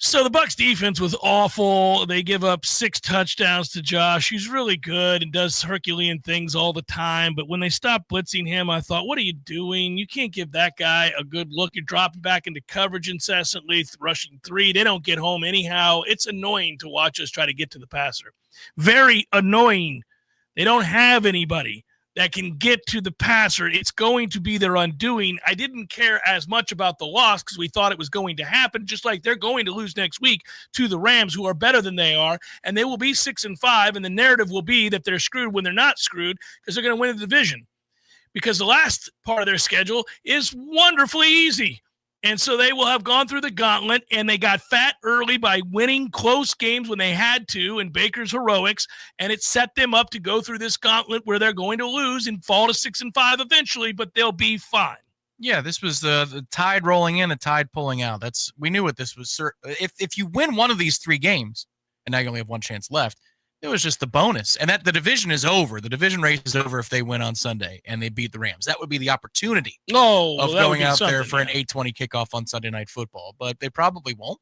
So the Bucs defense was awful. They give up 6 touchdowns to Josh. He's really good and does Herculean things all the time. But when they stopped blitzing him, I thought, what are you doing? You can't give that guy a good look. You're dropping back into coverage incessantly, rushing 3. They don't get home anyhow. It's annoying to watch us try to get to the passer. Very annoying. They don't have anybody that can get to the passer. It's going to be their undoing. I didn't care as much about the loss because we thought it was going to happen, just like they're going to lose next week to the Rams, who are better than they are, and they will be 6-5, and the narrative will be that they're screwed when they're not screwed because they're going to win the division, because the last part of their schedule is wonderfully easy. And so they will have gone through the gauntlet, and they got fat early by winning close games when they had to in Baker's heroics, and it set them up to go through this gauntlet where they're going to lose and fall to 6-5 eventually, but they'll be fine. Yeah, this was the tide rolling in, the tide pulling out. We knew what this was. If you win one of these 3 games, and now you only have one chance left, it was just the bonus. And that the division is over. The division race is over if they win on Sunday and they beat the Rams. That would be the opportunity of going out there for an 8:20 kickoff on Sunday Night Football. But they probably won't.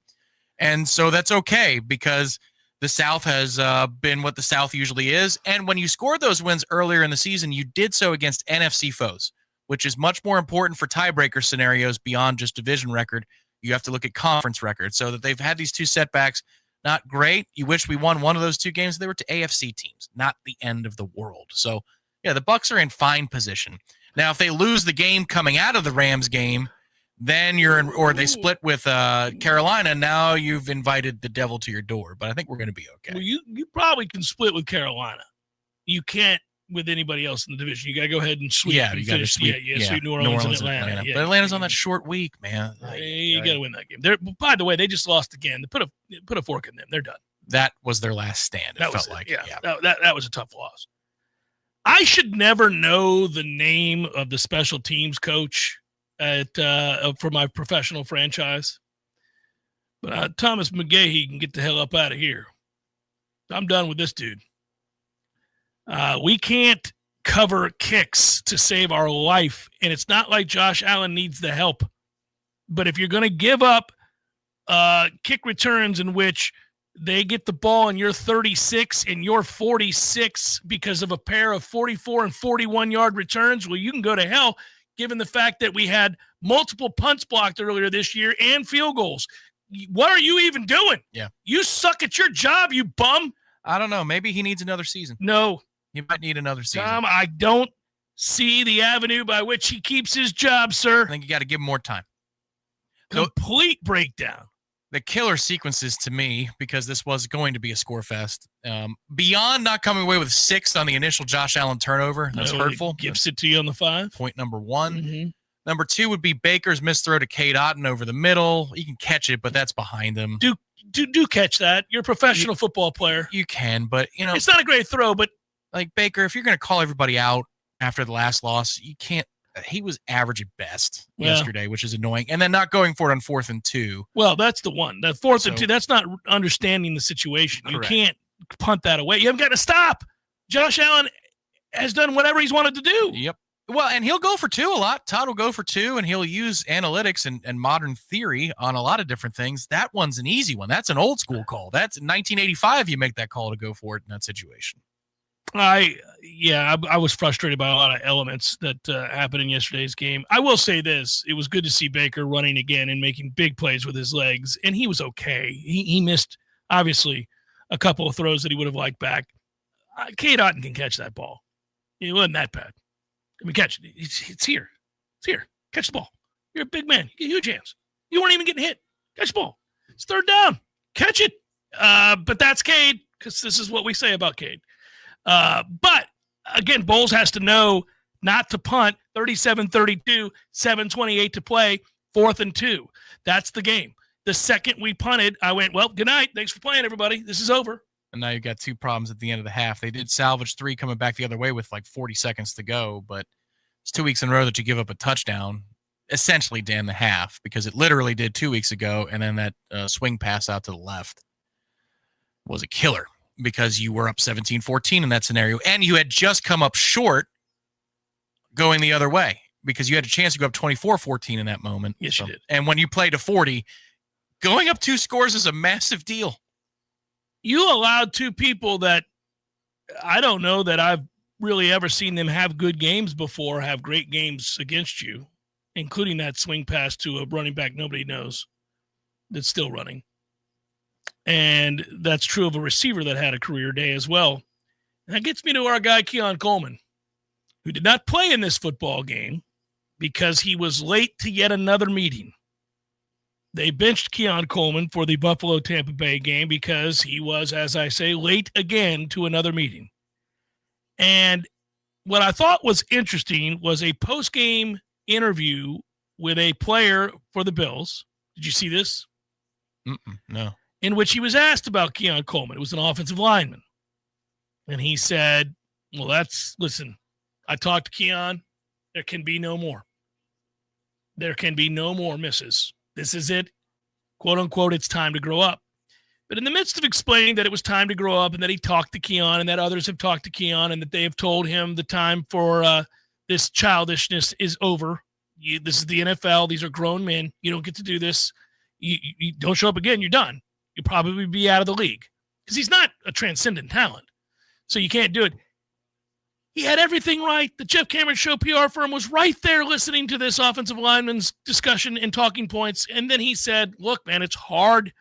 And so that's okay, because the South has been what the South usually is. And when you scored those wins earlier in the season, you did so against NFC foes, which is much more important for tiebreaker scenarios beyond just division record. You have to look at conference record. So that they've had these 2 setbacks. Not great. You wish we won one of those 2 games. They were to AFC teams, not the end of the world. So, yeah, the Bucs are in fine position. Now, if they lose the game coming out of the Rams game, then or they split with Carolina, now you've invited the devil to your door. But I think we're going to be okay. Well, you probably can split with Carolina. You can't with anybody else in the division. You got to go ahead and sweep. Yeah, you got to sweep. Sweep New Orleans and Atlanta. Yeah, but Atlanta's on that short week, man. You got to win that game. By the way, they just lost again. They put a fork in them. They're done. That was their last stand. It felt like. Yeah. That was a tough loss. I should never know the name of the special teams coach for my professional franchise, but Thomas McGahee can get the hell up out of here. I'm done with this dude. We can't cover kicks to save our life, and it's not like Josh Allen needs the help. But if you're going to give up kick returns in which they get the ball and you're 36 and you're 46 because of a pair of 44 and 41-yard returns, well, you can go to hell, given the fact that we had multiple punts blocked earlier this year and field goals. What are you even doing? Yeah. You suck at your job, you bum. I don't know. Maybe he needs another season. No. He might need another season. Tom, I don't see the avenue by which he keeps his job, sir. I think you got to give him more time. Complete breakdown. The killer sequences to me, because this was going to be a score fest, beyond not coming away with 6 on the initial Josh Allen turnover, that's hurtful. Gives it to you on the 5. Point number 1. Mm-hmm. Number 2 would be Baker's missed throw to Cade Otton over the middle. You can catch it, but that's behind him. Do catch that. You're a professional football player. You can, but it's not a great throw, but like Baker, if you're going to call everybody out after the last loss, you can't. He was average at best yesterday, which is annoying. And then not going for it on 4th and 2. Well, that's the one. That 4th and 2, that's not understanding the situation. Correct. You can't punt that away. You haven't got to stop. Josh Allen has done whatever he's wanted to do. Yep. Well, and he'll go for 2 a lot. Todd will go for 2, and he'll use analytics and modern theory on a lot of different things. That one's an easy one. That's an old school call. That's in 1985 you make that call to go for it in that situation. I was frustrated by a lot of elements that happened in yesterday's game. I will say this. It was good to see Baker running again and making big plays with his legs, and he was okay. He missed, obviously, a couple of throws that he would have liked back. Cade Otton can catch that ball. It wasn't that bad. I mean, catch it. It's here. It's here. Catch the ball. You're a big man. You get huge hands. You weren't even getting hit. Catch the ball. It's third down. Catch it. But that's Cade, because this is what we say about Cade. But, again, Bowles has to know not to punt. 37-32, 7:28 to play, 4th and 2. That's the game. The second we punted, I went, well, good night. Thanks for playing, everybody. This is over. And now you've got 2 problems at the end of the half. They did salvage 3 coming back the other way with like 40 seconds to go, but it's 2 weeks in a row that you give up a touchdown, essentially to end the half, because it literally did 2 weeks ago, and then that swing pass out to the left was a killer because you were up 17-14 in that scenario, and you had just come up short going the other way because you had a chance to go up 24-14 in that moment. Yes, you did. And when you play to 40, going up 2 scores is a massive deal. You allowed 2 people that I don't know that I've really ever seen them have good games before, have great games against you, including that swing pass to a running back nobody knows that's still running. And that's true of a receiver that had a career day as well. And that gets me to our guy, Keon Coleman, who did not play in this football game because he was late to yet another meeting. They benched Keon Coleman for the Buffalo-Tampa Bay game because he was, as I say, late again to another meeting. And what I thought was interesting was a post-game interview with a player for the Bills. Did you see this? No. In which he was asked about Keon Coleman. It was an offensive lineman. And he said, well, listen, I talked to Keon. There can be no more. There can be no more misses. This is it. Quote, unquote, it's time to grow up. But in the midst of explaining that it was time to grow up and that he talked to Keon and that others have talked to Keon and that they have told him the time for this childishness is over. This is the NFL. These are grown men. You don't get to do this. You don't show up again, you're done. You'll probably be out of the league because he's not a transcendent talent. So you can't do it. He had everything right. The Jeff Cameron Show PR firm was right there listening to this offensive lineman's discussion and talking points. And then he said, look, man, it's hard.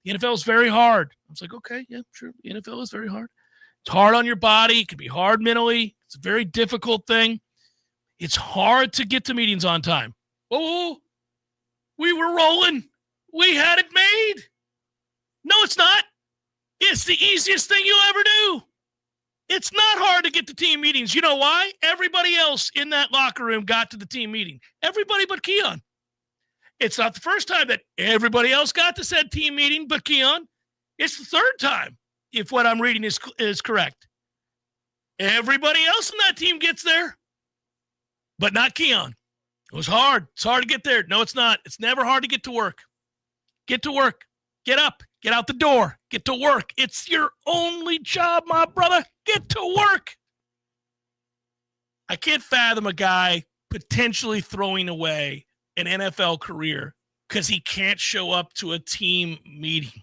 The NFL is very hard. I was like, okay, yeah, sure. The NFL is very hard. It's hard on your body. It can be hard mentally. It's a very difficult thing. It's hard to get to meetings on time. Oh, we were rolling. We had it made. No, it's not. It's the easiest thing you'll ever do. It's not hard to get to team meetings. You know why? Everybody else in that locker room got to the team meeting. Everybody but Keon. It's not the first time that everybody else got to said team meeting but Keon. It's the third time, if what I'm reading is correct. Everybody else in that team gets there, but not Keon. It was hard. It's hard to get there. No, it's not. It's never hard to get to work. Get to work. Get up. Get out the door. Get to work. It's your only job, my brother. Get to work. I can't fathom a guy potentially throwing away an NFL career because he can't show up to a team meeting.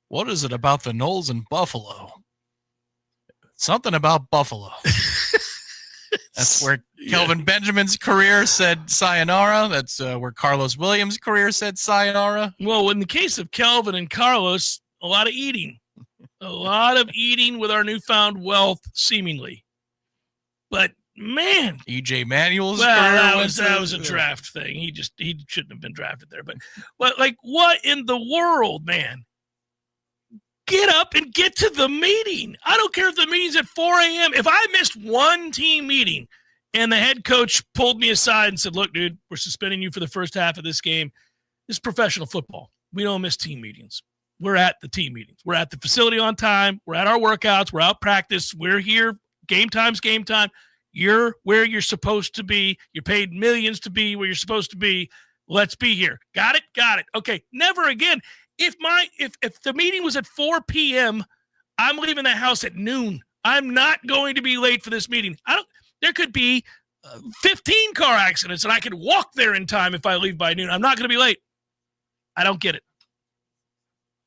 What is it about the Knowles and Buffalo? Something about Buffalo. That's where Kelvin Benjamin's career said sayonara. That's where Carlos Williams' career said sayonara. Well, in the case of Kelvin and Carlos, a lot of eating. A lot of eating with our newfound wealth, seemingly. But, man. E.J. Manuel's career that was a draft thing. He shouldn't have been drafted there. But like, what in the world, man? Get up and get to the meeting. I don't care if the meeting's at 4 a.m. If I missed one team meeting and the head coach pulled me aside and said, look, dude, we're suspending you for the first half of this game. This is professional football. We don't miss team meetings. We're at the team meetings. We're at the facility on time. We're at our workouts. We're out practice. We're here. Game time's game time. You're where you're supposed to be. You're paid millions to be where you're supposed to be. Let's be here. Got it? Got it. Okay, never again. If the meeting was at 4 p.m., I'm leaving the house at noon. I'm not going to be late for this meeting. There could be 15 car accidents, and I could walk there in time if I leave by noon. I'm not going to be late. I don't get it.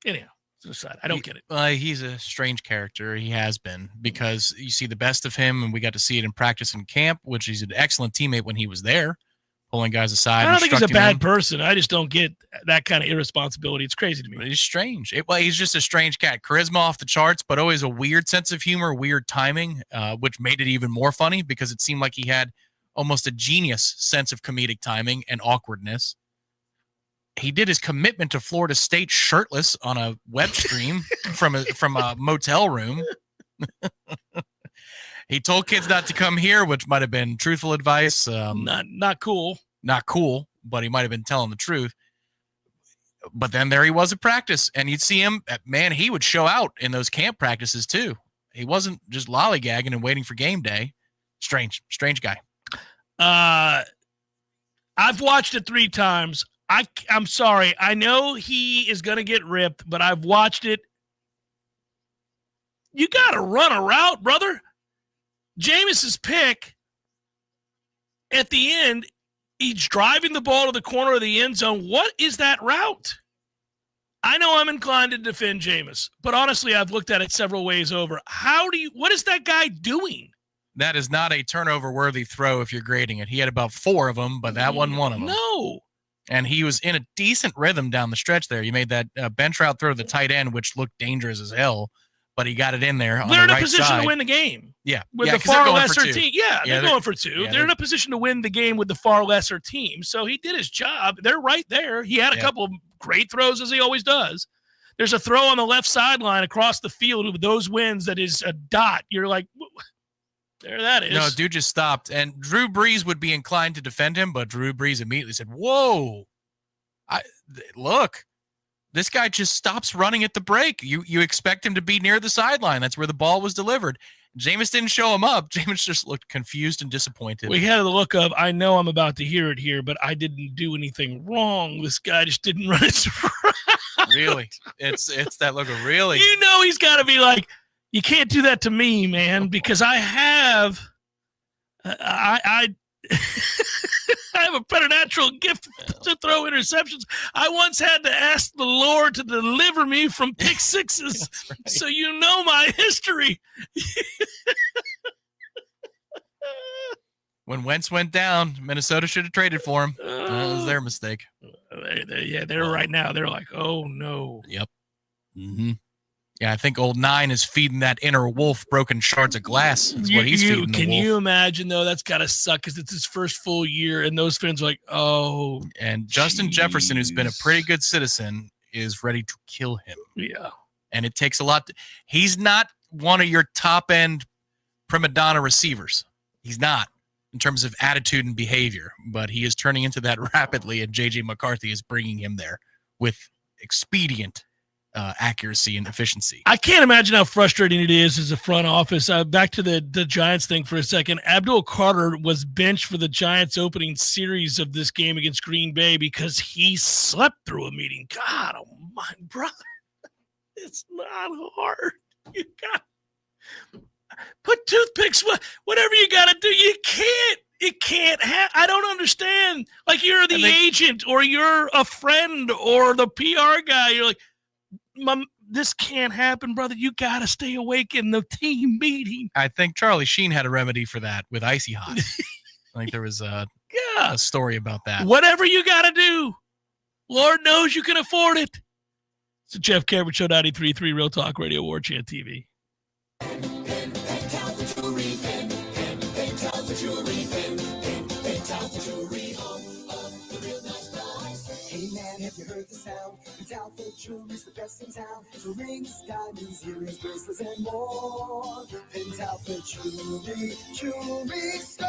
Anyhow, to the side. I don't get it. He's a strange character. He has been, because you see the best of him, and we got to see it in practice and camp, which he's an excellent teammate when he was there, pulling guys aside. I don't think he's a bad person. I just don't get that kind of irresponsibility. It's crazy to me. He's strange. He's just a strange cat. Charisma off the charts, but always a weird sense of humor, weird timing, which made it even more funny because it seemed like he had almost a genius sense of comedic timing and awkwardness. he did his commitment to Florida State shirtless on a web stream from a motel room. He told kids not to come here, which might have been truthful advice. Not cool. Not cool, but he might have been telling the truth. But then there he was at practice, and you'd see him. Man, he would show out in those camp practices too. He wasn't just lollygagging and waiting for game day. Strange guy. I've watched it 3 times. I'm sorry. I know he is going to get ripped, but I've watched it. You got to run a route, brother. Jameis's pick at the end, he's driving the ball to the corner of the end zone. What is that route? I know I'm inclined to defend Jameis, but honestly, I've looked at it several ways over. What is that guy doing? That is not a turnover-worthy throw if you're grading it. He had about 4 of them, but that wasn't one of them. No. And he was in a decent rhythm down the stretch there. You made that bench route throw to the tight end, which looked dangerous as hell, but he got it in there on the right side. They're in a position to win the game. Yeah. With the far lesser team. Yeah, Yeah, they're going for 2. yeah, they're in a position to win the game with the far lesser team. So he did his job. They're right there. He had a couple of great throws, as he always does. There's a throw on the left sideline across the field with those winds that is a dot. You're like, there that is. No, dude just stopped. And Drew Brees would be inclined to defend him, but Drew Brees immediately said, whoa, look, this guy just stops running at the break. You expect him to be near the sideline. That's where the ball was delivered. Jameis didn't show him up. Jameis just looked confused and disappointed. We had the look of, I know I'm about to hear it here, but I didn't do anything wrong. This guy just didn't run his route. Really? It's that look of really. You know he's got to be like, you can't do that to me, man, because I have I have a preternatural gift to throw interceptions. I once had to ask the Lord to deliver me from pick sixes. Right. So you know my history. When Wentz went down, Minnesota should have traded for him. That was their mistake. They're right now. They're like, oh, no. Yep. Mm-hmm. Yeah, I think old 9 is feeding that inner wolf broken shards of glass. Is what he's feeding the wolf. Can you imagine, though? That's got to suck because it's his first full year, and those fans are like, oh. And Justin Jefferson, who's been a pretty good citizen, is ready to kill him. Yeah. And it takes a lot. He's not one of your top-end prima donna receivers. He's not in terms of attitude and behavior, but he is turning into that rapidly, and J.J. McCarthy is bringing him there with expedient accuracy and efficiency. I can't imagine how frustrating it is as a front office. Back to the Giants thing for a second. Abdul Carter was benched for the Giants opening series of this game against Green Bay because he slept through a meeting. God, oh my brother, it's not hard. You got put toothpicks, whatever you got to do. You can't. It can't have. I don't understand. Like you're the agent or you're a friend or the PR guy. You're like, this can't happen, brother. You got to stay awake in the team meeting. I think Charlie Sheen had a remedy for that with Icy Hot. I think there was a story about that. Whatever you got to do, Lord knows you can afford it. It's the Jeff Cameron Show, 93.3 Real Talk Radio, Warchant TV. Have you heard the sound? Pentalpha Jewelry's the best in town. For rings, diamonds, earrings, bracelets, and more. Pentalpha Jewelry Store.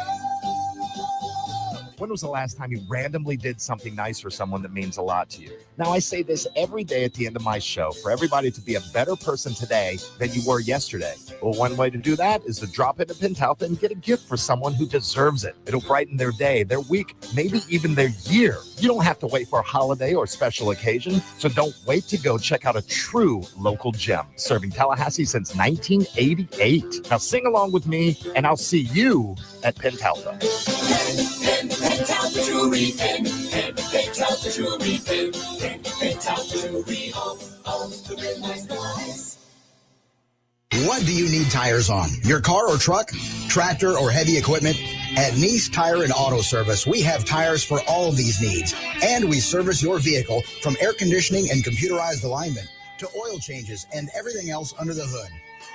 When was the last time you randomly did something nice for someone that means a lot to you? Now, I say this every day at the end of my show for everybody to be a better person today than you were yesterday. Well, one way to do that is to drop into Pentalpha and get a gift for someone who deserves it. It'll brighten their day, their week, maybe even their year. You don't have to wait for a holiday or special occasion, so don't wait to go check out a true local gem serving Tallahassee since 1988. Now, sing along with me, and I'll see you at Pentalpha. Pentalpha Jewelry, Pentalpha Jewelry, Pentalpha Jewelry, the real nice guys. What do you need tires on? Your car or truck, tractor or heavy equipment? At Nice Tire and Auto Service, we have tires for all of these needs. And we service your vehicle from air conditioning and computerized alignment to oil changes and everything else under the hood.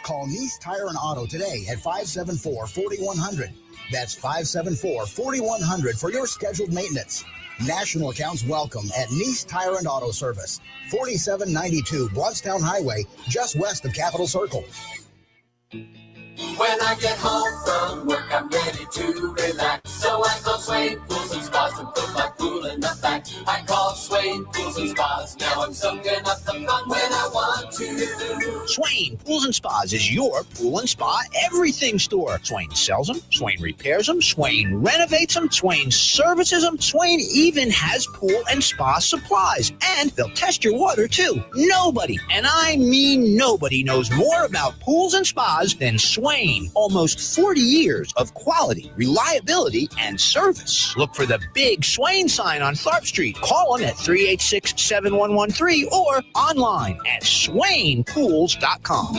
Call Nice Tire and Auto today at 574-4100. That's 574-4100 for your scheduled maintenance. National accounts welcome at Nice Tire and Auto Service, 4792 Bluntstown Highway, just west of Capitol Circle. When I get home from work, I'm ready to relax. So I call Swain Pools and Spas and put my pool in the back. I call Swain Pools and Spas. Now I'm soaking up the fun when I want to. Swain Pools and Spas is your pool and spa everything store. Swain sells them, Swain repairs them, Swain renovates them, Swain services them. Swain even has pool and spa supplies. And they'll test your water too. Nobody, and I mean nobody, knows more about pools and spas than Swain. Almost 40 years of quality, reliability, and service. Look for the big Swain sign on Tharp Street. Call them at 386-7113 or online at swainpools.com.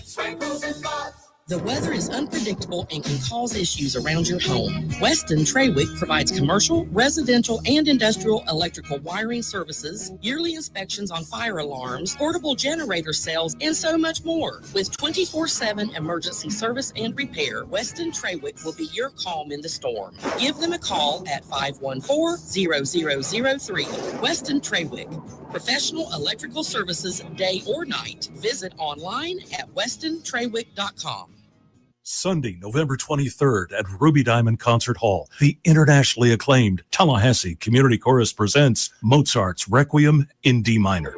Swain Pools and Spas. The weather is unpredictable and can cause issues around your home. Weston Trawick provides commercial, residential, and industrial electrical wiring services, yearly inspections on fire alarms, portable generator sales, and so much more. With 24/7 emergency service and repair, Weston Trawick will be your calm in the storm. Give them a call at 514-0003. Weston Trawick. Professional electrical services day or night. Visit online at westontrawick.com. Sunday, November 23rd at Ruby Diamond Concert Hall, the internationally acclaimed Tallahassee Community Chorus presents Mozart's Requiem in D minor.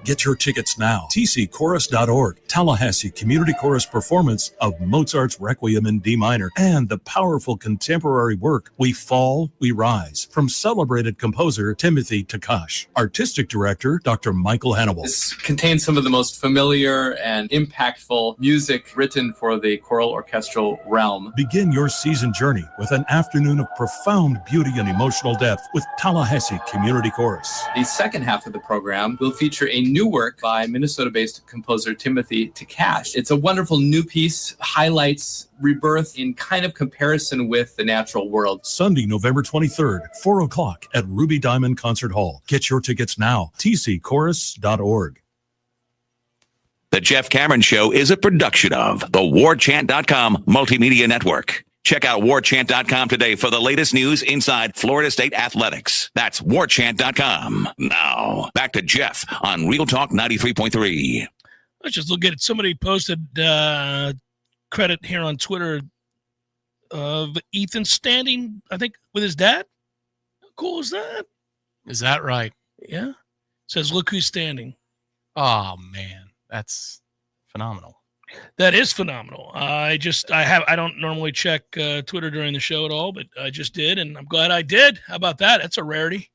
Get your tickets now. tcchorus.org. Tallahassee Community Chorus performance of Mozart's Requiem in D minor and the powerful contemporary work We Fall, We Rise from celebrated composer Timothy Takash. Artistic director Dr. Michael Hannibal. This contains some of the most familiar and impactful music written for the choral orchestral realm. Begin your season journey with an afternoon of profound beauty and emotional depth with Tallahassee Community Chorus. The second half of the program will feature a new work by Minnesota-based composer Timothy Takash. It's a wonderful new piece, highlights rebirth in kind of comparison with the natural world. Sunday, November 23rd, 4 o'clock at Ruby Diamond Concert Hall. Get your tickets now. tcchorus.org. The Jeff Cameron Show is a production of the Warchant.com Multimedia Network. Check out Warchant.com today for the latest news inside Florida State athletics. That's Warchant.com. Now, back to Jeff on Real Talk 93.3. Let's just look at it. Somebody posted credit here on Twitter of Ethan standing, I think, with his dad. How cool is that? Is that right? Yeah. Says, look who's standing. Oh, man. That's phenomenal. That is phenomenal. I don't normally check Twitter during the show at all, but I just did, and I'm glad I did. How about that? That's a rarity.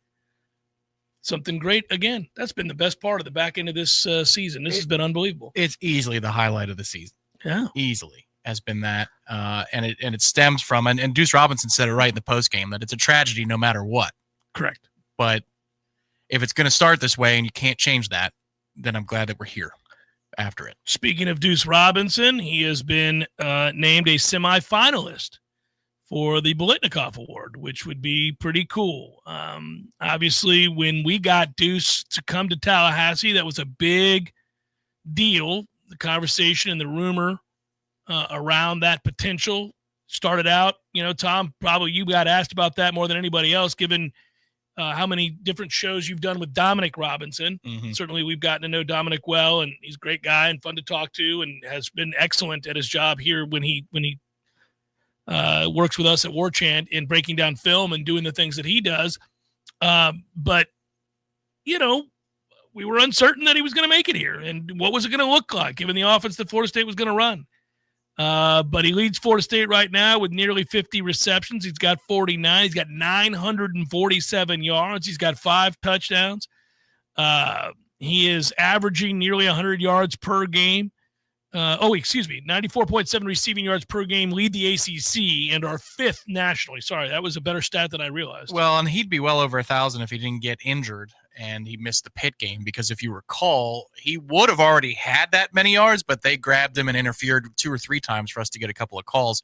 Something great again. That's been the best part of the back end of this season. This has been unbelievable. It's easily the highlight of the season. Yeah, easily has been that, and it stems from and Deuce Robinson said it right in the post game that it's a tragedy no matter what. Correct. But if it's going to start this way and you can't change that, then I'm glad that we're here after it. Speaking of Deuce Robinson, he has been named a semifinalist for the Bolitnikoff Award, which would be pretty cool. Obviously, when we got Deuce to come to Tallahassee, that was a big deal. The conversation and the rumor around that potential started out, Tom, probably you got asked about that more than anybody else, given how many different shows you've done with Dominic Robinson. Mm-hmm. Certainly we've gotten to know Dominic well, and he's a great guy and fun to talk to and has been excellent at his job here when he works with us at Warchant in breaking down film and doing the things that he does. But, we were uncertain that he was going to make it here and what was it going to look like given the offense that Florida State was going to run. But he leads Florida State right now with nearly 50 receptions. He's got 49. He's got 947 yards. He's got 5 touchdowns. He is averaging nearly 100 yards per game. 94.7 receiving yards per game, lead the ACC, and are 5th nationally. Sorry, that was a better stat than I realized. Well, and he'd be well over 1,000 if he didn't get injured and he missed the Pitt game, because if you recall, he would have already had that many yards, but they grabbed him and interfered 2 or 3 times for us to get a couple of calls.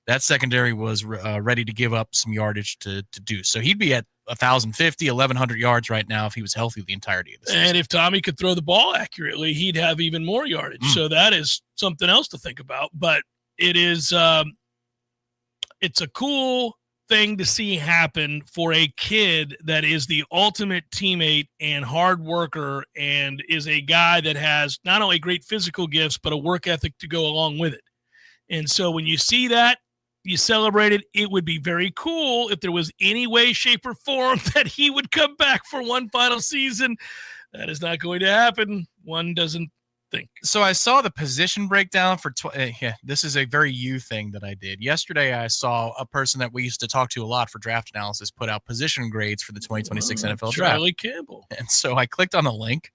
that secondary was ready to give up some yardage to do. So he'd be at 1,050, 1,100 yards right now if he was healthy the entirety of the season. And if Tommy could throw the ball accurately, he'd have even more yardage. So that is something else to think about. But it is it's a cool thing to see happen for a kid that is the ultimate teammate and hard worker and is a guy that has not only great physical gifts, but a work ethic to go along with it. And so when you see that, you celebrate it. It would be very cool if there was any way, shape, or form that he would come back for one final season. That is not going to happen. One doesn't think. So I saw the position breakdown for this is a very you thing that I did. Yesterday I saw a person that we used to talk to a lot for draft analysis put out position grades for the 2026 NFL draft. Charlie Campbell. And so I clicked on the link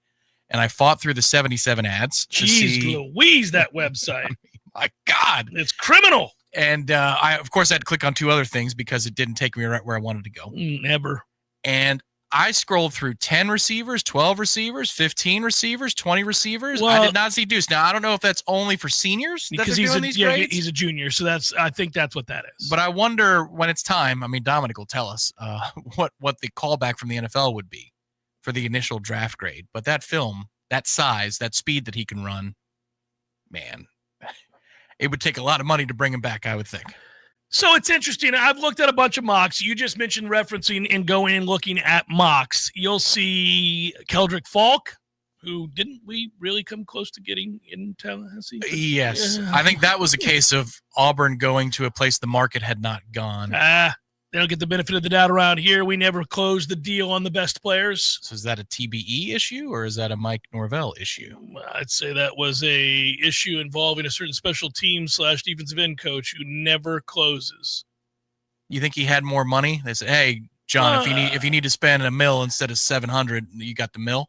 and I fought through the 77 ads to Jeez see. Louise, that website. My God. It's criminal. And I, of course, had to click on two other things because it didn't take me right where I wanted to go. Never. And I scrolled through 10 receivers, 12 receivers, 15 receivers, 20 receivers. Well, I did not see Deuce. Now, I don't know if that's only for seniors that because they're doing these grades. he's a junior, so I think that's what that is. But I wonder when it's time. I mean, Dominic will tell us what the callback from the NFL would be for the initial draft grade. But that film, that size, that speed that he can run, man, it would take a lot of money to bring him back, I would think. So it's interesting. I've looked at a bunch of mocks. You just mentioned referencing and going and looking at mocks. You'll see Keldrick Falk, who didn't we really come close to getting in Tallahassee? Yes. I think that was a case of Auburn going to a place the market had not gone. They don't get the benefit of the doubt around here. We never closed the deal on the best players. So is that a TBE issue or is that a Mike Norvell issue? I'd say that was a issue involving a certain special team / defensive end coach who never closes. You think he had more money? They said, "Hey, John, if you need to spend $1 million instead of $700, you got the mill."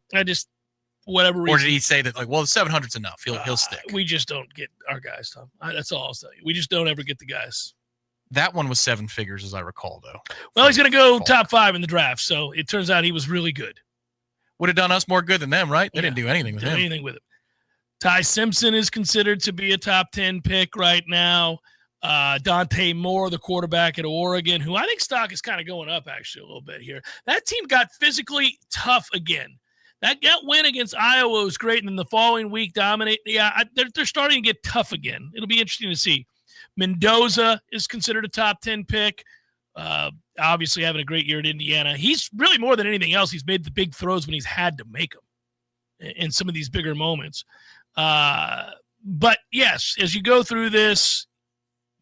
Whatever reason. Or did he say that well, the 700's enough? He'll stick. We just don't get our guys, Tom. That's all I'll tell you. We just don't ever get the guys. That one was 7 figures, as I recall, though. Well, he's going to go top 5 in the draft, so it turns out he was really good. Would have done us more good than them, right? They didn't do anything with him. Ty Simpson is considered to be a top 10 pick right now. Dante Moore, the quarterback at Oregon, who I think stock is kind of going up actually a little bit here. That team got physically tough again. That win against Iowa was great, and then the following week dominate. Yeah, they're starting to get tough again. It'll be interesting to see. Mendoza is considered a top 10 pick. Obviously having a great year at Indiana. He's really more than anything else. He's made the big throws when he's had to make them in some of these bigger moments. But yes, as you go through this,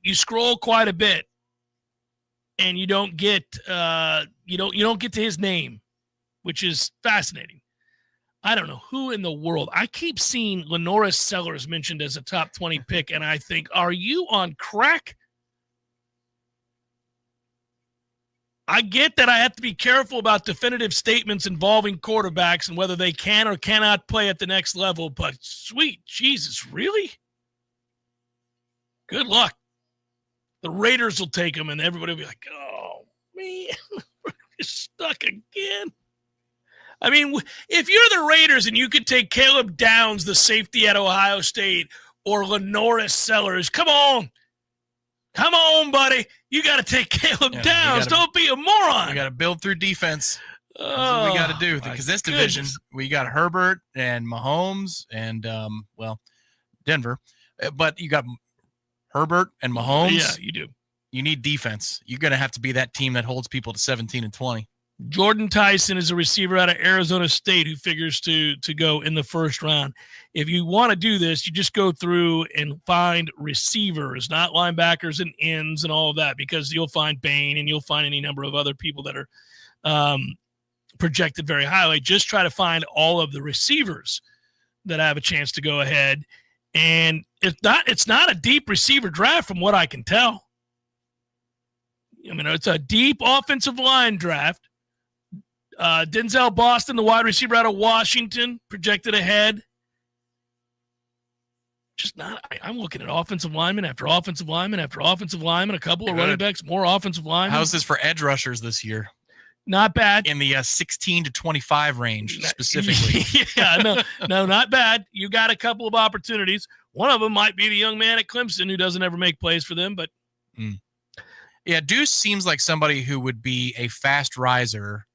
you scroll quite a bit and you don't get, you don't get to his name, which is fascinating. I don't know who in the world. I keep seeing Lenoris Sellers mentioned as a top 20 pick, and I think, are you on crack? I get that I have to be careful about definitive statements involving quarterbacks and whether they can or cannot play at the next level, but sweet Jesus, really? Good luck. The Raiders will take them, and everybody will be like, oh, man, we're stuck again. I mean, if you're the Raiders and you could take Caleb Downs, the safety at Ohio State, or Lenoris Sellers, come on. Come on, buddy. You got to take Caleb Downs. Don't be a moron. We got to build through defense. That's what we got to do. Because this division, we got Herbert and Mahomes and, Denver. But you got Herbert and Mahomes. Yeah, you do. You need defense. You're going to have to be that team that holds people to 17 and 20. Jordan Tyson is a receiver out of Arizona State who figures to go in the first round. If you want to do this, you just go through and find receivers, not linebackers and ends and all of that, because you'll find Bain and you'll find any number of other people that are projected very highly. Just try to find all of the receivers that have a chance to go ahead. And it's not a deep receiver draft from what I can tell. I mean, it's a deep offensive line draft. Denzel Boston, the wide receiver out of Washington, projected ahead. Just not. I'm looking at offensive lineman after offensive lineman after offensive lineman, a couple of running backs, more offensive linemen. How's this for edge rushers this year? Not bad. In the 16 to 25 range specifically. Yeah, no, not bad. You got a couple of opportunities. One of them might be the young man at Clemson who doesn't ever make plays for them, but Yeah, Deuce seems like somebody who would be a fast riser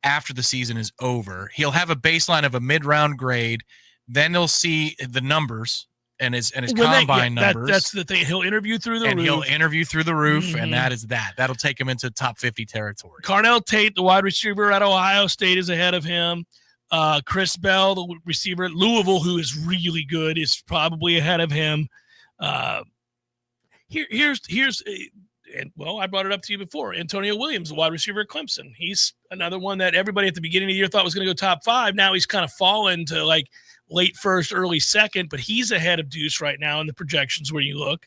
after the season is over. He'll have a baseline of a mid-round grade, then he'll see the numbers and his combine numbers. That's the thing. He'll interview through the roof. He'll interview through the roof, and that is that. That'll take him into top 50 territory. Carnell Tate, the wide receiver at Ohio State, is ahead of him. Chris Bell, the receiver at Louisville, who is really good, is probably ahead of him. I brought it up to you before. Antonio Williams, the wide receiver at Clemson. He's another one that everybody at the beginning of the year thought was going to go top 5. Now he's kind of fallen to like late first, early second, but he's ahead of Deuce right now in the projections where you look.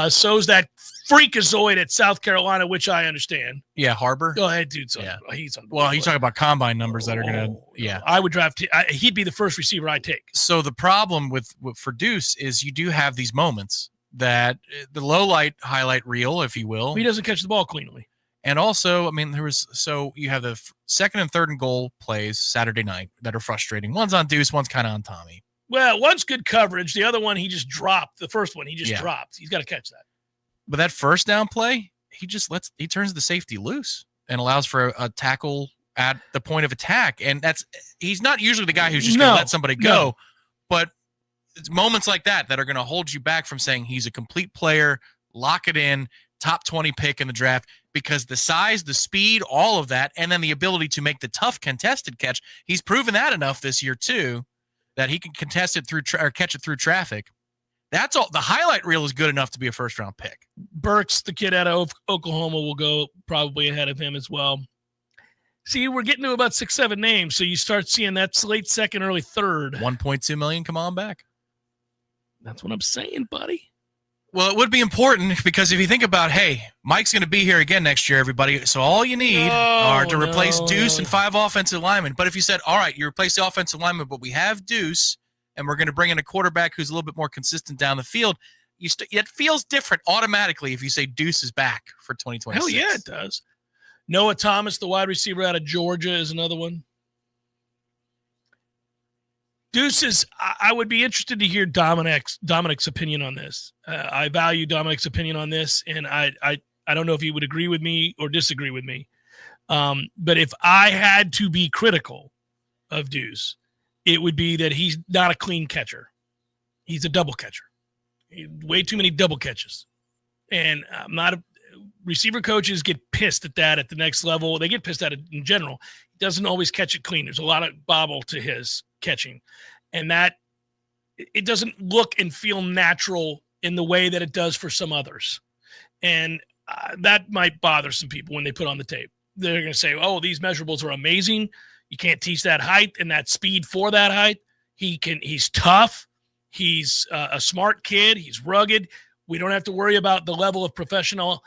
So's that freakazoid at South Carolina, which I understand. Yeah, Harbor. Go ahead, dude. He's talking about combine numbers that are going to, I would draft. He'd be the first receiver I take. So the problem for Deuce is you do have these moments that the low light highlight reel, if you will. He doesn't catch the ball cleanly. And also, I mean, you have the second and third and goal plays Saturday night that are frustrating. One's on Deuce, one's kind of on Tommy. Well, one's good coverage. The other one, he just dropped. The first one, he just dropped. He's got to catch that. But that first down play, he turns the safety loose and allows for a tackle at the point of attack. And he's not usually the guy who's just going to let somebody go, but it's moments like that are going to hold you back from saying he's a complete player, lock it in, top 20 pick in the draft, because the size, the speed, all of that, and then the ability to make the tough contested catch. He's proven that enough this year too, that he can contest it through or catch it through traffic. That's all. The highlight reel is good enough to be a first round pick. Burks, the kid out of Oklahoma, will go probably ahead of him as well. See, we're getting to about 6-7 names, so you start seeing that's late second, early third. 1.2 million. Come on back. That's what I'm saying, buddy. Well, it would be important because if you think about, hey, Mike's going to be here again next year, everybody. So all you need are to replace Deuce and 5 offensive linemen. But if you said, all right, you replace the offensive lineman, but we have Deuce, and we're going to bring in a quarterback who's a little bit more consistent down the field, it feels different automatically if you say Deuce is back for 2026. Hell yeah, it does. Noah Thomas, the wide receiver out of Georgia, is another one. Deuces, I would be interested to hear Dominic's opinion on this. I value Dominic's opinion on this, and I don't know if he would agree with me or disagree with me. But if I had to be critical of Deuce, it would be that he's not a clean catcher. He's a double catcher. Way too many double catches. And I'm not a receiver coaches get pissed at that at the next level. They get pissed at it in general. He doesn't always catch it clean. There's a lot of bobble to his catching. And that it doesn't look and feel natural in the way that it does for some others. And that might bother some people when they put on the tape. They're going to say, oh, these measurables are amazing. You can't teach that height and that speed for that height. He's tough. He's a smart kid. He's rugged. We don't have to worry about the level of professional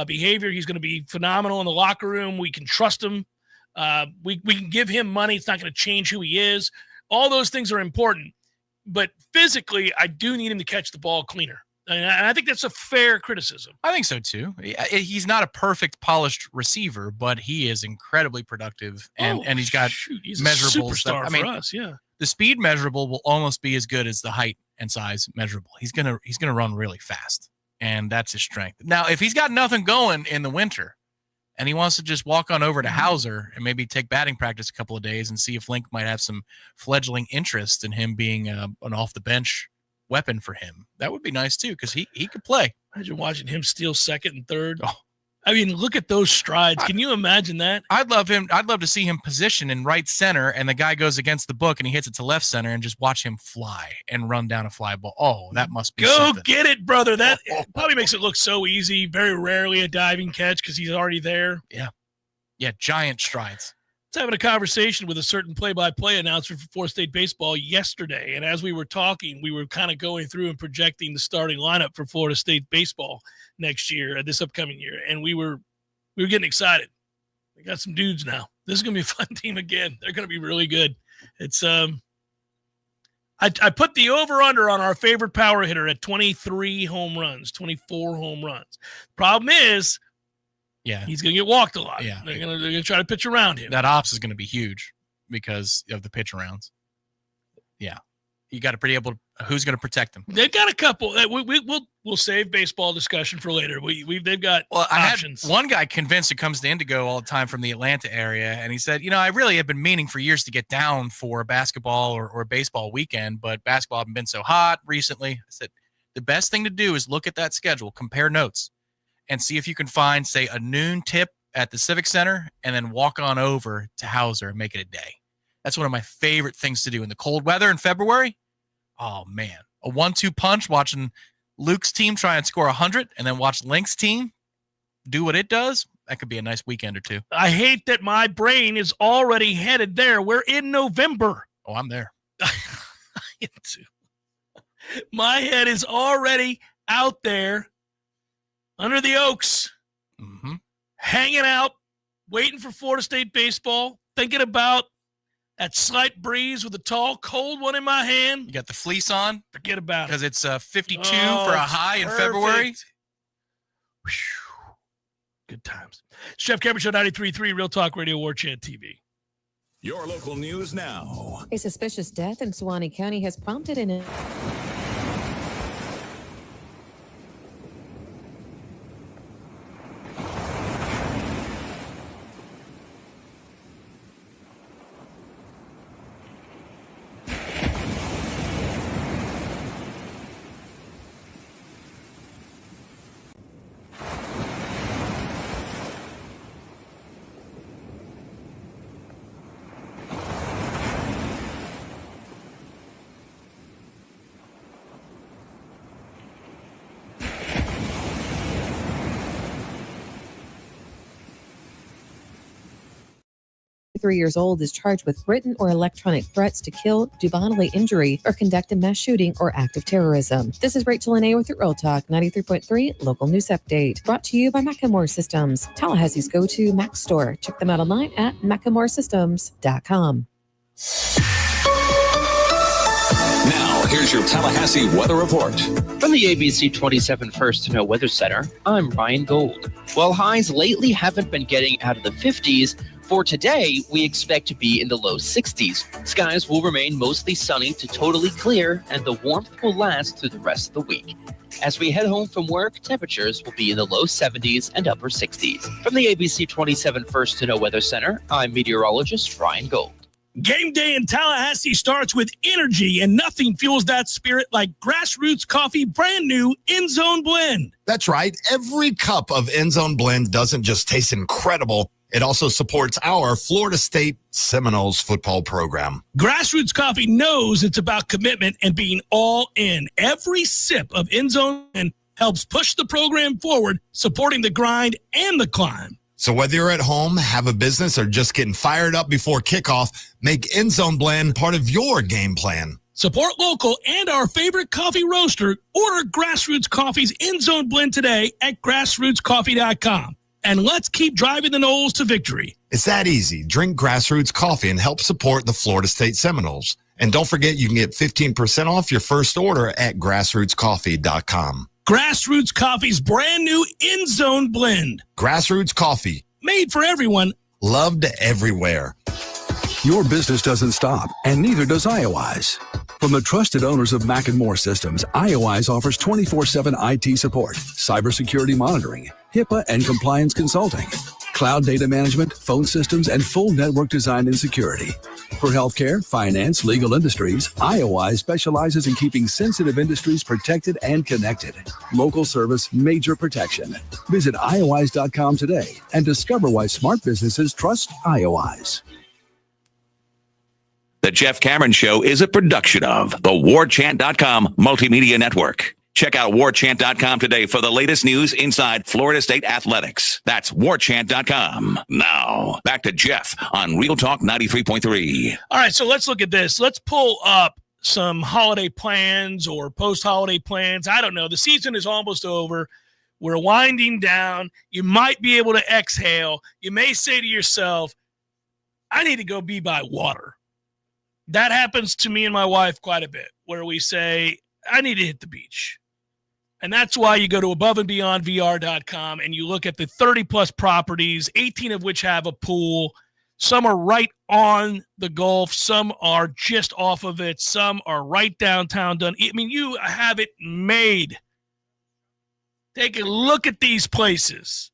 behavior. He's going to be phenomenal in the locker room. We can trust him. We can give him money. It's not going to change who he is. All those things are important. But physically, I do need him to catch the ball cleaner. And I think that's a fair criticism. I think so, too. He's not a perfect, polished receiver, but he is incredibly productive. And he's got he's measurables. A superstar for us, yeah. The speed measurable will almost be as good as the height and size measurable. He's gonna run really fast, and that's his strength. Now, if he's got nothing going in the winter, and he wants to just walk on over to Hauser and maybe take batting practice a couple of days and see if Link might have some fledgling interest in him being an off the bench weapon for him, that would be nice too, because he could play. Imagine watching him steal second and third. Oh. I mean, look at those strides. Can you imagine that? I'd love to see him position in right center, and the guy goes against the book, and he hits it to left center, and just watch him fly and run down a fly ball. Oh, that must be something. Get it, brother. That probably makes it look so easy. Very rarely a diving catch because he's already there. Yeah, giant strides. I was having a conversation with a certain play-by-play announcer for Florida State baseball yesterday, and as we were talking, we were kind of going through and projecting the starting lineup for Florida State baseball next year, this upcoming year, and we were getting excited. We got some dudes now. This is going to be a fun team again. They're going to be really good. It's I put the over-under on our favorite power hitter at 23 home runs, 24 home runs. Problem is, he's going to get walked a lot. Yeah. They're going to try to pitch around him. That ops is going to be huge because of the pitch arounds. Yeah. you got to be able to, who's going to protect them? They've got a couple. We'll save baseball discussion for later. They've got options. I had one guy convinced who comes to Indigo all the time from the Atlanta area, and he said, I really have been meaning for years to get down for a basketball or baseball weekend, but basketball hasn't been so hot recently. I said, the best thing to do is look at that schedule, compare notes, and see if you can find, say, a noon tip at the Civic Center, and then walk on over to Hauser and make it a day. That's one of my favorite things to do in the cold weather in February. Oh, man. A 1-2 punch, watching Luke's team try and score 100, and then watch Link's team do what it does. That could be a nice weekend or two. I hate that my brain is already headed there. We're in November. Oh, I'm there. I am too. My head is already out there under the oaks, hanging out, waiting for Florida State baseball, thinking about that slight breeze with a tall, cold one in my hand. You got the fleece on? Forget about it. Because it's 52 for a high in February. Good times. It's Jeff Cameron Show, 93.3 Real Talk Radio, Warchant TV. Your local news now. A suspicious death in Suwannee County has prompted an... 3 years old is charged with written or electronic threats to kill, do bodily injury, or conduct a mass shooting or act of terrorism. This is Rachel Lene with your Real Talk 93.3 Local News Update. Brought to you by Macklemore Systems, Tallahassee's go-to Mac store. Check them out online at MacklemoreSystems.com. Now, here's your Tallahassee weather report. From the ABC 27 First to Know Weather Center, I'm Ryan Gold. While highs lately haven't been getting out of the 50s, for today, we expect to be in the low 60s. Skies will remain mostly sunny to totally clear, and the warmth will last through the rest of the week. As we head home from work, temperatures will be in the low 70s and upper 60s. From the ABC 27 First to Know Weather Center, I'm meteorologist Ryan Gold. Game day in Tallahassee starts with energy, and nothing fuels that spirit like Grassroots Coffee brand new End Zone Blend. That's right. Every cup of End Zone Blend doesn't just taste incredible. It also supports our Florida State Seminoles football program. Grassroots Coffee knows it's about commitment and being all in. Every sip of End Zone Blend helps push the program forward, supporting the grind and the climb. So whether you're at home, have a business, or just getting fired up before kickoff, make End Zone Blend part of your game plan. Support local and our favorite coffee roaster. Order Grassroots Coffee's End Zone Blend today at grassrootscoffee.com. And let's keep driving the Noles to victory. It's that easy. Drink Grassroots Coffee and help support the Florida State Seminoles. And don't forget, you can get 15% off your first order at grassrootscoffee.com. Grassroots Coffee's brand new End Zone Blend. Grassroots Coffee. Made for everyone. Loved everywhere. Your business doesn't stop, and neither does IOWise. From the trusted owners of Macklemore Systems, IOWise offers 24/7 IT support, cybersecurity monitoring, HIPAA and compliance consulting, cloud data management, phone systems, and full network design and security. For healthcare, finance, legal industries, IOWise specializes in keeping sensitive industries protected and connected. Local service, major protection. Visit iowise.com today and discover why smart businesses trust IOWise. The Jeff Cameron Show is a production of the Warchant.com Multimedia Network. Check out Warchant.com today for the latest news inside Florida State athletics. That's Warchant.com. Now, back to Jeff on Real Talk 93.3. All right, so let's look at this. Let's pull up some holiday plans or post-holiday plans. I don't know. The season is almost over. We're winding down. You might be able to exhale. You may say to yourself, I need to go be by water. That happens to me and my wife quite a bit, where we say, I need to hit the beach. And that's why you go to aboveandbeyondvr.com and you look at the 30-plus properties, 18 of which have a pool. Some are right on the Gulf. Some are just off of it. Some are right downtown. I mean, you have it made. Take a look at these places.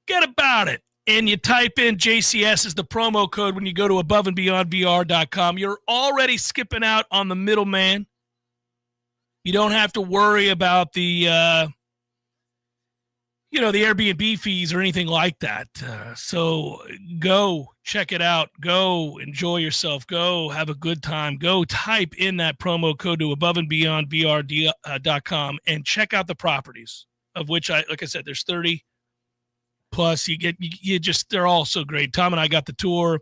Get about it. And you type in JCS as the promo code when you go to aboveandbeyondvr.com. You're already skipping out on the middleman. You don't have to worry about the Airbnb fees or anything like that. So go check it out. Go enjoy yourself. Go have a good time. Go type in that promo code to aboveandbeyondvr.com and check out the properties, of which like I said, there's 30 plus. They're all so great. Tom and I got the tour.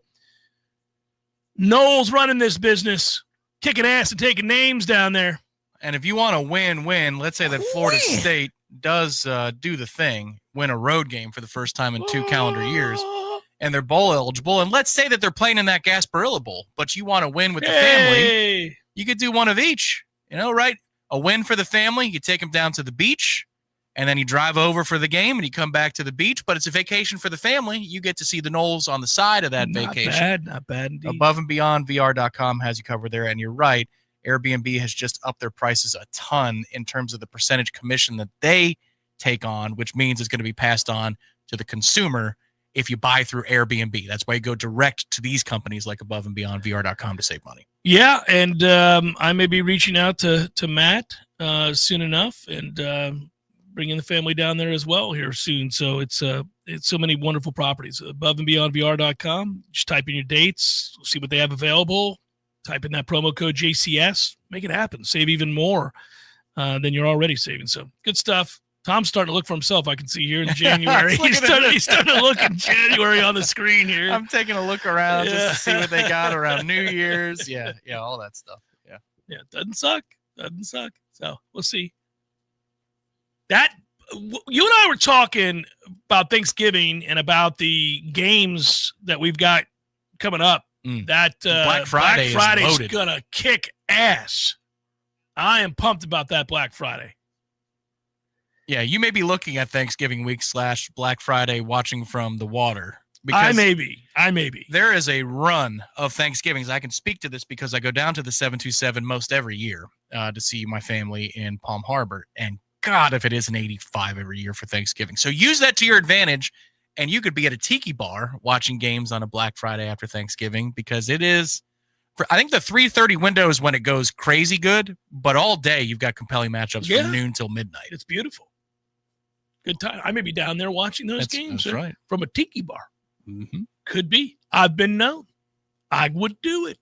Noel's running this business, kicking ass and taking names down there. And if you want to win, let's say that Florida State does do the thing, win a road game for the first time in 2 calendar years, and they're bowl eligible, and let's say that they're playing in that Gasparilla Bowl, but you want to win with the family, you could do one of each, right? A win for the family, you take them down to the beach, and then you drive over for the game, and you come back to the beach, but it's a vacation for the family. You get to see the Noles on the side of that vacation. Not bad indeed. Aboveandbeyondvr.com has you covered there, and you're right. Airbnb has just upped their prices a ton in terms of the percentage commission that they take on, which means it's going to be passed on to the consumer if you buy through Airbnb. That's why you go direct to these companies like aboveandbeyondvr.com to save money. Yeah, and I may be reaching out to Matt soon enough and bringing the family down there as well here soon. So it's so many wonderful properties. Aboveandbeyondvr.com. Just type in your dates, see what they have available. Type in that promo code JCS. Make it happen. Save even more than you're already saving. So good stuff. Tom's starting to look for himself. I can see here in January. he's starting to look in January on the screen here. I'm taking a look around just to see what they got around New Year's. Yeah, all that stuff. Yeah. Doesn't suck. So we'll see. That you and I were talking about Thanksgiving and about the games that we've got coming up. That Black Friday is gonna kick ass. I am pumped about that Black Friday. Yeah, you may be looking at Thanksgiving week / Black Friday watching from the water. I may be. There is a run of Thanksgivings. I can speak to this because I go down to the 727 most every year to see my family in Palm Harbor. And God, if it isn't 85 every year for Thanksgiving. So use that to your advantage. And you could be at a tiki bar watching games on a Black Friday after Thanksgiving because it is, I think the 3:30 window is when it goes crazy good, but all day you've got compelling matchups from noon till midnight. It's beautiful. Good time. I may be down there watching those games that's right. From a tiki bar. Mm-hmm. Could be. I've been known. I would do it.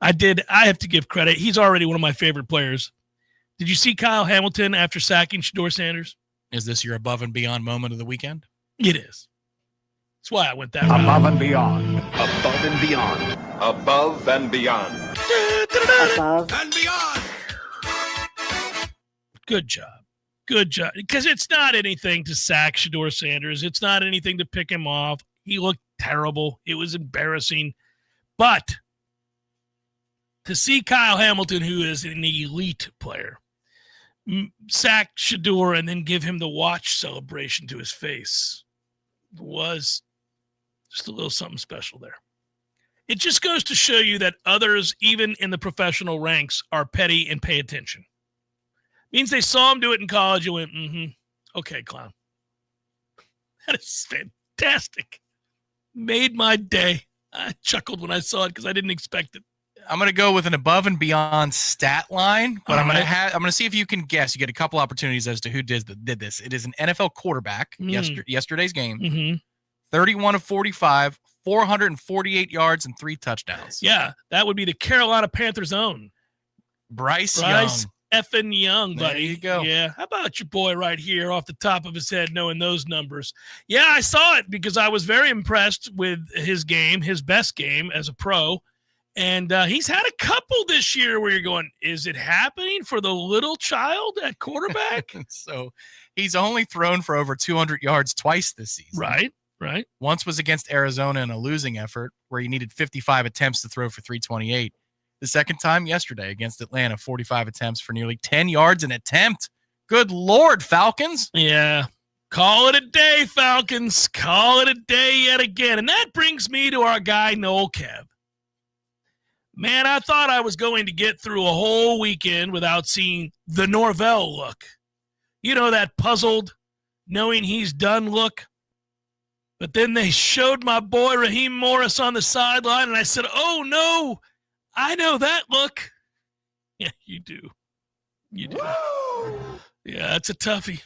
I did. I have to give credit. He's already one of my favorite players. Did you see Kyle Hamilton after sacking Shedeur Sanders? Is this your above and beyond moment of the weekend? It is. That's why I went that route. Above and beyond. Above and beyond. Above and beyond. Above and beyond. Good job. Because it's not anything to sack Shedeur Sanders. It's not anything to pick him off. He looked terrible. It was embarrassing. But to see Kyle Hamilton, who is an elite player, sack Shedeur and then give him the watch celebration to his face was just a little something special there. It just goes to show you that others, even in the professional ranks, are petty and pay attention. Means they saw him do it in college and went, okay, clown. That is fantastic. Made my day. I chuckled when I saw it because I didn't expect it. I'm going to go with an above and beyond stat line, but I'm going to see if you can guess. You get a couple opportunities as to who did this. It is an NFL quarterback, yesterday's game, 31 of 45, 448 yards and 3 touchdowns. Yeah, that would be the Carolina Panthers' own. Bryce Young. Effing Young, buddy. There you go. Yeah. How about your boy right here off the top of his head knowing those numbers? Yeah, I saw it because I was very impressed with his game, his best game as a pro. And he's had a couple this year where you're going, is it happening for the little child at quarterback? So he's only thrown for over 200 yards twice this season. Right. Once was against Arizona in a losing effort where he needed 55 attempts to throw for 328. The second time yesterday against Atlanta, 45 attempts for nearly 10 yards an attempt. Good Lord, Falcons. Yeah. Call it a day, Falcons. Call it a day yet again. And that brings me to our guy, Noel Kev. Man, I thought I was going to get through a whole weekend without seeing the Norvell look. You know, that puzzled, knowing he's done look. But then they showed my boy Raheem Morris on the sideline, and I said, oh, no, I know that look. Yeah, you do. You do. Woo! Yeah, that's a toughie.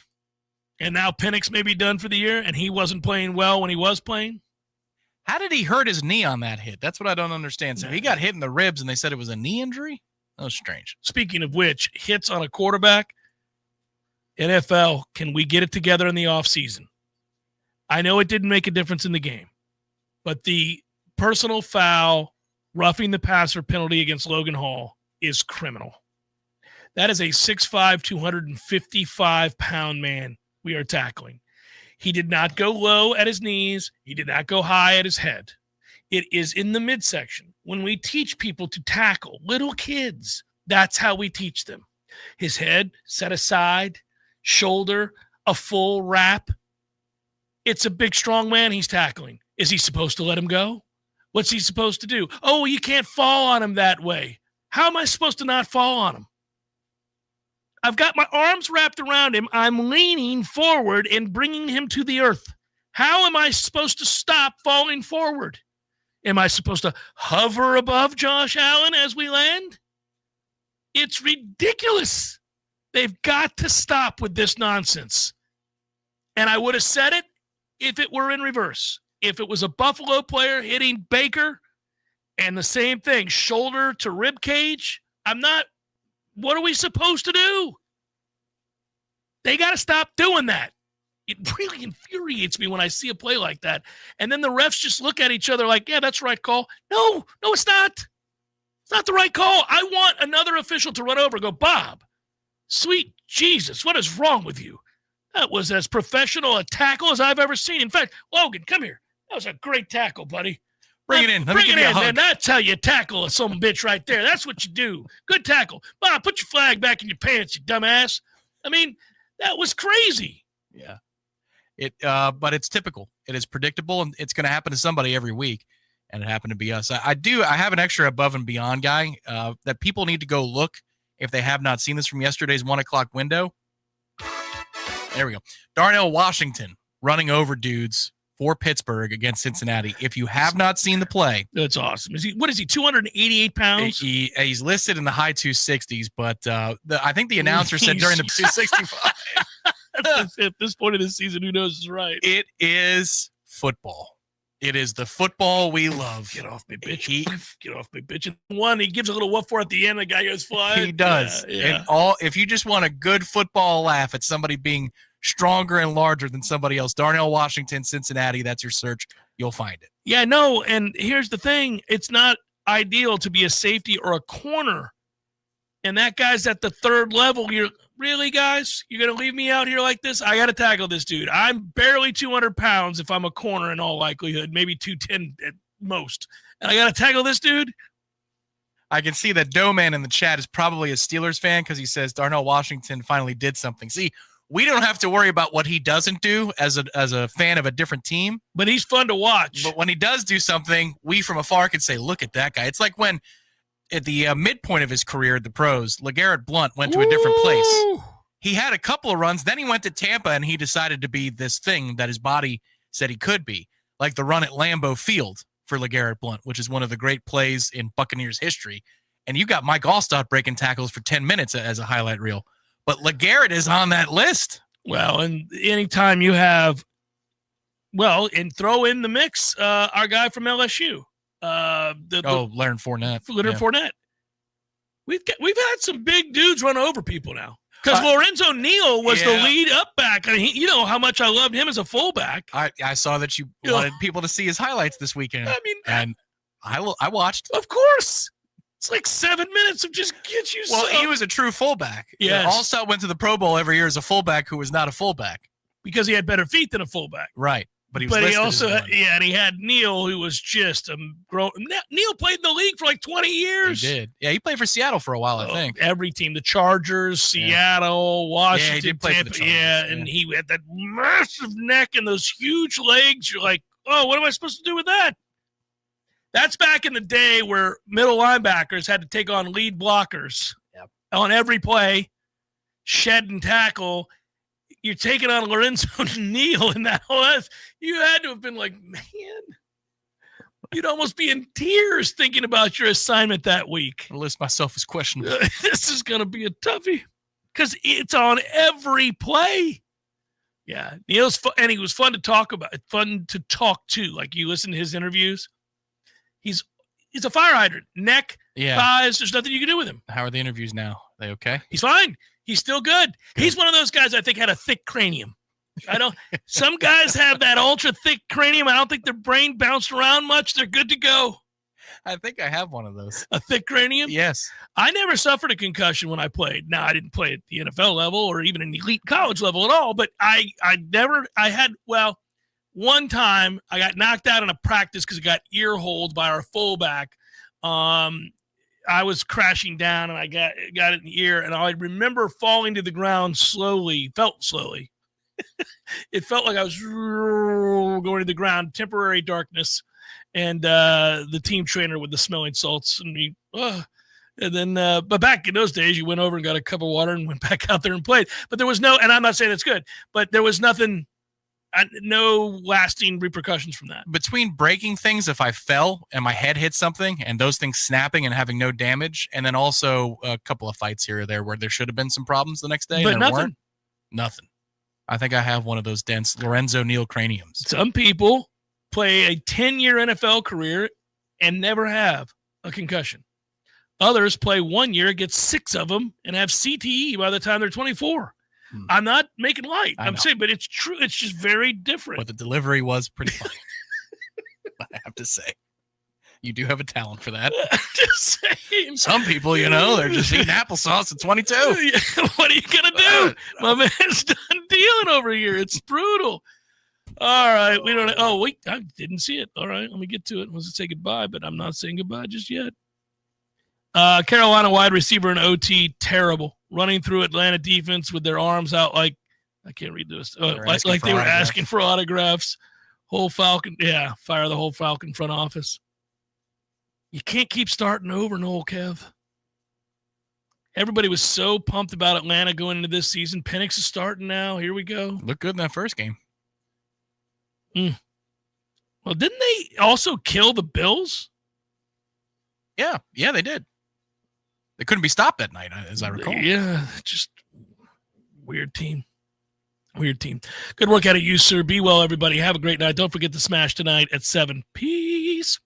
And now Penix may be done for the year, and he wasn't playing well when he was playing. How did he hurt his knee on that hit? That's what I don't understand. So he got hit in the ribs, and they said it was a knee injury? That was strange. Speaking of which, hits on a quarterback, NFL, can we get it together in the offseason? I know it didn't make a difference in the game, but the personal foul, roughing the passer penalty against Logan Hall is criminal. That is a 6'5", 255-pound man we are tackling. He did not go low at his knees. He did not go high at his head. It is in the midsection. When we teach people to tackle little kids, that's how we teach them. His head set aside, shoulder, a full wrap. It's a big, strong man he's tackling. Is he supposed to let him go? What's he supposed to do? Oh, you can't fall on him that way. How am I supposed to not fall on him? I've got my arms wrapped around him. I'm leaning forward and bringing him to the earth. How am I supposed to stop falling forward? Am I supposed to hover above Josh Allen as we land? It's ridiculous. They've got to stop with this nonsense. And I would have said it if it were in reverse. If it was a Buffalo player hitting Baker and the same thing, shoulder to rib cage, what are we supposed to do? They got to stop doing that. It really infuriates me when I see a play like that. And then the refs just look at each other like, yeah, that's the right call. No, it's not. It's not the right call. I want another official to run over and go, Bob, sweet Jesus, what is wrong with you? That was as professional a tackle as I've ever seen. In fact, Logan, come here. That was a great tackle, buddy. Bring it in. Let me give you a hug. Man. That's how you tackle some bitch right there. That's what you do. Good tackle. Bob, put your flag back in your pants, you dumbass. I mean, that was crazy. Yeah. But it's typical. It is predictable, and it's going to happen to somebody every week, and it happened to be us. I have an extra above and beyond guy that people need to go look if they have not seen this from yesterday's 1 o'clock window. There we go. Darnell Washington running over dudes for Pittsburgh against Cincinnati. If you have not seen the play. That's awesome. What is he, 288 pounds? He's listed in the high 260s, but I think the announcer said during the 265. At this point of the season, who knows is right. It is football. It is the football we love. Get off me, bitch. Get off me, bitch. And one, he gives a little woof for at the end. The guy goes flying. He does. Yeah. And if you just want a good football laugh at somebody being stronger and larger than somebody else, Darnell Washington, Cincinnati, that's your search. You'll find it. Yeah, no, and here's the thing. It's not ideal to be a safety or a corner. And that guy's at the third level. Really, guys? You're going to leave me out here like this? I got to tackle this dude. I'm barely 200 pounds if I'm a corner in all likelihood, maybe 210 at most. And I got to tackle this dude? I can see that Doughman in the chat is probably a Steelers fan because he says Darnell Washington finally did something. See, we don't have to worry about what he doesn't do as a fan of a different team. But he's fun to watch. But when he does do something, we from afar can say, look at that guy. It's like when at the midpoint of his career at the pros, LeGarrette Blount went to a different place. He had a couple of runs. Then he went to Tampa, and he decided to be this thing that his body said he could be, like the run at Lambeau Field for LeGarrette Blount, which is one of the great plays in Buccaneers history. And you got Mike Allstott breaking tackles for 10 minutes as a highlight reel. But LeGarrette is on that list. Well, and anytime you have, and throw in the mix our guy from LSU. Leonard Fournette. Leonard Fournette. We've had some big dudes run over people now. Because Lorenzo Neal was the lead up back. I mean, you know how much I loved him as a fullback. I saw that you wanted people to see his highlights this weekend. I mean, and I watched. Of course. It's like 7 minutes of just get you. Well, he was a true fullback. Yeah. Allstott went to the Pro Bowl every year as a fullback who was not a fullback. Because he had better feet than a fullback. Right. but he was also and he had Neal, who was just grown. Neal played in the league for like 20 years. He did. Yeah, he played for Seattle for a while, I think. Every team, the Chargers, Seattle, Washington, he did play for the Tampa. Chargers, And he had that massive neck and those huge legs. You're like, oh, what am I supposed to do with that? That's back in the day where middle linebackers had to take on lead blockers on every play, shed and tackle. You're taking on Lorenzo Neal in that whole. You had to have been like, man, you'd almost be in tears thinking about your assignment that week. I list myself as questionable. This is going to be a toughie because it's on every play. Yeah, Neal's fun, and he was fun to talk about, fun to talk to. Like you listen to his interviews. He's a fire hydrant. Neck, thighs, there's nothing you can do with him. How are the interviews now? Are they okay? He's fine. He's still good. He's one of those guys I think had a thick cranium. Some guys have that ultra thick cranium. I don't think their brain bounced around much. They're good to go. I think I have one of those. A thick cranium? Yes. I never suffered a concussion when I played. Now, I didn't play at the NFL level or even an elite college level at all, but one time I got knocked out in a practice because I got ear holed by our fullback. I was crashing down and I got it in the ear, and I remember falling to the ground slowly. It felt like I was going to the ground, temporary darkness, and the team trainer with the smelling salts and me. And then, but back in those days, you went over and got a cup of water and went back out there and played. But there was and I'm not saying it's good, but there was nothing. No lasting repercussions from that. Between breaking things, if I fell and my head hit something and those things snapping and having no damage, and then also a couple of fights here or there where there should have been some problems the next day. But and nothing. Nothing. I think I have one of those dense Lorenzo Neal craniums. Some people play a 10-year NFL career and never have a concussion. Others play 1 year, get 6 of them, and have CTE by the time they're 24. I'm not making light. I'm saying, but it's true. It's just very different. But the delivery was pretty funny. I have to say. You do have a talent for that. Just saying. Some people, they're just eating applesauce at 22. What are you going to do? My man's done dealing over here. It's brutal. All right. We don't. Oh, wait. I didn't see it. All right. Let me get to it. I was to say goodbye, but I'm not saying goodbye just yet. Carolina wide receiver in OT, terrible. Running through Atlanta defense with their arms out like, I can't read this, like they were asking for autographs. Whole Falcon, fire the whole Falcon front office. You can't keep starting over, Noel Kev. Everybody was so pumped about Atlanta going into this season. Penix is starting now. Here we go. Looked good in that first game. Well, didn't they also kill the Bills? Yeah, they did. They couldn't be stopped that night, as I recall. Yeah, just weird team. Weird team. Good work out of you, sir. Be well, everybody. Have a great night. Don't forget to smash tonight at 7. Peace.